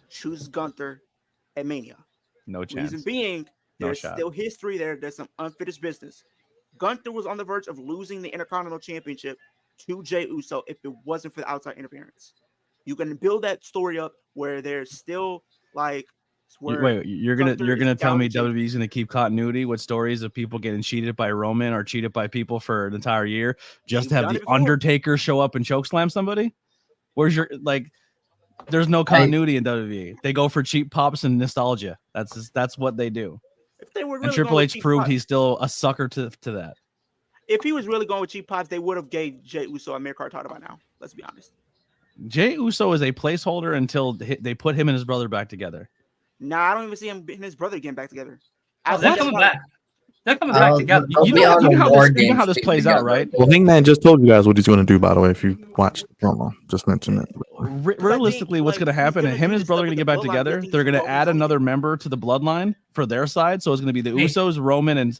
chooses Gunther at Mania. No chance. Reason being, there's shot. still history there. There's some unfinished business. Gunther was on the verge of losing the Intercontinental Championship to Jey Uso if it wasn't for the outside interference. You can build that story up where there's still like wait, you're gonna tell me WWE's gonna keep continuity with stories of people getting cheated by Roman or cheated by people for an entire year just to have the Undertaker show up and chokeslam somebody? Where's your like? There's no continuity in WWE. They go for cheap pops and nostalgia. That's what they do. If they were really and Triple H proved he's still a sucker to that. If he was really going with cheap pops, they would have gave Jey Uso a mid-card title by now. Let's be honest. Jey Uso is a placeholder until they put him and his brother back together. Nah, I don't even see him and his brother getting back together. They're coming back. They're coming back together. You know how this plays out, right? Well, Hangman just told you guys what he's going to do, by the way, if you watched the promo. Just mention it. Realistically, what's going to happen, him and his brother are going to get back together. They're going to add another member to the bloodline for their side. So it's going to be the Usos, Roman, and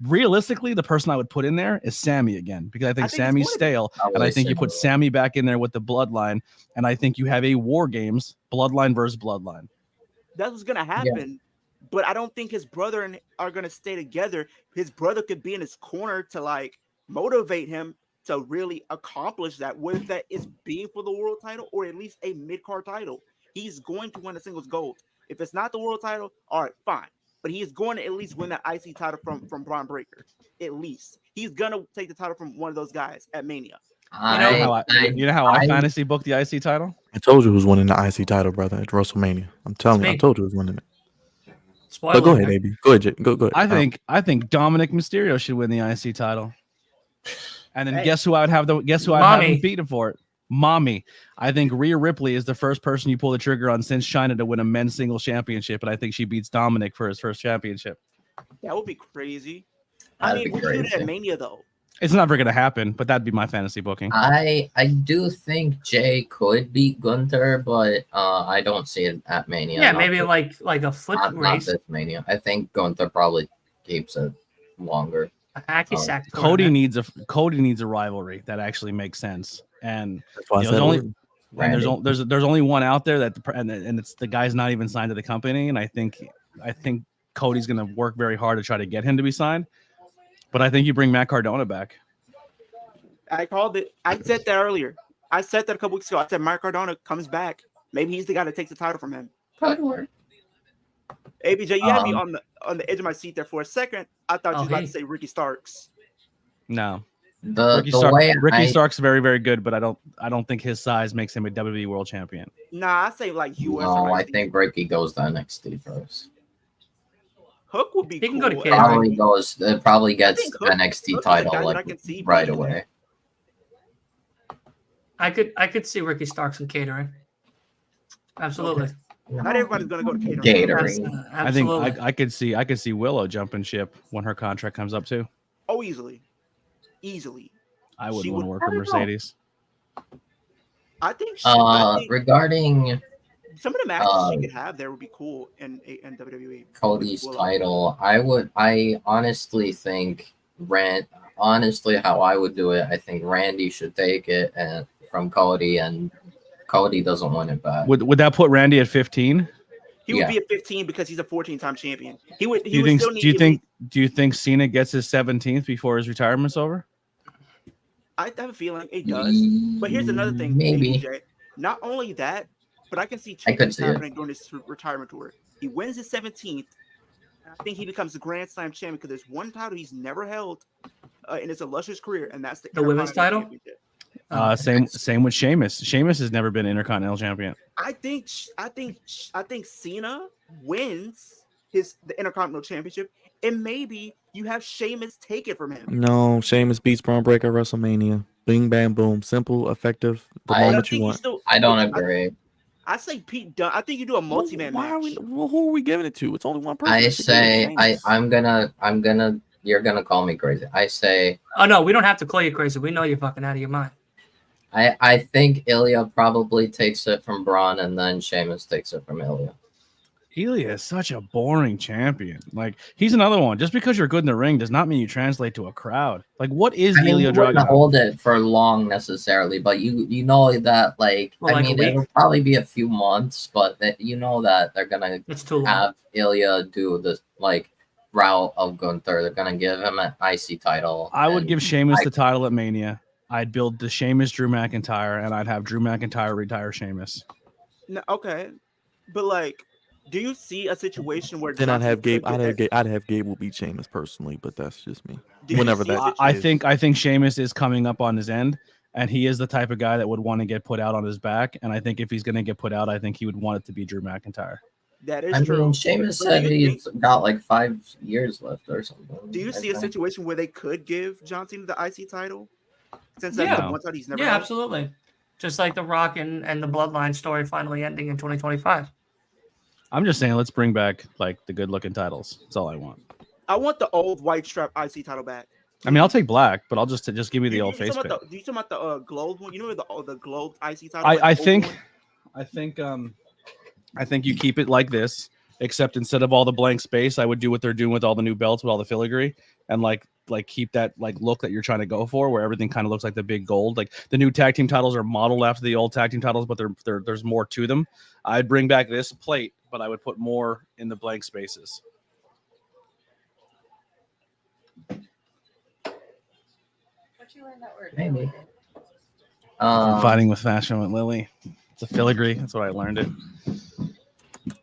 realistically, the person I would put in there is Sammy again, because I think Sammy's stale. And I think you put Sammy back in there with the bloodline. And I think you have a War Games bloodline versus bloodline. That's what's going to happen. Yeah. But I don't think his brother are going to stay together. His brother could be in his corner to like motivate him to really accomplish that, whether that is being for the world title or at least a mid-card title. He's going to win a singles gold. If it's not the world title, all right, fine. But he is going to at least win that IC title from Braun Breaker. At least. He's going to take the title from one of those guys at Mania. You know how I fantasy booked the IC title? I told you who's winning the IC title, brother, at WrestleMania. I'm telling you, I told you who's winning it. But go ahead, AB. Go ahead. Go ahead. I think Dominic Mysterio should win the IC title. And then guess who I'd have him beat him for it? Mommy. I think Rhea Ripley is the first person you pull the trigger on since China to win a men's singles championship, and I think she beats Dominic for his first championship. That would be crazy. Would you do that at Mania though? It's never going to happen, but that'd be my fantasy booking. I do think Jay could beat Gunther, but I don't see it at Mania. Yeah, maybe like a flip race. Not this Mania. I think Gunther probably keeps it longer. Cody needs a rivalry that actually makes sense, and there's only one out there and it's the guy's not even signed to the company, and I think Cody's going to work very hard to try to get him to be signed. But I think you bring Matt Cardona back. I called it. I said that earlier. I said that a couple weeks ago. I said Matt Cardona comes back. Maybe he's the guy that takes the title from him. Could work. ABJ, you had me on the edge of my seat there for a second. I thought you were about to say Ricky Starks. No. Ricky Starks very, very good, but I don't think his size makes him a WWE World Champion. Nah, I say like US. No, I think Ricky goes to NXT first. Hook would be he can cool. Go to probably gets NXT title like right away. I could see Ricky Starks in catering. Absolutely. Okay. Not everybody's gonna go to catering. I think I could see Willow jumping ship when her contract comes up too. Oh, easily. I wouldn't want to work for Mercedes. I think regarding some of the matches she could have there would be cool in WWE. Cody's title, I honestly think how I would do it, I think Randy should take it from Cody, and Cody doesn't want it back. Would that put Randy at 15? He would be at 15 because he's a 14-time champion. Do you think Cena gets his 17th before his retirement's over? I have a feeling it does. But here's another thing, maybe. AJ. Not only that, but I can see two things happening during this retirement tour. He wins his 17th. I think he becomes the Grand Slam champion because there's one title he's never held in his illustrious career, and that's the women's title. Same with Sheamus. Sheamus has never been Intercontinental champion. I think Cena wins the Intercontinental Championship, and maybe you have Sheamus take it from him. No, Sheamus beats Braun Breaker at WrestleMania. Bing, bam, boom. Simple, effective. The moment you want. I don't agree. I say Pete Dunne. I think you do a multi-man match. Who are we giving it to? It's only one person. I say I'm gonna. You're gonna call me crazy. I say. Oh no, we don't have to call you crazy. We know you're fucking out of your mind. I think Ilya probably takes it from Braun, and then Sheamus takes it from Ilya. Ilya is such a boring champion. Like, he's another one. Just because you're good in the ring does not mean you translate to a crowd. Like, what is Ilya Dragunov? Dragunov? Hold it for long necessarily, but you know that it'll probably be a few months, but you know that they're gonna have Ilya do this route of Gunther. They're gonna give him an IC title. I would give Sheamus the title at Mania. I'd build the Sheamus Drew McIntyre, and I'd have Drew McIntyre retire Sheamus. No, okay, but do you see a situation where then I'd have Gabe? I'd have Gable beat Sheamus personally, but that's just me. Whenever that, I think Sheamus is coming up on his end, and he is the type of guy that would want to get put out on his back. And I think if he's going to get put out, I think he would want it to be Drew McIntyre. That is true. Mean, Sheamus said he's got 5 years left or something. Do you see a situation where they could give John Cena the IC title? Since that's the one title he's never had? Absolutely. Just like the Rock and the Bloodline story finally ending in 2025. I'm just saying, let's bring back the good-looking titles. That's all I want. I want the old white strap IC title back. I mean, I'll take black, but I'll just give me the old face paint. Do you talk about the globe one? You know the globe IC title? I think you keep it like this, except instead of all the blank space, I would do what they're doing with all the new belts with all the filigree, and keep that look that you're trying to go for, where everything kind of looks like the big gold. Like the new tag team titles are modeled after the old tag team titles, but there's more to them. I'd bring back this plate, but I would put more in the blank spaces. What'd you learn that word? Maybe. From fighting with fashion with Lily. It's a filigree. That's what I learned it.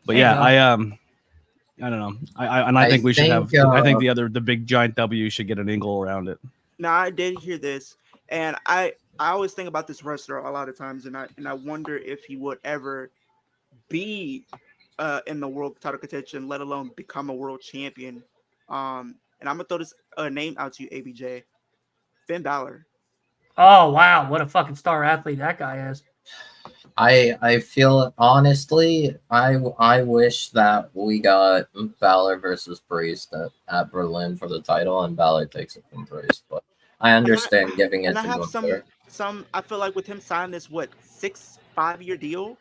But yeah, I don't know. I think we should have. I think the big giant W should get an angle around it. Now I did hear this, and I always think about this wrestler a lot of times, and I wonder if he would ever be in the world title contention, let alone become a world champion. And I'm gonna throw this name out to you, ABJ. Finn Balor. Oh wow, what a fucking star athlete that guy is. I feel honestly, I wish that we got Balor versus Priest at Berlin for the title, and Balor takes it from Priest. But I understand giving it to Gunther. I feel like with him signing this 5-year deal.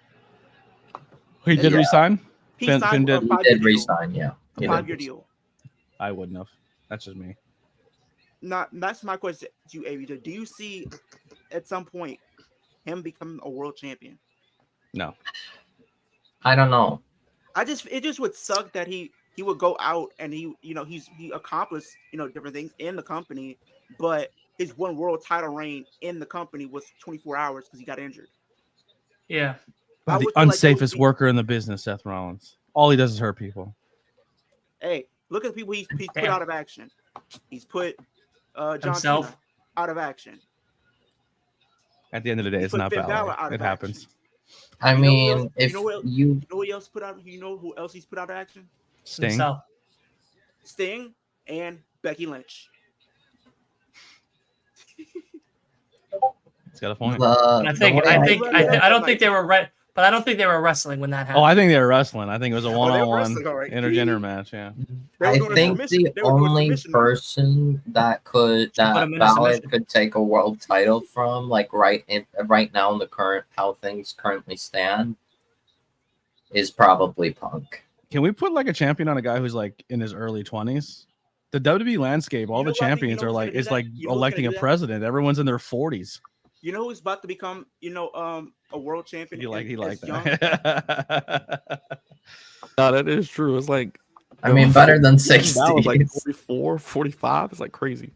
He did resign. He did resign. Yeah, 5-year deal. I wouldn't have. That's just me. That's my question to you, ABJ. Do you see at some point him becoming a world champion? No. I don't know. It just would suck that he would go out and he accomplished different things in the company, but his one world title reign in the company was 24 hours because he got injured. Yeah. The unsafest worker in the business, Seth Rollins. All he does is hurt people. Hey, look at the people he's put out of action. He's put John Cena out of action. At the end of the day, it's not Balor. It happens. I mean, you know who else put out? You know who else he's put out of action? Sting and Becky Lynch. It's got a point. I don't think they were but I don't think they were wrestling when that happened. Oh, I think they were wrestling. I think it was a one-on-one intergender match. Yeah. I think the only person that Balor could take a world title from, right now in the current how things currently stand, is probably Punk. Can we put a champion on a guy who's in his early 20s? The WWE landscape, all the champions are electing a president. Everyone's in their 40s. You know who's about to become, a world champion? He like that. No, that is true. It's better than 60. It's 44, 45. It's crazy.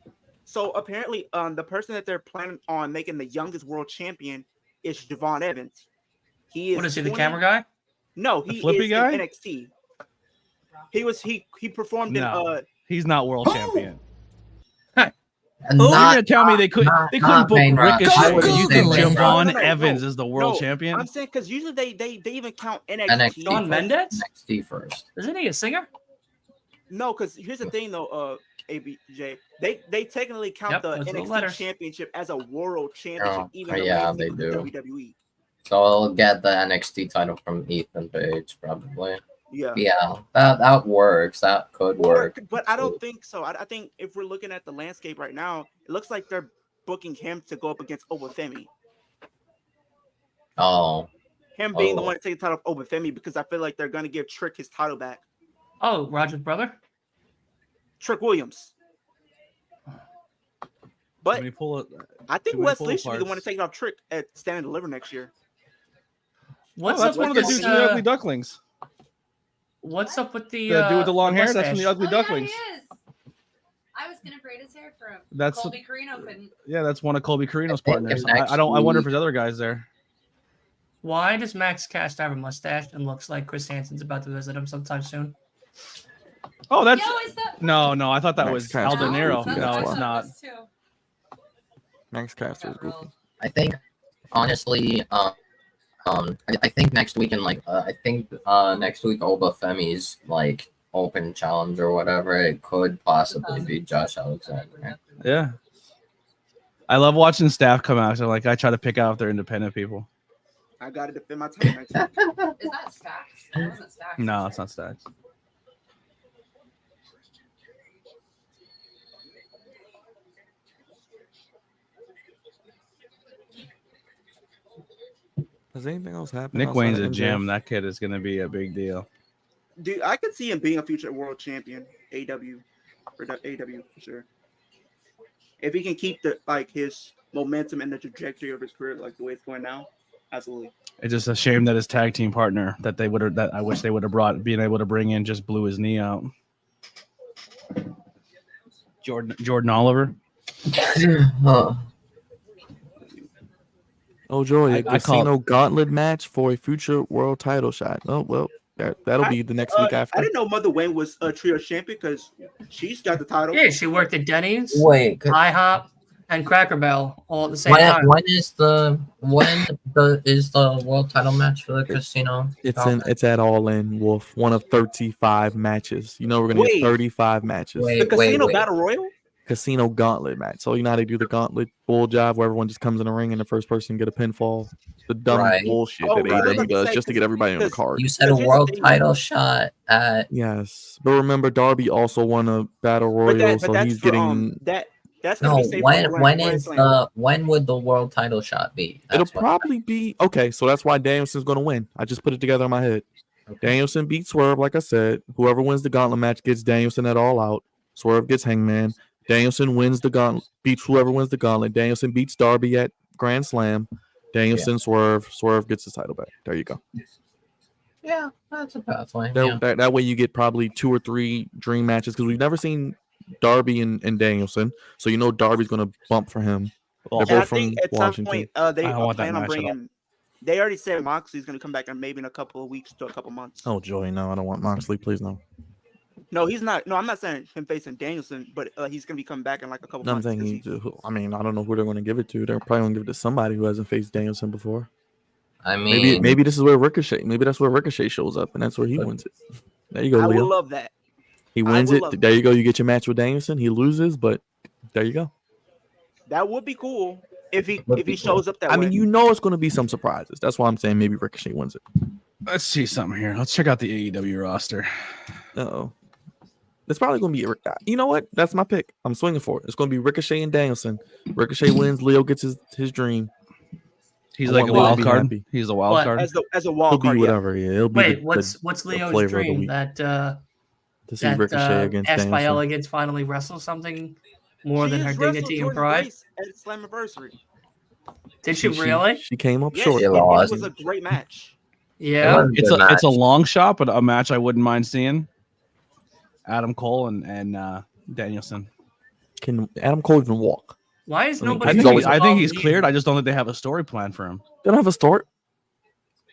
So apparently, the person that they're planning on making the youngest world champion is Javon Evans. He is. What is he? The camera guy? No, he is guy? In NXT. He performed in. He's not world champion. You're gonna tell me they couldn't book Ricochet? You think Javon Evans is the world champion? I'm saying because usually they even count NXT. Shawn Mendes? NXT first. Isn't he a singer? No, because here's the thing though, ABJ. They technically count the NXT championship as a world championship, even though they do. WWE. So I'll get the NXT title from Ethan Page, probably. Yeah, that works. That could work. But I don't think so. I think if we're looking at the landscape right now, it looks like they're booking him to go up against Obafemi. Oh. Him being the one to take the title of Obafemi, because I feel like they're going to give Trick his title back. Oh, Roger's brother? Trick Williams. But I think Wesley should be the one to take it off Trick at Stand and Deliver next year. That's one of the dudes from the Ugly Ducklings. What's up with the dude with the long hair? mustache? That's from the Ugly Ducklings. Yeah, he is. I was gonna braid his hair for him. That's Colby Carino couldn't. Yeah, that's one of Colby Carino's partners. I wonder if there's other guys there. Why does Max Caster have a mustache and looks like Chris Hansen's about to visit him sometime soon? Oh, that's no. I thought that was Al De Niro. No, No, it's not. Max Caster is goofy. I think, honestly, I think next weekend, next week Obafemi's like open challenge or whatever, it could possibly be Josh Alexander. Yeah, I love watching staff come out. So like, I try to pick out their independent people. I got to defend my time next week. Is that Stacks? That wasn't Stacks. No, it's not Stacks. Has anything else happened? Nick Wayne's a gem. That kid is going to be a big deal. Dude, I could see him being a future world champion. AW for sure. If he can keep his momentum and the trajectory of his career like the way it's going now, absolutely. It's just a shame that his tag team partner that I wish they would have being able to bring in just blew his knee out. Jordan Oliver. Oh, Joy, a casino gauntlet match for a future world title shot. Oh, well, that'll be the next week after. I didn't know Mother Wayne was a trio champion because she's got the title. Yeah, she worked at Denny's, Wait, IHOP, and Cracker Barrel all at the same time. When is the world title match for the casino? It's at All In, Wolf. One of 35 matches. You know we're gonna get 35 matches. The casino battle royal? Casino gauntlet match. So you know how they do the gauntlet bull job where everyone just comes in the ring and the first person get a pinfall. The dumb bullshit that AEW does just to get everybody on the card. You said a world title shot at but remember Darby also won a battle royal, so he's getting That's when would the world title shot be? It'll probably be okay. So that's why Danielson's going to win. I just put it together in my head. Okay. Danielson beats Swerve, like I said. Whoever wins the gauntlet match gets Danielson at All Out. Swerve gets Hangman. Danielson wins the gauntlet, beats whoever wins the gauntlet. Danielson beats Darby at Grand Slam. Danielson, Swerve gets the title back. There you go. Yeah, that's a pathway. That way you get probably 2 or 3 dream matches because we've never seen Darby and Danielson, so you know Darby's going to bump for him. They're both from Washington. They plan on bringing. They already said Moxley's going to come back in maybe in a couple of weeks to a couple months. Oh, Joey, no, I don't want Moxley. Please, no. No, he's not. No, I'm not saying him facing Danielson, but he's going to be coming back in like a couple months. I'm saying I don't know who they're going to give it to. They're probably going to give it to somebody who hasn't faced Danielson before. I mean, maybe this is where Ricochet. Maybe that's where Ricochet shows up, and that's where he wins it. There you go, Leo. I would love that. He wins it. There you go. You get your match with Danielson. He loses, but there you go. That would be cool if he shows up that way. I mean, you know it's going to be some surprises. That's why I'm saying maybe Ricochet wins it. Let's see something here. Let's check out the AEW roster. Uh-oh. It's probably going to be, you know what? That's my pick. I'm swinging for it. It's going to be Ricochet and Danielson. Ricochet wins. Leo gets his dream. He's like a wild card. Happy. He's a wild card. As a wild card, whatever. Yeah. It'll be what's Leo's dream? To see Ricochet against Danielson. Ash by Elegance finally wrestle something more than her dignity and pride. At Slammiversary. Did she really? She came up short. It was a great match. Yeah, it's a long shot, but a match I wouldn't mind seeing. Adam Cole and Danielson. Can Adam Cole even walk? Why is nobody? I think he's cleared. I just don't think they have a story plan for him. They don't have a story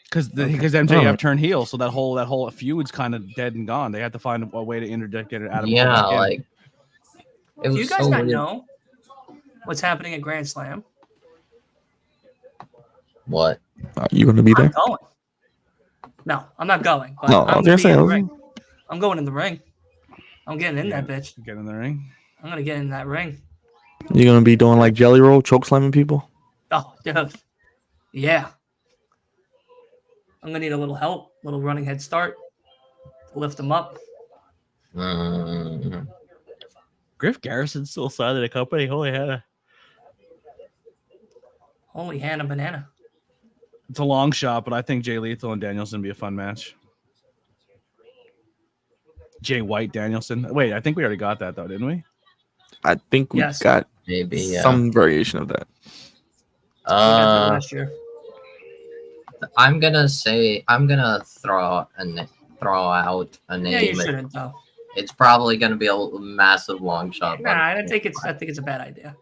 because MJF turned heel, so that whole feud's kind of dead and gone. They had to find a way to interject Adam Cole. Like. Do you guys not know what's happening at Grand Slam? What? Are you going to be there? I'm going. No, I'm not going. But no, I'm going in the ring. I'm getting in that bitch. Get in the ring. I'm gonna get in that ring. You're gonna be doing like jelly roll, choke slamming people. Oh, dude. Yeah. I'm gonna need a little help, little running head start to lift them up. Griff Garrison's still signed in a company. Holy Hannah. Holy Hannah banana. It's a long shot, but I think Jay Lethal and Danielson be a fun match. Jay White Danielson. Wait, I think we already got that though, didn't we? I think we got maybe some variation of that. Last year. I'm gonna throw out a name. Yeah, you shouldn't though. It's probably gonna be a massive long shot. Nah, I think it's a bad idea.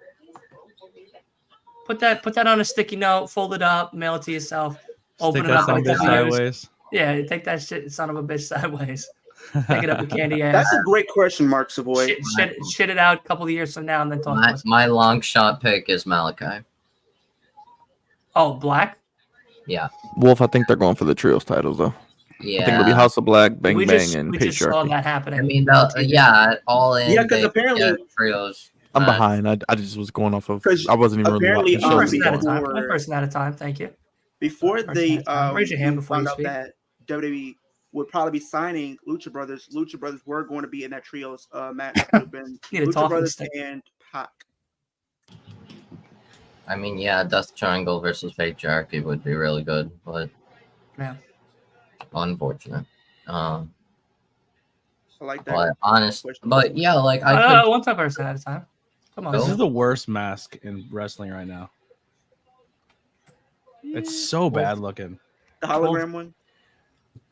Put that on a sticky note, fold it up, mail it to yourself, open it up like sideways. Yeah, take that shit, son of a bitch, sideways. Pick it up with candy ass. That's a great question, Mark Savoy. Shit it out a couple of years from now and then talk about it. My long shot pick is Malachi. Oh, Black? Yeah. Wolf, I think they're going for the trios titles though. Yeah. I think it'll be House of Black, Bang we Bang, just, and we just saw Patriarchy. that happening. I mean, all in. Yeah, because apparently trios. I'm behind. I just was going off of. I wasn't even really apparently, watching the show. One person at a time. Thank you. Before they raise your hand before found you out speak. that WWE would probably be signing Lucha Brothers were going to be in that trios match. It would have been Need a Lucha talking Brothers stick. and Pac. I mean, yeah, Death Triangle versus Patriarchy would be really good, but yeah, unfortunate. I like that. But honest, but yeah, like I could. One person at a time. Come on. This is the worst mask in wrestling right now. It's so bad looking. The hologram one.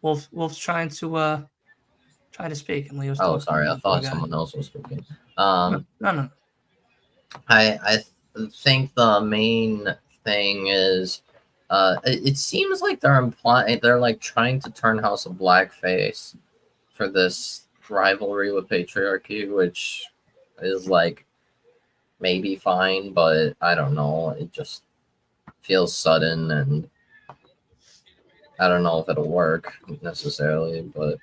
Wolf's trying to speak, and Leo's. Oh, sorry, I thought someone else was speaking. No. I think the main thing is, it seems like they're like trying to turn House of Black face for this rivalry with Patriarchy, which is like maybe fine, but I don't know. It just feels sudden, and I don't know if it'll work necessarily, but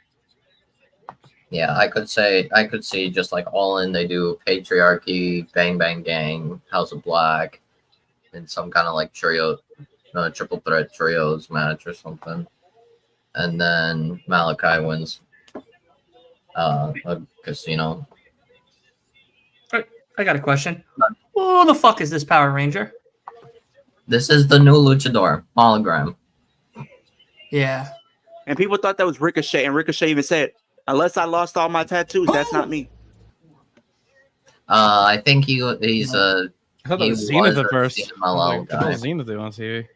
yeah, I could see just like All In, they do Patriarchy, Bang Bang Gang, House of Black, and some kind of like triple threat trios match or something, and then Malachi wins a casino. I got a question. Who the fuck is this Power Ranger? This is the new Luchador hologram. Yeah. And people thought that was Ricochet, and Ricochet even said, "Unless I lost all my tattoos, that's not me." I think he's I thought that was Zenith at first. CMLL guy. Zenith on TV.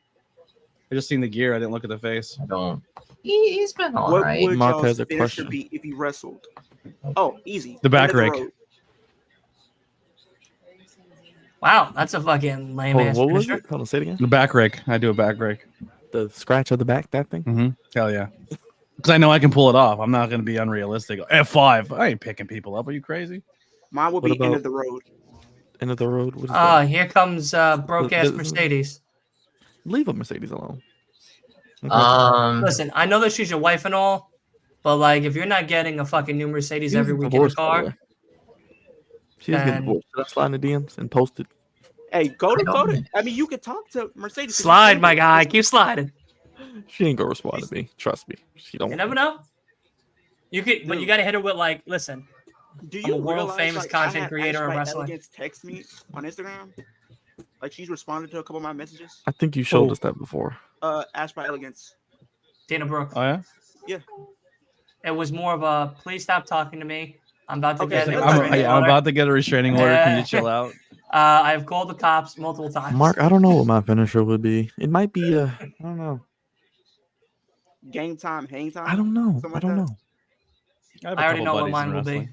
I just seen the gear. I didn't look at the face. I don't. He's been all What right. would Mark y'all's has a finisher question. be if he wrestled? Oh, easy. The back End of rake. road. Wow, that's a fucking lame ass What was finisher. it? Hold on, say it again. The back rake. I do a back rake. The scratch of the back, that thing. Mm-hmm. Hell yeah. Because I know I can pull it off. I'm not going to be unrealistic. F5. I ain't picking people up. Are you crazy? Mine would What be end about- of the road. End of the road. What is that? Here comes broke ass The- Mercedes. Leave a Mercedes alone. Okay. Listen, I know that she's your wife and all, but like, if you're not getting a fucking new Mercedes She's every week in the divorced, by the car, way. She's getting and- divorced. Should I slide in the DMs and post it? Hey, go to. I mean, you can talk to Mercedes. slide, my guy, keep sliding. She ain't gonna respond to me. Trust me. She don't. You never know. You could, but you got to hit her with like, listen. Do I'm you a world realize, famous like, I content had creator of Ashley wrestling. Elegance text me on Instagram. Like, she's responded to a couple of my messages. I think you showed us that before. Ash by Elegance. Dana Brooke. Oh, yeah? Yeah. It was more of a please stop talking to me. I'm about to get. I'm about to get a restraining order. Can you chill out? I've called the cops multiple times. Mark, I don't know what my finisher would be. It might be I don't know. Game time, hang time. I don't know. Something I like don't that. know. I already know what mine will be.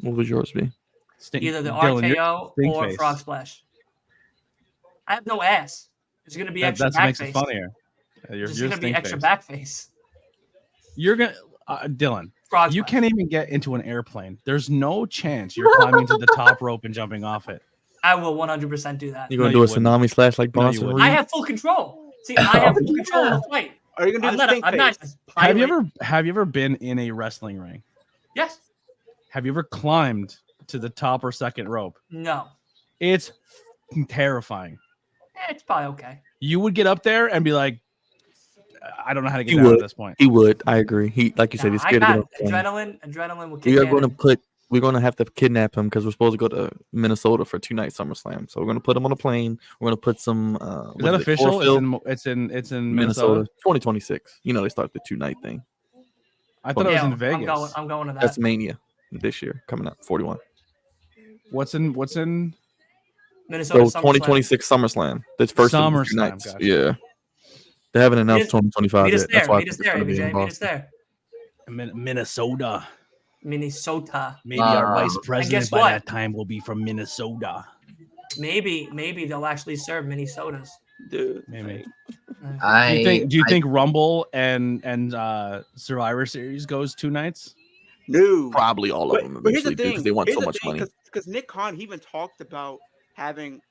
What would yours be? Either the Dylan, you're RKO stink or face. Frog Splash. I have no ass. There's gonna be extra That's back makes face. it funnier. There's gonna be extra back face. You're gonna, Dylan. Frog you splash. can't even get into an airplane. There's no chance you're climbing to the top rope and jumping off it. I will 100% do that. You're gonna No, do you a tsunami slash like No, you Bronson wouldn't. Reed? I have full control. See, I have full control of the fight. Are you gonna do I'm the not. stink I'm not. face? Have you ever been in a wrestling ring? Yes. Have you ever climbed to the top or second rope? No. It's terrifying. It's probably okay. You would get up there and be like, I don't know how to get down at this point. He would. I agree. He, like you said, he's I scared to get got on the plane. adrenaline will kick We are in. going to put. We're going to have to kidnap him because we're supposed to go to Minnesota for 2 night SummerSlam. So we're going to put him on a plane. We're going to put some. Is that official? It's in Minnesota. 2026. You know they start the 2-night thing. I thought it was in Vegas. I'm going to that. That's Mania this year coming up 41. What's in Minnesota? So 2026 SummerSlam. That's first of the 2 nights. Gotcha. Yeah, they haven't announced 2025 yet. That's why Meet us there, ABJ. Meet us there. Minnesota. Maybe our vice president by what? that time will be from Minnesota. Maybe they'll actually serve Minnesotas. Dude, maybe. Do you think Rumble and Survivor Series goes 2 nights? No, probably all of them. But here's the Eventually, thing: because they want so much money. Because Nick Khan even talked about having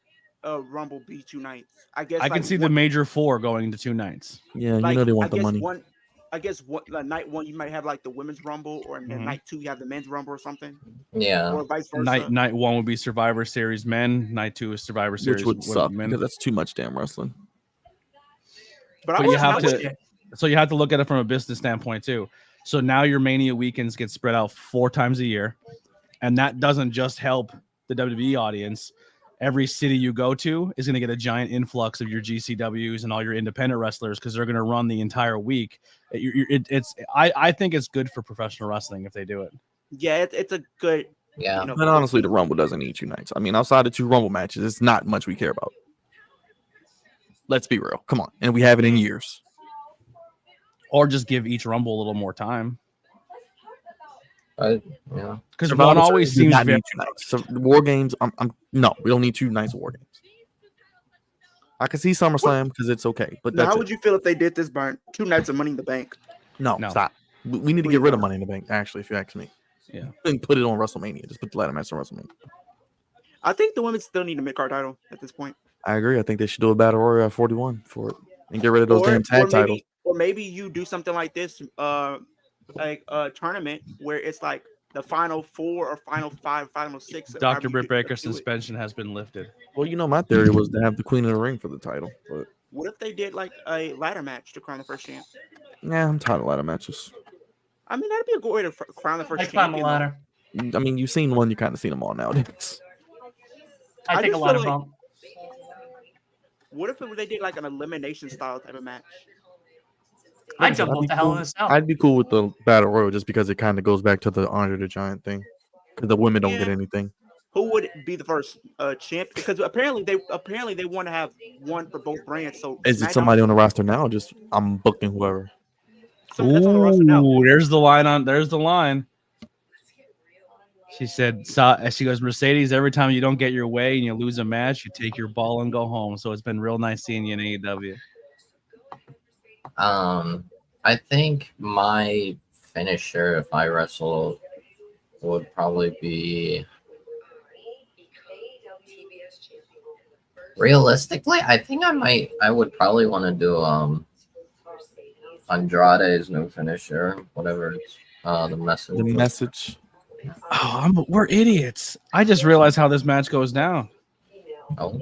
a Rumble be 2 nights. I guess I can see the major 4 going to 2 nights. Yeah, you know they want the money. I guess night 1 you might have like the women's Rumble, or night 2 you have the men's Rumble or something. Yeah, or vice versa. Night 1 would be Survivor Series men. Night 2 is Survivor Series, which would suck men. because that's too much damn wrestling. But you have to. So you have to look at it from a business standpoint too. So now your Mania weekends get spread out 4 times a year, and that doesn't just help the WWE audience. Every city you go to is going to get a giant influx of your GCWs and all your independent wrestlers because they're going to run the entire week. I think it's good for professional wrestling if they do it. Yeah, it's a good. Yeah, but honestly, the Rumble doesn't need 2 nights. I mean, outside of 2 Rumble matches, it's not much we care about. Let's be real. Come on, and we haven't in years. Or just give each Rumble a little more time. Yeah, because one always seems very 2 nights. So War Games, no, we don't need 2 nights of War Games. I can see SummerSlam because it's okay, but now how would you feel if they did this by 2 nights of Money in the Bank? No, stop. We need to get rid of Money in the Bank. Actually, if you ask me, yeah, and put it on WrestleMania. Just put the ladder match on WrestleMania. I think the women still need a mid-card title at this point. I agree. I think they should do a Battle Royal at 41 for it and get rid of those damn tag titles. Or maybe you do something like this, like a tournament where it's like the final 4 or final 5, final 6. Dr. Britt Baker's suspension has been lifted. Well, you know, my theory was to have the Queen of the Ring for the title. But what if they did like a ladder match to crown the first champ? Yeah, I'm tired of ladder matches. I mean, that'd be a good way to crown the first champ. I climb a ladder. I mean, you've seen one, you kind of seen them all nowadays. I take a ladder bump. What if they did like an elimination style type of match? I'd jump off the Hell in a Cell. I'd be cool with the Battle Royal just because it kind of goes back to the Andre the Giant thing. Because the women don't get anything. Who would be the first champ? Because apparently they want to have one for both brands. So is it somebody on the roster now? Or just I'm booking whoever. Ooh, there's the line There's the line. She said, she goes, Mercedes, every time you don't get your way and you lose a match, you take your ball and go home. So it's been real nice seeing you in AEW. I think my finisher, if I wrestled, would probably be. Realistically, I think I would probably want to do Andrade's new finisher, whatever it's the message. The message. Oh, we're idiots. I just realized how this match goes down. Oh.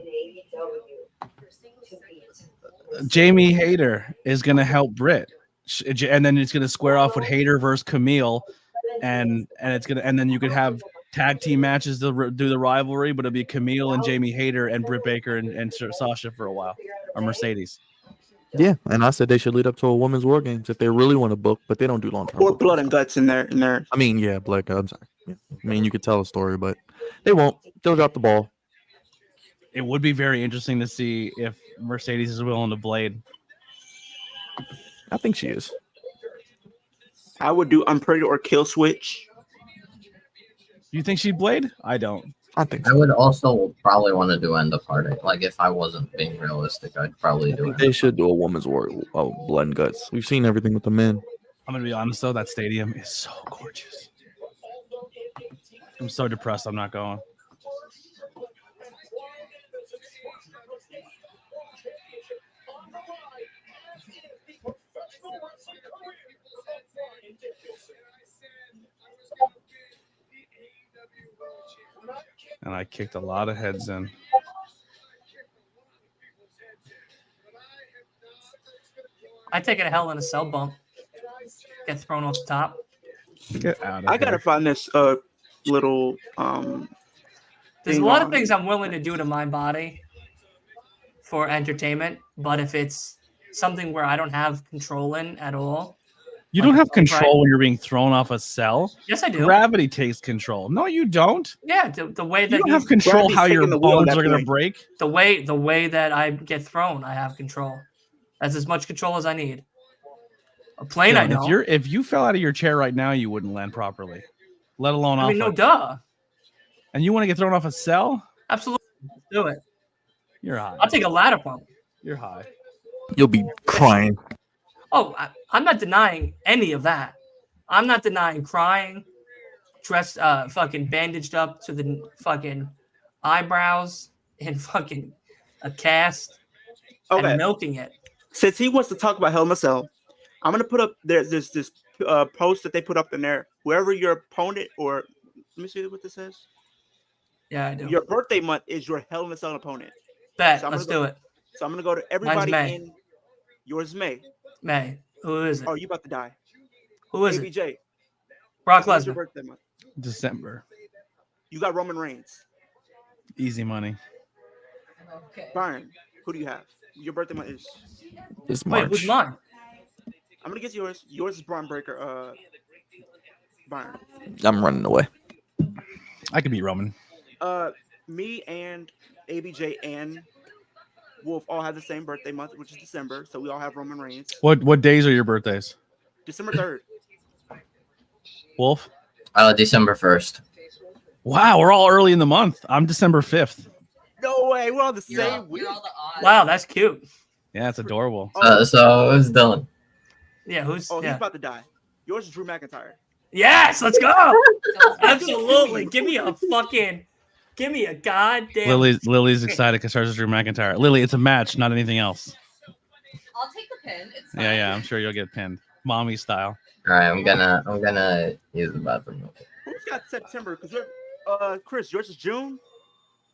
Jamie Hayter is going to help Britt, and then it's going to square off with Hayter versus Camille, and then you could have tag team matches to do the rivalry, but it'll be Camille and Jamie Hayter and Britt Baker and Sasha for a while, or Mercedes. Yeah, and I said they should lead up to a women's War Games if they really want to book, but they don't do long term. Or Blood and Guts in there. I mean, yeah, Blood and Guts. Yeah. I mean, you could tell a story, but they won't. They'll drop the ball. It would be very interesting to see if Mercedes is willing to blade. I think she is. I would do Unpretty or Kill Switch. You think she'd blade? I don't. I think so. I would also probably want to do End of Party. Like, if I wasn't being realistic, I'd probably do it. They should do a women's war. Oh, Blood and Guts. We've seen everything with the men. I'm going to be honest, though. That stadium is so gorgeous. I'm so depressed I'm not going. I kicked a lot of heads in. I take it a Hell in a Cell bump. Get thrown off the top. Get out of I here. gotta find this little There's a lot of things I'm willing to do to my body for entertainment, but if it's something where I don't have control in at all. You don't have control when you're being thrown off a cell. Yes, I do. Gravity takes control. No, you don't. Yeah, the way that you don't have control how your bones are going to break. The way that I get thrown, I have control. That's as much control as I need. A plane, I know. If you fell out of your chair right now, you wouldn't land properly, let alone off. I mean, no duh. And you want to get thrown off a cell? Absolutely, let's do it. You're high. I'll take a ladder pump. You're high. You'll be crying. Oh, I'm not denying any of that. I'm not denying crying, dressed, fucking bandaged up to the fucking eyebrows in fucking a cast and milking it. Since he wants to talk about Hell in a Cell, I'm gonna put up there's this post that they put up in there. Whoever your opponent an let me see what this says. Yeah, I do. Your birthday month is your Hell in a Cell opponent. Bet. Let's do it. So I'm gonna go to everybody in. Yours is May. May. Who is it? Oh, you about to die. Who is ABJ. it? Brock What's your Lesnar. birthday month? December. You got Roman Reigns. Easy money. Okay. Byron, who do you have? Your birthday month is. It's March. Wait, who's mine? I'm gonna get yours. Yours is Braun Breaker. Byron. I'm running away. I could beat Roman. Me and ABJ and Wolf all have the same birthday month, which is December. So we all have Roman Reigns. What days are your birthdays? December 3rd. Wolf? December 1st. Wow, we're all early in the month. I'm December 5th. No way, we're all the same week. Wow, that's cute. Yeah, it's adorable. So it was Dylan. Yeah, who's? Oh, yeah. he's about to die. Yours is Drew McIntyre. Yes, let's go. Absolutely. Give me a goddamn. Lily's excited because hers is Drew McIntyre. Lily, it's a match, not anything else. I'll take the pin. It's fine. Yeah, I'm sure you'll get pinned, mommy style. All right, I'm gonna use the bathroom. Who's got September? Because Chris, yours is June.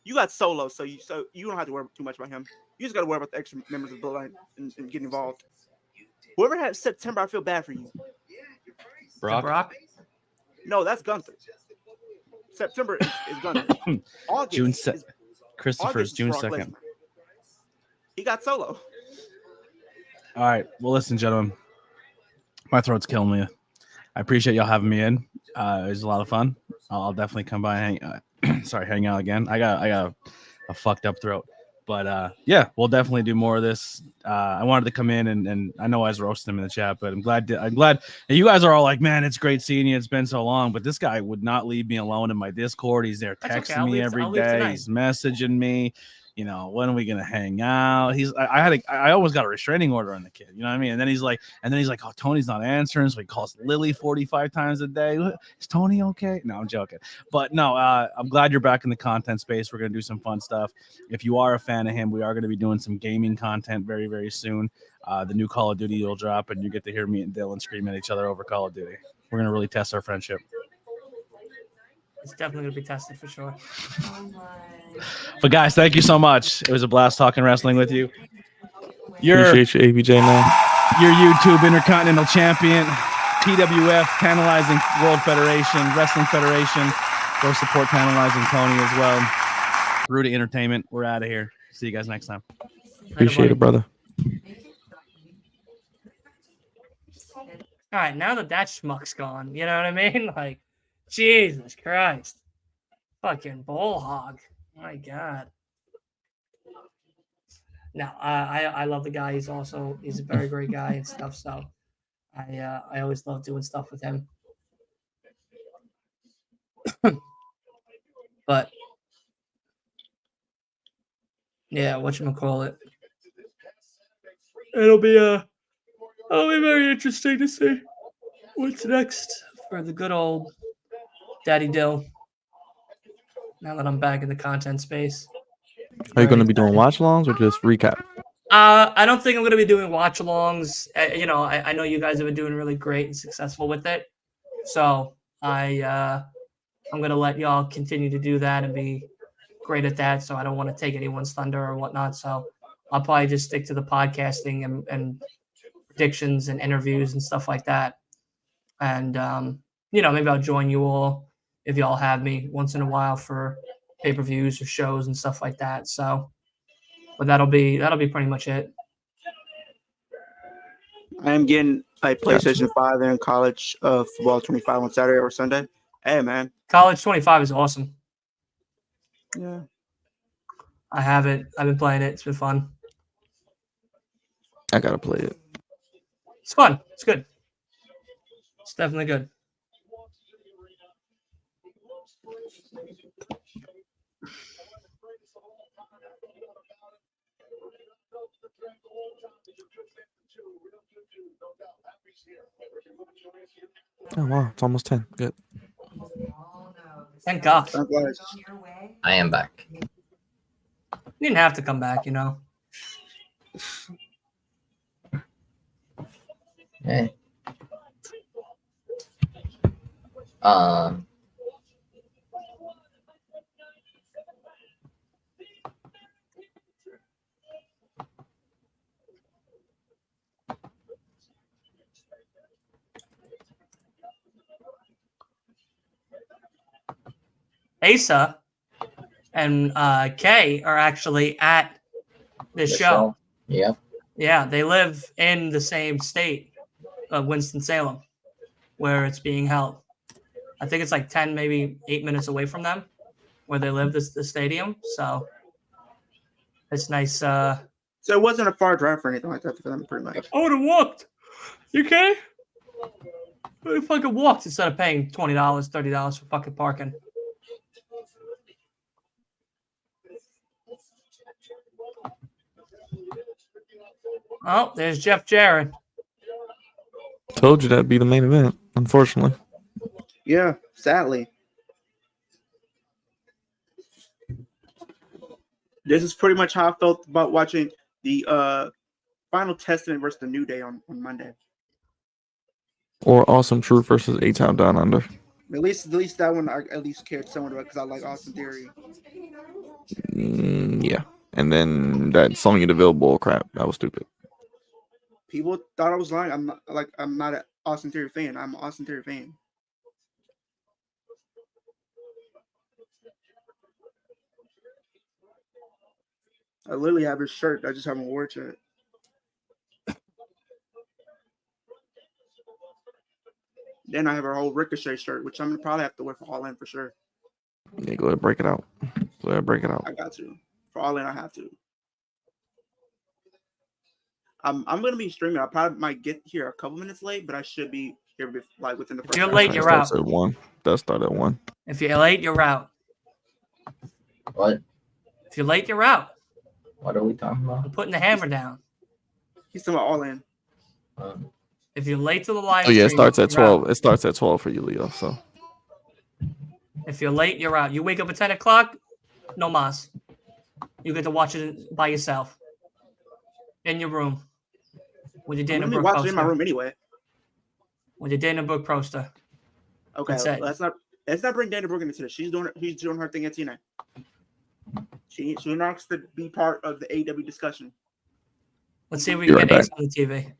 You got Solo, so you don't have to worry too much about him. You just got to worry about the extra members of the bloodline and getting involved. Whoever has September, I feel bad for you. Brock? No, that's Gunther. September is Gunther. August June is Christopher's June Brock 2nd. Lesnar. He got Solo. All right. Well, listen, gentlemen. My throat's killing me. I appreciate y'all having me in. It was a lot of fun. I'll definitely come by and hang out again. I got a fucked up throat. But yeah, we'll definitely do more of this. I wanted to come in and I know I was roasting him in the chat, but I'm glad and you guys are all like, man, it's great seeing you. It's been so long. But this guy would not leave me alone in my Discord. He's there texting me every day. He's messaging me. You know, when are we gonna hang out? I almost got a restraining order on the kid. You know what I mean? And then he's like, oh, Tony's not answering, so he calls Lily 45 times a day. Is Tony okay? No, I'm joking. But no, I'm glad you're back in the content space. We're gonna do some fun stuff. If you are a fan of him, we are gonna be doing some gaming content very, very soon. The new Call of Duty will drop, and you get to hear me and Dylan scream at each other over Call of Duty. We're gonna really test our friendship. It's definitely going to be tested for sure. But guys, thank you so much. It was a blast talking wrestling with you. Appreciate you, ABJ, man. Your YouTube Intercontinental Champion, PWF, Tantalizing World Federation, Wrestling Federation. Go support Tantalizing Tony as well. Rudy Entertainment. We're out of here. See you guys next time. Appreciate it, brother. All right, now that schmuck's gone, you know what I mean? Like, Jesus Christ. Fucking bull hog. My God. No, I love the guy. He's a very great guy and stuff. So I always love doing stuff with him. But yeah, whatchamacallit. It'll be very interesting to see what's next for the good old Daddy Dill. Now that I'm back in the content space. Are you going to be doing watch-alongs or just recap? I don't think I'm going to be doing watch-alongs. I know you guys have been doing really great and successful with it. So I'm going to let y'all continue to do that and be great at that, so I don't want to take anyone's thunder or whatnot. So I'll probably just stick to the podcasting and predictions and interviews and stuff like that. And maybe I'll join you all if y'all have me once in a while for pay-per-views or shows and stuff like that. So, but that'll be pretty much it. I am getting a PlayStation 5 and college football 25 on Saturday or Sunday. Hey, man. College 25 is awesome. Yeah. I have it. I've been playing it. It's been fun. I gotta play it. It's fun. It's good. It's definitely good. Oh wow, it's almost 10. Good. Thank God. I am back. You didn't have to come back, Hey. Asa and Kay are actually at this show. Yep. Yeah, they live in the same state of Winston-Salem where it's being held. I think it's like 10, maybe 8 minutes away from them where they live, the stadium. So it's nice. So it wasn't a far drive or anything like that for them, pretty much. I would have walked. You okay? I fucking walked instead of paying $20, $30 for fucking parking. Oh, there's Jeff Jarrett. Told you that'd be the main event, unfortunately. Yeah, sadly. This is pretty much how I felt about watching the Final Testament versus the New Day on Monday. Or Awesome Truth versus A-Town Down Under. At least that one I at least cared somewhat about because I like Austin Theory. Yeah. And then that Sonya Deville bull crap. That was stupid. People thought I was lying. I'm not an Austin Theory fan. I'm an Austin Theory fan. I literally have his shirt. I just haven't worn it yet. Then I have a whole Ricochet shirt, which I'm gonna probably have to wear for All In for sure. Yeah, go ahead, break it out. Go ahead, break it out. I got to. For All In, I have to. I'm gonna be streaming. I probably might get here a couple minutes late, but I should be here within the first. If you're late, you're out. At 1. Does start at 1. If you're late, you're out. What? If you're late, you're out. What are we talking about? I'm putting the hammer down. He's talking about All In. If you're late to the live Oh yeah, it stream, starts at you're 12. out. It starts at 12 for you, Leo. So if you're late, you're out. You wake up at 10 o'clock, no mas. You get to watch it by yourself in your room with your Dana Brooke watch poster. it in my room anyway. With your Dana Brooke poster. Okay, let's not bring Dana Brooke into this. She's doing her thing at TNA. She wants to be part of the AEW discussion. Let's see if we can get Ace on the TV.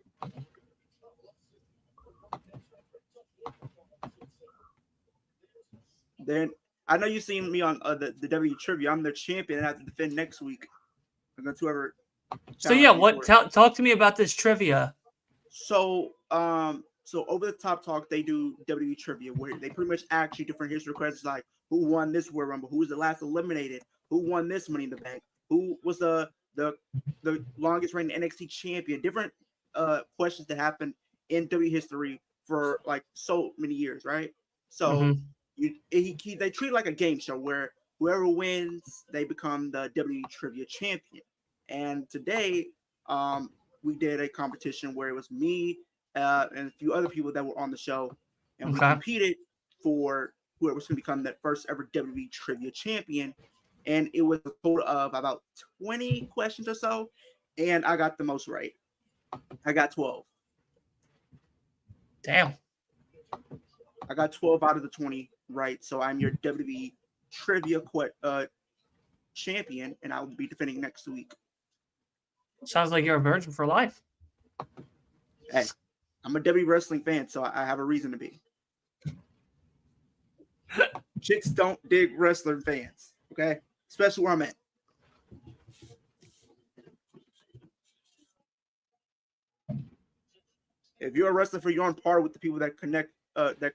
Then I know you've seen me on the W Trivia. I'm their champion and I have to defend next week against whoever. So yeah, talk to me about this trivia. So over the top talk, they do WWE trivia where they pretty much ask you different history questions like who won this Royal Rumble, who was the last eliminated, who won this Money in the Bank, who was the longest reigning NXT champion, different questions that happened in WWE history for like so many years, right? So they treat it like a game show where whoever wins, they become the WWE trivia champion. And today, we did a competition where it was me and a few other people that were on the show, and we competed for whoever was going to become that first ever WWE trivia champion. And it was a total of about 20 questions or so, and I got the most right. I got 12. Damn. I got 12 out of the 20 right, so I'm your WWE trivia champion, and I will be defending next week. Sounds like you're a virgin for life. Hey, I'm a WWE wrestling fan, so I have a reason to be. Chicks don't dig wrestler fans, okay? Especially where I'm at. If you're a wrestler for, you're on par with the people that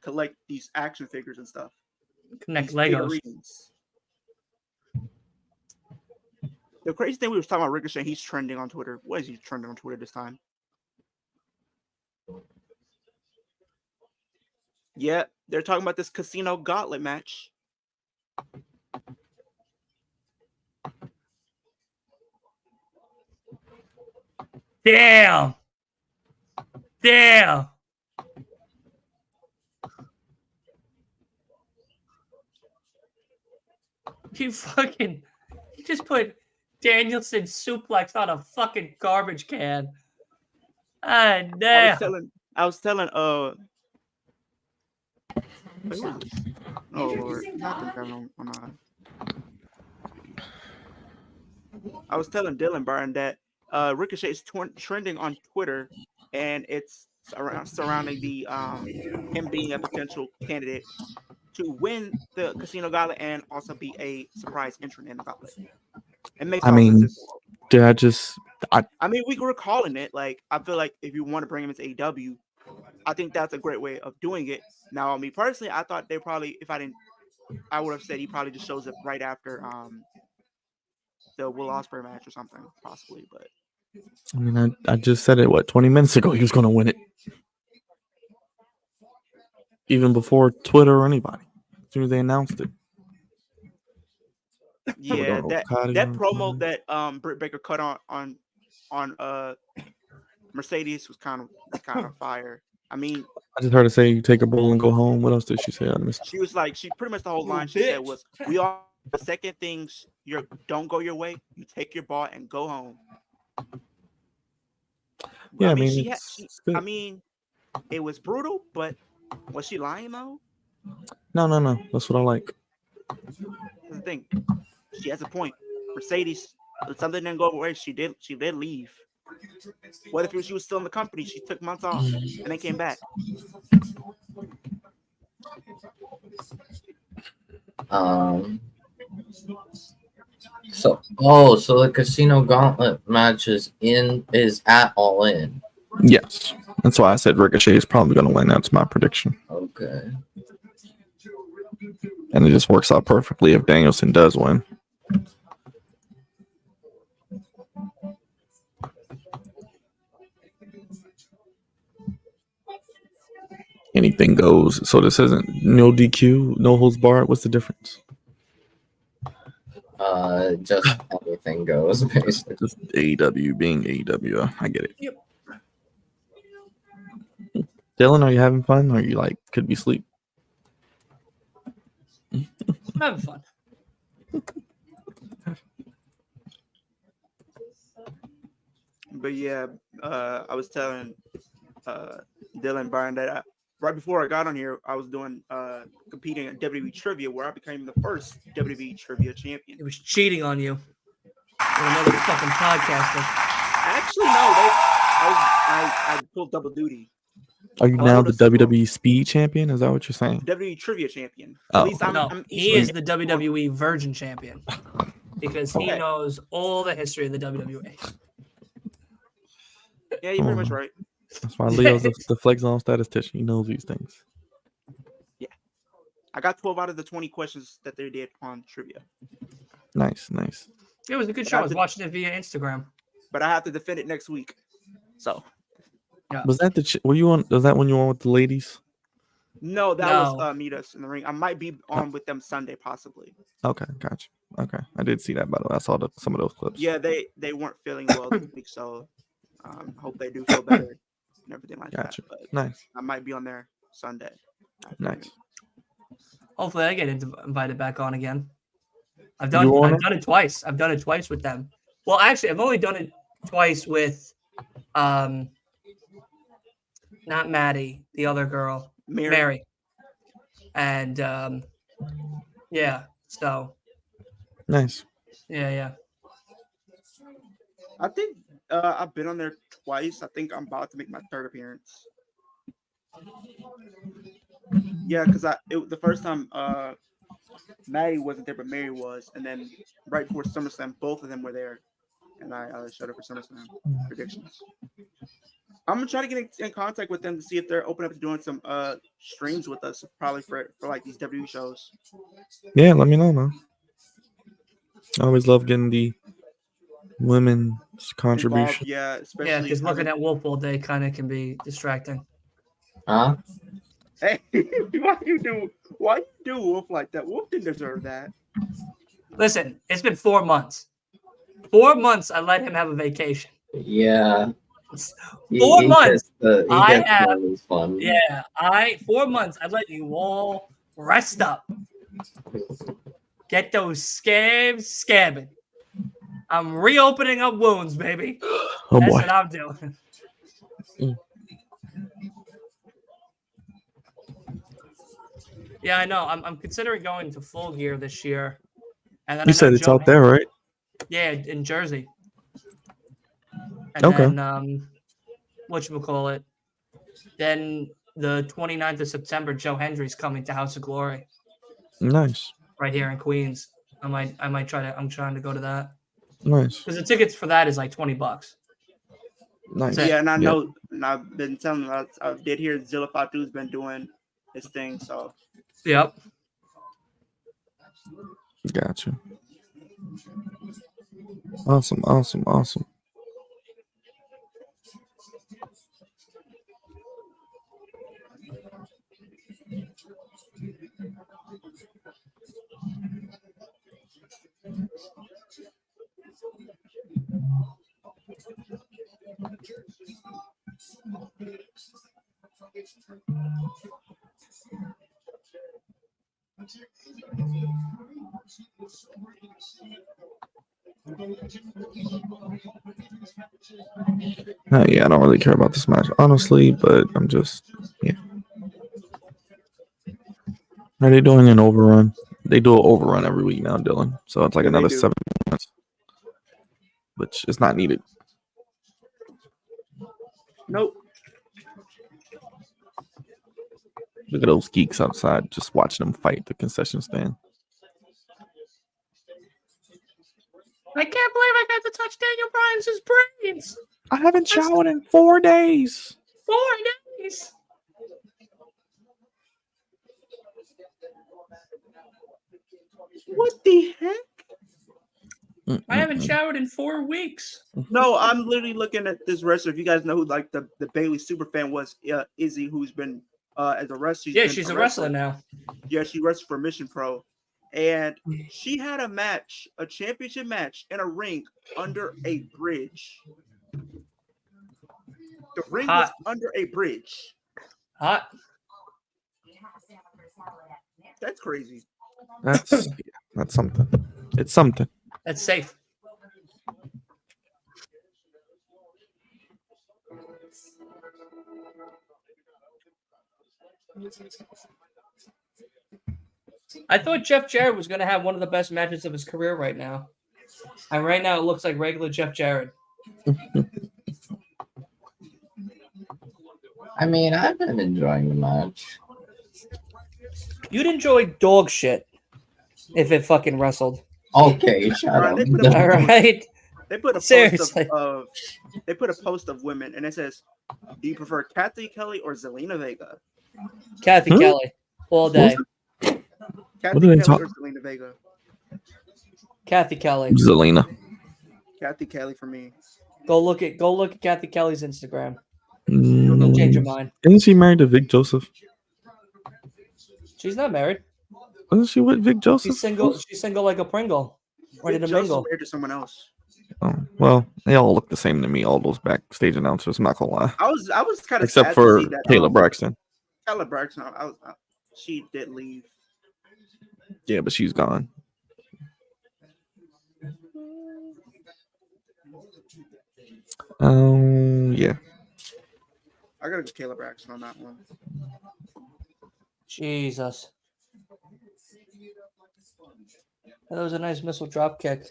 collect these action figures and stuff. Connect Legos. Figurines. The crazy thing we were talking about Ricochet, he's trending on Twitter. What is he trending on Twitter this time? Yeah, they're talking about this Casino Gauntlet match. Damn. Damn. You just put Danielson suplex on a fucking garbage can. Ah, damn. I was telling wait, what is this? Oh Lord. I was telling Dylan Byron that Ricochet is trending on Twitter, and it's surrounding the him being a potential candidate to win the Casino Gauntlet and also be a surprise entrant in the Gauntlet. It makes all sense. I mean, we were calling it. Like, I feel like if you want to bring him into AEW, I think that's a great way of doing it. Now, me personally, I thought they probably, I would have said he probably just shows up right after the Will Ospreay match or something, possibly. But I mean, I just said it 20 minutes ago. He was going to win it, even before Twitter or anybody. As soon as they announced it. Yeah, that promo that Britt Baker cut on Mercedes was kind of fire. I mean, I just heard her say, "You take a bowl and go home." What else did she say? I missed. She was like, she pretty much the whole line she said was, "We all the second things don't go your way, you take your ball and go home." Yeah, I mean, it was brutal, but was she lying though? No. That's what I like. That's the thing. She has a point. Mercedes, something didn't go her way. She did leave. What if she was still in the company? She took months off and then came back. So the Casino Gauntlet match is at All In. Yes, that's why I said Ricochet is probably going to win. That's my prediction. Okay. And it just works out perfectly if Danielson does win. Anything goes. So this isn't no DQ, no holds barred. What's the difference? Just anything goes, basically. Just AEW being AEW. I get it. Yep. Dylan, are you having fun, or you could be asleep? I'm having fun. But yeah, I was telling Dylan Byron that right before I got on here, I was doing competing at WWE Trivia, where I became the first WWE Trivia champion. It was cheating on you. With another fucking podcaster. Actually, no. I pulled double duty. Are you now the WWE Speed Champion? Is that what you're saying? WWE Trivia Champion. At least he is the WWE Virgin Champion because he knows all the history of the WWE. Yeah, you're pretty much right. That's why Leo's the flex on statistician. He knows these things. Yeah. I got 12 out of the 20 questions that they did on trivia. Nice. It was a good show. I was watching it via Instagram. But I have to defend it next week. So. Yeah. Was that were you on? Was that when you were on with the ladies? No, that was Meet Us in the Ring. I might be on with them Sunday, possibly. Okay, gotcha. Okay, I did see that, by the way. I saw some of those clips. Yeah, they weren't feeling well this week, so hope they do feel better and everything like that. But nice. I might be on there Sunday. Nice. Hopefully, I get invited back on again. I've done it twice. I've done it twice with them. Well, actually, I've only done it twice with, not Maddie, the other girl, Mary. And yeah, so nice. Yeah. I think I've been on there twice. I think I'm about to make my third appearance. Yeah, because the first time Maddie wasn't there, but Mary was, and then right before SummerSlam, both of them were there, and I showed up for SummerSlam predictions. I'm gonna try to get in contact with them to see if they're open up to doing some streams with us, probably for like these WWE shows. Yeah, let me know, man. I always love getting the women's contribution. Involved, yeah, especially because looking at Wolf all day kind of can be distracting. Huh? Hey, why you do Wolf like that? Wolf didn't deserve that. Listen, it's been 4 months. 4 months I let him have a vacation. Yeah. 4 months. He gets more than fun. Yeah, 4 months. I let you all rest up. Get those scabs scabbing. I'm reopening up wounds, baby. Oh, That's boy. what I'm doing. Yeah, I know. I'm considering going to Full Gear this year. And then You said it's out there, right? Yeah, in Jersey. And Okay. then whatchamacallit? Then the 29th of September, Joe Hendry's coming to House of Glory. Nice. Right here in Queens. I might try to. I'm trying to go to that. Nice. Because the tickets for that is like $20. Nice. Yeah, and I know, and I've been telling them, I did hear Zilla Fatu's been doing his thing, so. Yep. Gotcha. Awesome. Yeah, I don't really care about this match, honestly, but I'm just, yeah. Are they doing an overrun? They do an overrun every week now, Dylan. So it's like another 7 months, which is not needed. Nope. Look at those geeks outside just watching them fight the concession stand. I can't believe I got to touch Daniel Bryan's brains. I haven't showered in 4 days. 4 days. What the heck? I haven't showered in 4 weeks. No, I'm literally looking at this wrestler. If you guys know who like the Bailey superfan was, Izzy, who's been as a wrestler. Yeah, she's a wrestler now. Yeah, she wrestles for Mission Pro. And she had a match, a championship match in a ring under a bridge. The ring was under a bridge. Hot. That's crazy. That's something. It's something. That's safe. I thought Jeff Jarrett was going to have one of the best matches of his career right now. And right now it looks like regular Jeff Jarrett. I mean, I've been enjoying the match. You'd enjoy dog shit if it fucking wrestled. Okay, shut up. All right. They put a Seriously. post of women, and it says, "Do you prefer Kathy Kelly or Zelina Vega?" Kathy Kelly, all day. Kathy Kelly or Zelina Vega? Kathy Kelly. Zelina. Kathy Kelly for me. Go look at Kathy Kelly's Instagram. You'll change your mind. Isn't she married to Vic Joseph? She's not married. Wasn't she with Vic Joseph? She's single. She's single like a Pringle. Ready to Joseph mingle. married to someone else. Oh, well, they all look the same to me. All those backstage announcers. I'm not gonna lie. I was kind of except for Kayla Braxton. Kayla Braxton. She did leave. Yeah, but she's gone. Yeah. I gotta go Kayla Braxton on that one. Jesus. That was a nice missile drop kick.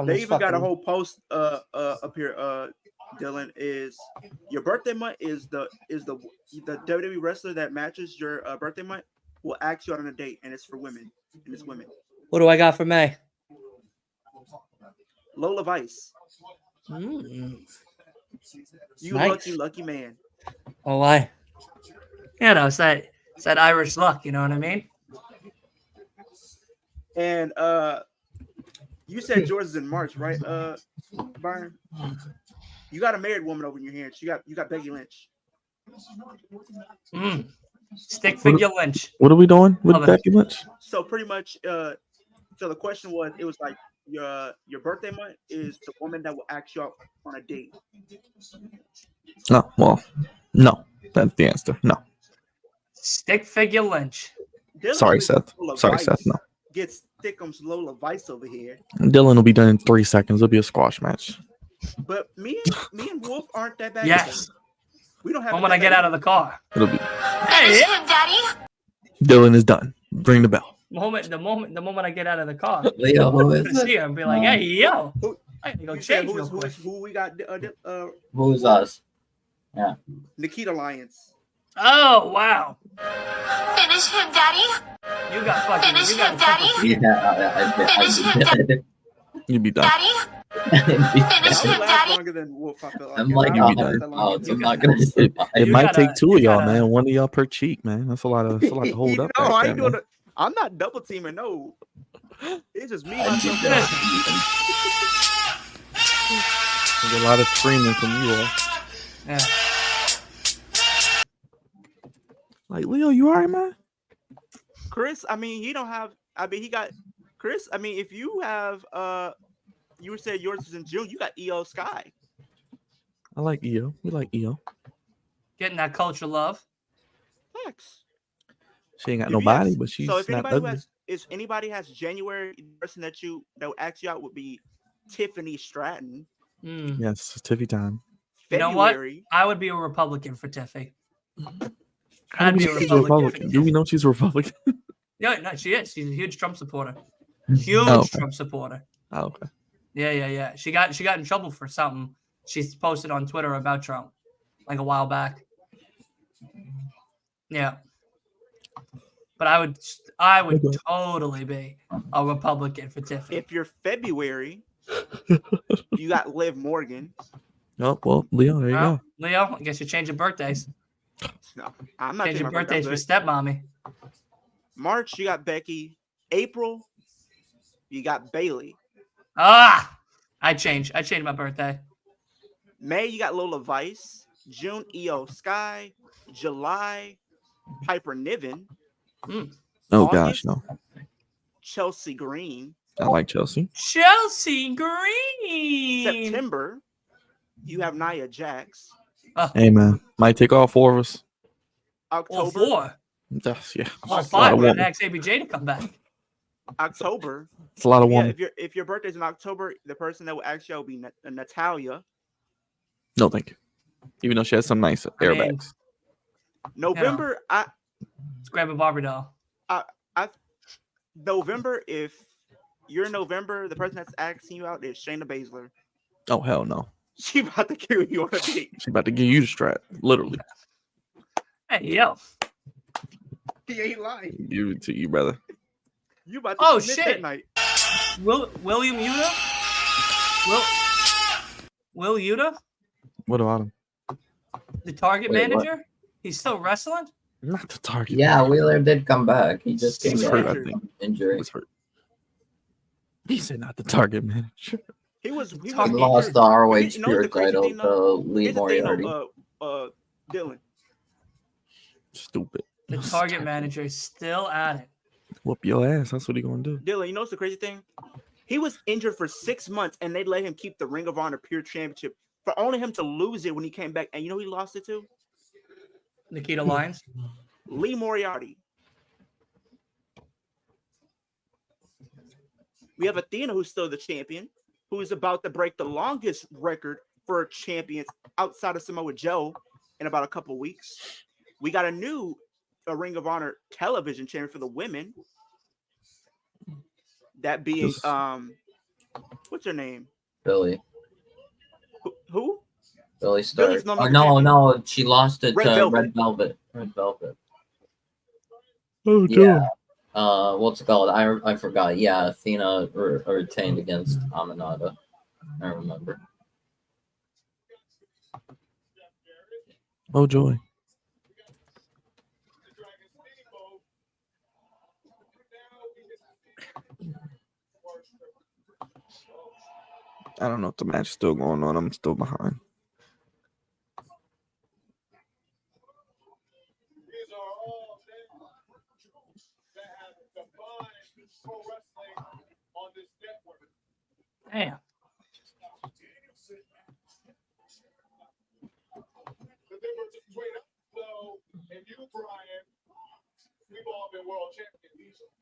They even got a whole post up here. Dylan, is your birthday month is the WWE wrestler that matches your birthday month will ask you out on a date, and it's for women, and it's women. What do I got for May? Lola Vice. You lucky man. Oh, why? You know, it's that Irish luck. You know what I mean? And you said yours is in March, right? Byron, you got a married woman over in your hands. You got Becky Lynch. Stick figure Lynch. What are we doing with Becky Lynch? So pretty much, so the question was, it was like your birthday month is the woman that will ask you out on a date. No, well, no, that's the answer. No. Stick figure Lynch. Sorry, Seth. Sorry, Seth. No. Gets Thickums Lola Vice over here. Dylan will be done in 3 seconds. It'll be a squash match. But me and Wolf aren't that bad. Yes. We don't have. When I get out of the car. It'll be. Finish him, Daddy. Dylan is done. Ring the bell. The moment I get out of the car. Leo, who is it? See her and be like, hey, yo. I gotta go change real quick. Who we got? Who's us? Yeah. Nikita Lyons. Oh, wow. Finish him, Daddy. You got fucking. Finish You got him, Daddy. Yeah, Finish him, Daddy. You'd be done. Daddy. Finish him, Daddy. Longer than Wolf, I feel like. I'm like, You'd be done. I'm not gonna say It might take 2 of y'all, man. One of y'all per cheek, man. That's a lot to hold up. No, back I there, ain't doing man. it. I'm not double teaming. No, it's just me. There's a lot of screaming from you all. Yeah. Like, Leo, you alright, man? Chris, I mean, he don't have. I mean, he got Chris. I mean, if you have, you said yours is in June. You got EO Sky. I like EO. We like EO. Getting that culture love. Thanks. She ain't got nobody, but she's so if not anybody ugly. has January, the person that will ask you out would be Tiffany Stratton. Yes, it's Tiffy time. You know what? I would be a Republican for Tiffy. I'd be a She's Republican. Do we know she's a Republican? Yeah, no, she is. She's a huge Trump supporter. Huge Trump supporter. Oh, okay. Yeah. She got in trouble for something she's posted on Twitter about Trump, like a while back. Yeah. But I would totally be a Republican for Tiffany. If you're February, you got Liv Morgan. Oh, well, Leo, there you go. Leo, I guess you're changing birthdays. No, I'm not changing birthdays for stepmommy. March, you got Becky. April, you got Bailey. I changed my birthday. May, you got Lola Vice. June, EO Sky. July, Piper Niven. Oh, August, gosh, no. Chelsea Green. I like Chelsea. Chelsea Green. September, you have Nia Jax. Hey, man. Might take all 4 of us. October. All 4. Yeah. All 5. We're going to ask ABJ to come back. October. It's a lot of women. If your birthday's in October, the person that will ask you will be Natalia. No, thank you. Even though she has some nice airbags. November, let's grab a Barbie doll. November, if you're in November, the person that's asking you out is Shayna Baszler. Oh, hell no. She about to kill you on a date. She about to give you the strap, literally. Hey, yo. He ain't lying. Give it to you, brother. You about to shit. that night. William Yuta? Will Yuta? What about him? The Target Wait, manager? what? He's still wrestling? Not the Target. Yeah, Wheeler did come back. He just came hurt, back I think. from injury. He was hurt. He said not the Target manager. He lost the ROH Spirit title to Lee Moriarty. Dylan. Stupid. The Target manager is still at it. Whoop your ass. That's what he gonna do. Dylan, you know what's the crazy thing? He was injured for 6 months, and they let him keep the Ring of Honor Pure Championship for only him to lose it when he came back. And you know who he lost it to? Nikita Lyons. Lee Moriarty. We have Athena, who's still the champion, who is about to break the longest record for champions outside of Samoa Joe in about a couple of weeks. We got a new Ring of Honor television champion for the women. That being Just- what's her name? Billy. Who? Billy Stark. Billy's no Oh, longer no, champion. no, she lost it Red to Velvet. Red Velvet. Red Velvet. Oh, Yeah. What's it called? I forgot. Yeah, Athena retained against Aminata. I remember. Oh joy. I don't know if the match is still going on. I'm still behind. Damn.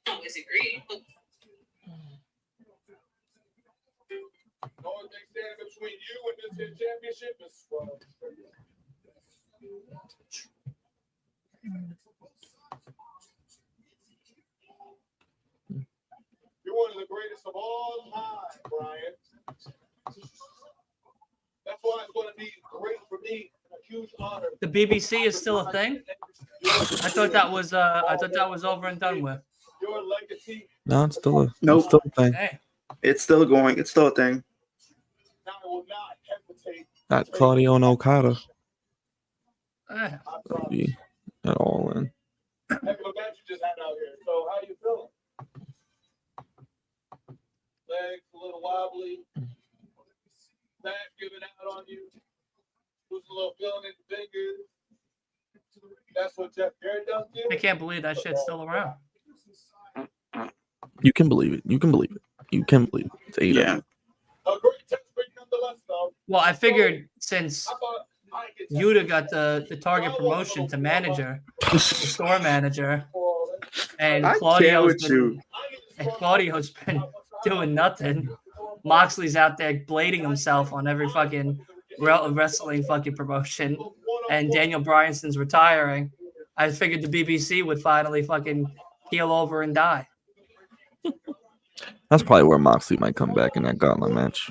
Don't disagree. You're one of the greatest of all time, Brian. That's why it's going to be great for me. A huge honor. The BBC is still a thing. I thought that was over and done with. Your legacy. No, it's still a Nope. still a thing. Hey, It's still going. It's still a thing. Now I will not hesitate. Not Claudio and Okada. eh. That'd be at all in. Heck of a match you just had out here. So how you feeling? Legs a little wobbly. Back giving out on you. Losing a little feeling in the fingers. That's what Jeff Jarrett does to you. I can't believe that shit's still around. You can believe it. You can believe it. You can believe it. It's AEW. Yeah. A great test break nonetheless, though. Well, I figured since I thought I get Yuta got the target promotion to manager, the store manager, and I can't Claudio's with you. been, and Claudio's been doing nothing. Moxley's out there blading himself on every fucking wrestling fucking promotion, and Daniel Bryanson's retiring. I figured the BBC would finally fucking keel over and die. That's probably where Moxley might come back in that gauntlet match.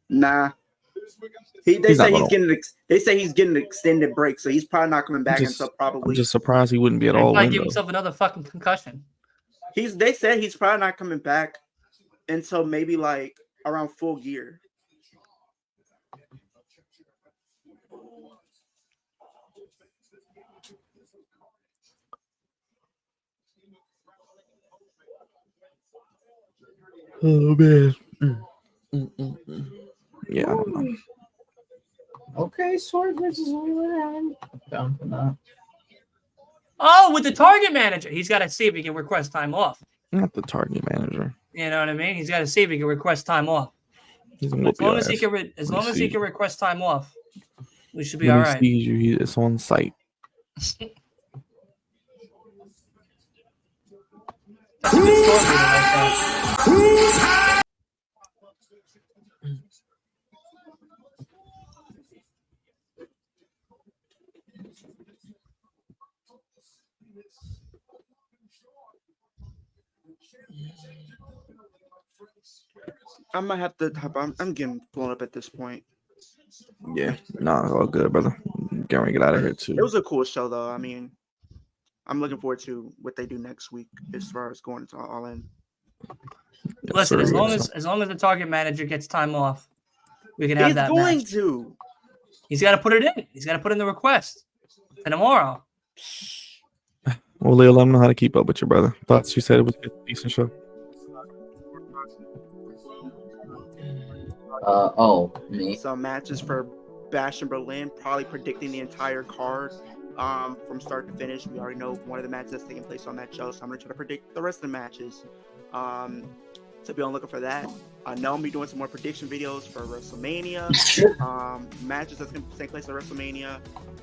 Nah. They He's not say he's gonna- getting. They say he's getting an extended break, so he's probably not coming back Just- until probably. I'm just surprised he wouldn't be at He'd all probably in. give Though. himself another fucking concussion. They said he's probably not coming back until maybe like around Full Gear. Oh man. Yeah, I don't know. Okay, Sword versus Wheeler. Down for that. Oh, with the target manager, he's got to see if he can request time off. Not the target manager. You know what I mean? He's got to see if he can request time off. He's gonna whoop As long your as he ass. can, as long as he can request time off, we should be When all he right. sees you, it's on site. That's a good story like that. I might have to. I'm getting blown up at this point. Yeah, nah, it's all good, brother. Getting ready to get out of here too. It was a cool show, though. I mean, I'm looking forward to what they do next week as far as going into All In. Yes, Listen, sir, as long as the target manager gets time off, we can have He's that going match. to. He's got to put it in. He's got to put in the request for tomorrow. Well, Leo, let him know how to keep up with your brother. Thoughts you said it was a decent show. Me. Some matches for Bash in Berlin, probably predicting the entire card from start to finish. We already know one of the matches that's taking place on that show, so I'm going to try to predict the rest of the matches. So be on the lookout for that. I know I'm going to be doing some more prediction videos for WrestleMania, matches that's going to take place at WrestleMania.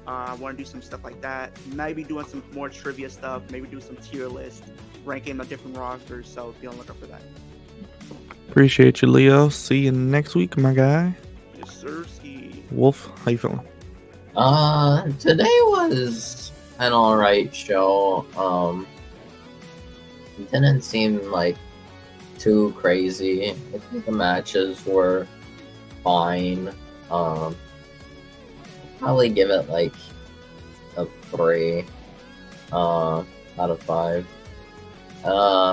I want to do some stuff like that. Maybe doing some more trivia stuff. Maybe do some tier list, ranking the different rosters. So be on the lookout for that. Appreciate you, Leo. See you next week, my guy. Yes, sir. Ski. Wolf, how you feeling? Today was an alright show. It didn't seem like too crazy. I think the matches were fine. Probably give it like a 3 out of 5.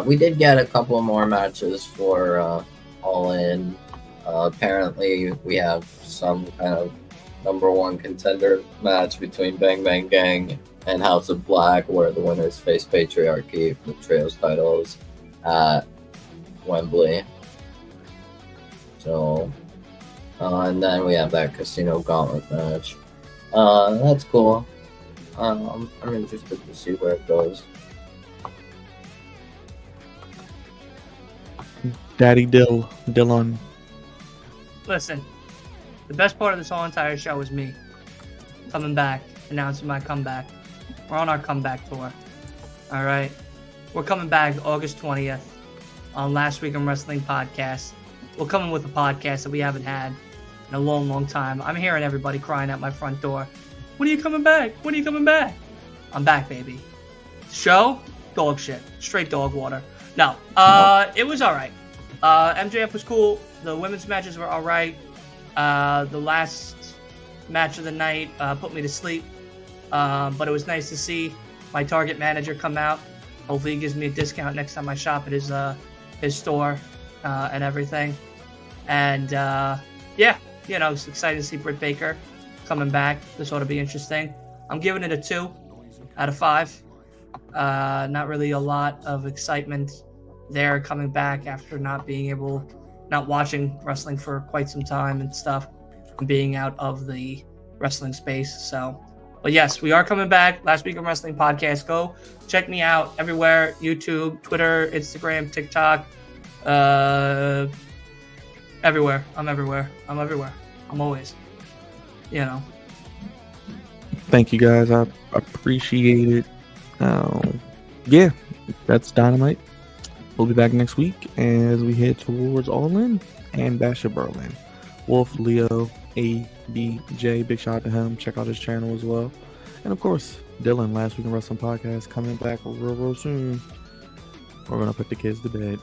We did get a couple more matches for All In. Apparently, we have some kind of #1 contender match between Bang Bang Gang and House of Black, where the winners face Patriarchy for the Trios titles at Wembley. So, and then we have that Casino Gauntlet match. That's cool. I'm interested to see where it goes. Daddy Dylan. Listen, the best part of this whole entire show is me coming back, announcing my comeback. We're on our comeback tour. All right. We're coming back August 20th on Last Week in Wrestling podcast. We're coming with a podcast that we haven't had in a long, long time. I'm hearing everybody crying at my front door. When are you coming back? When are you coming back? I'm back, baby. Show? Dog shit. Straight dog water. No. It was all right. MJF was cool. The women's matches were all right. The last match of the night put me to sleep. But it was nice to see my Target manager come out. Hopefully he gives me a discount next time I shop at his store and everything. And yeah, you know, it's exciting to see Britt Baker coming back. This ought to be interesting. I'm giving it a 2 out of 5. Not really a lot of excitement there coming back after not watching wrestling for quite some time and stuff, and being out of the wrestling space. So, but yes, we are coming back. Last Week in Wrestling podcast. Go check me out everywhere: YouTube, Twitter, Instagram, TikTok, everywhere. I'm everywhere. I'm always, you know. Thank you guys. I appreciate it. Yeah, that's Dynamite. We'll be back next week as we head towards All In and Bash of Berlin. Wolf, Leo, ABJ, big shout out to him. Check out his channel as well. And of course, Dylan, Last Week in Wrestling podcast, coming back real soon. We're going to put the kids to bed.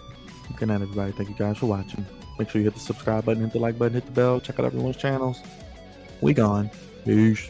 Good night, everybody. Thank you guys for watching. Make sure you hit the subscribe button, hit the like button, hit the bell. Check out everyone's channels. We gone. Peace.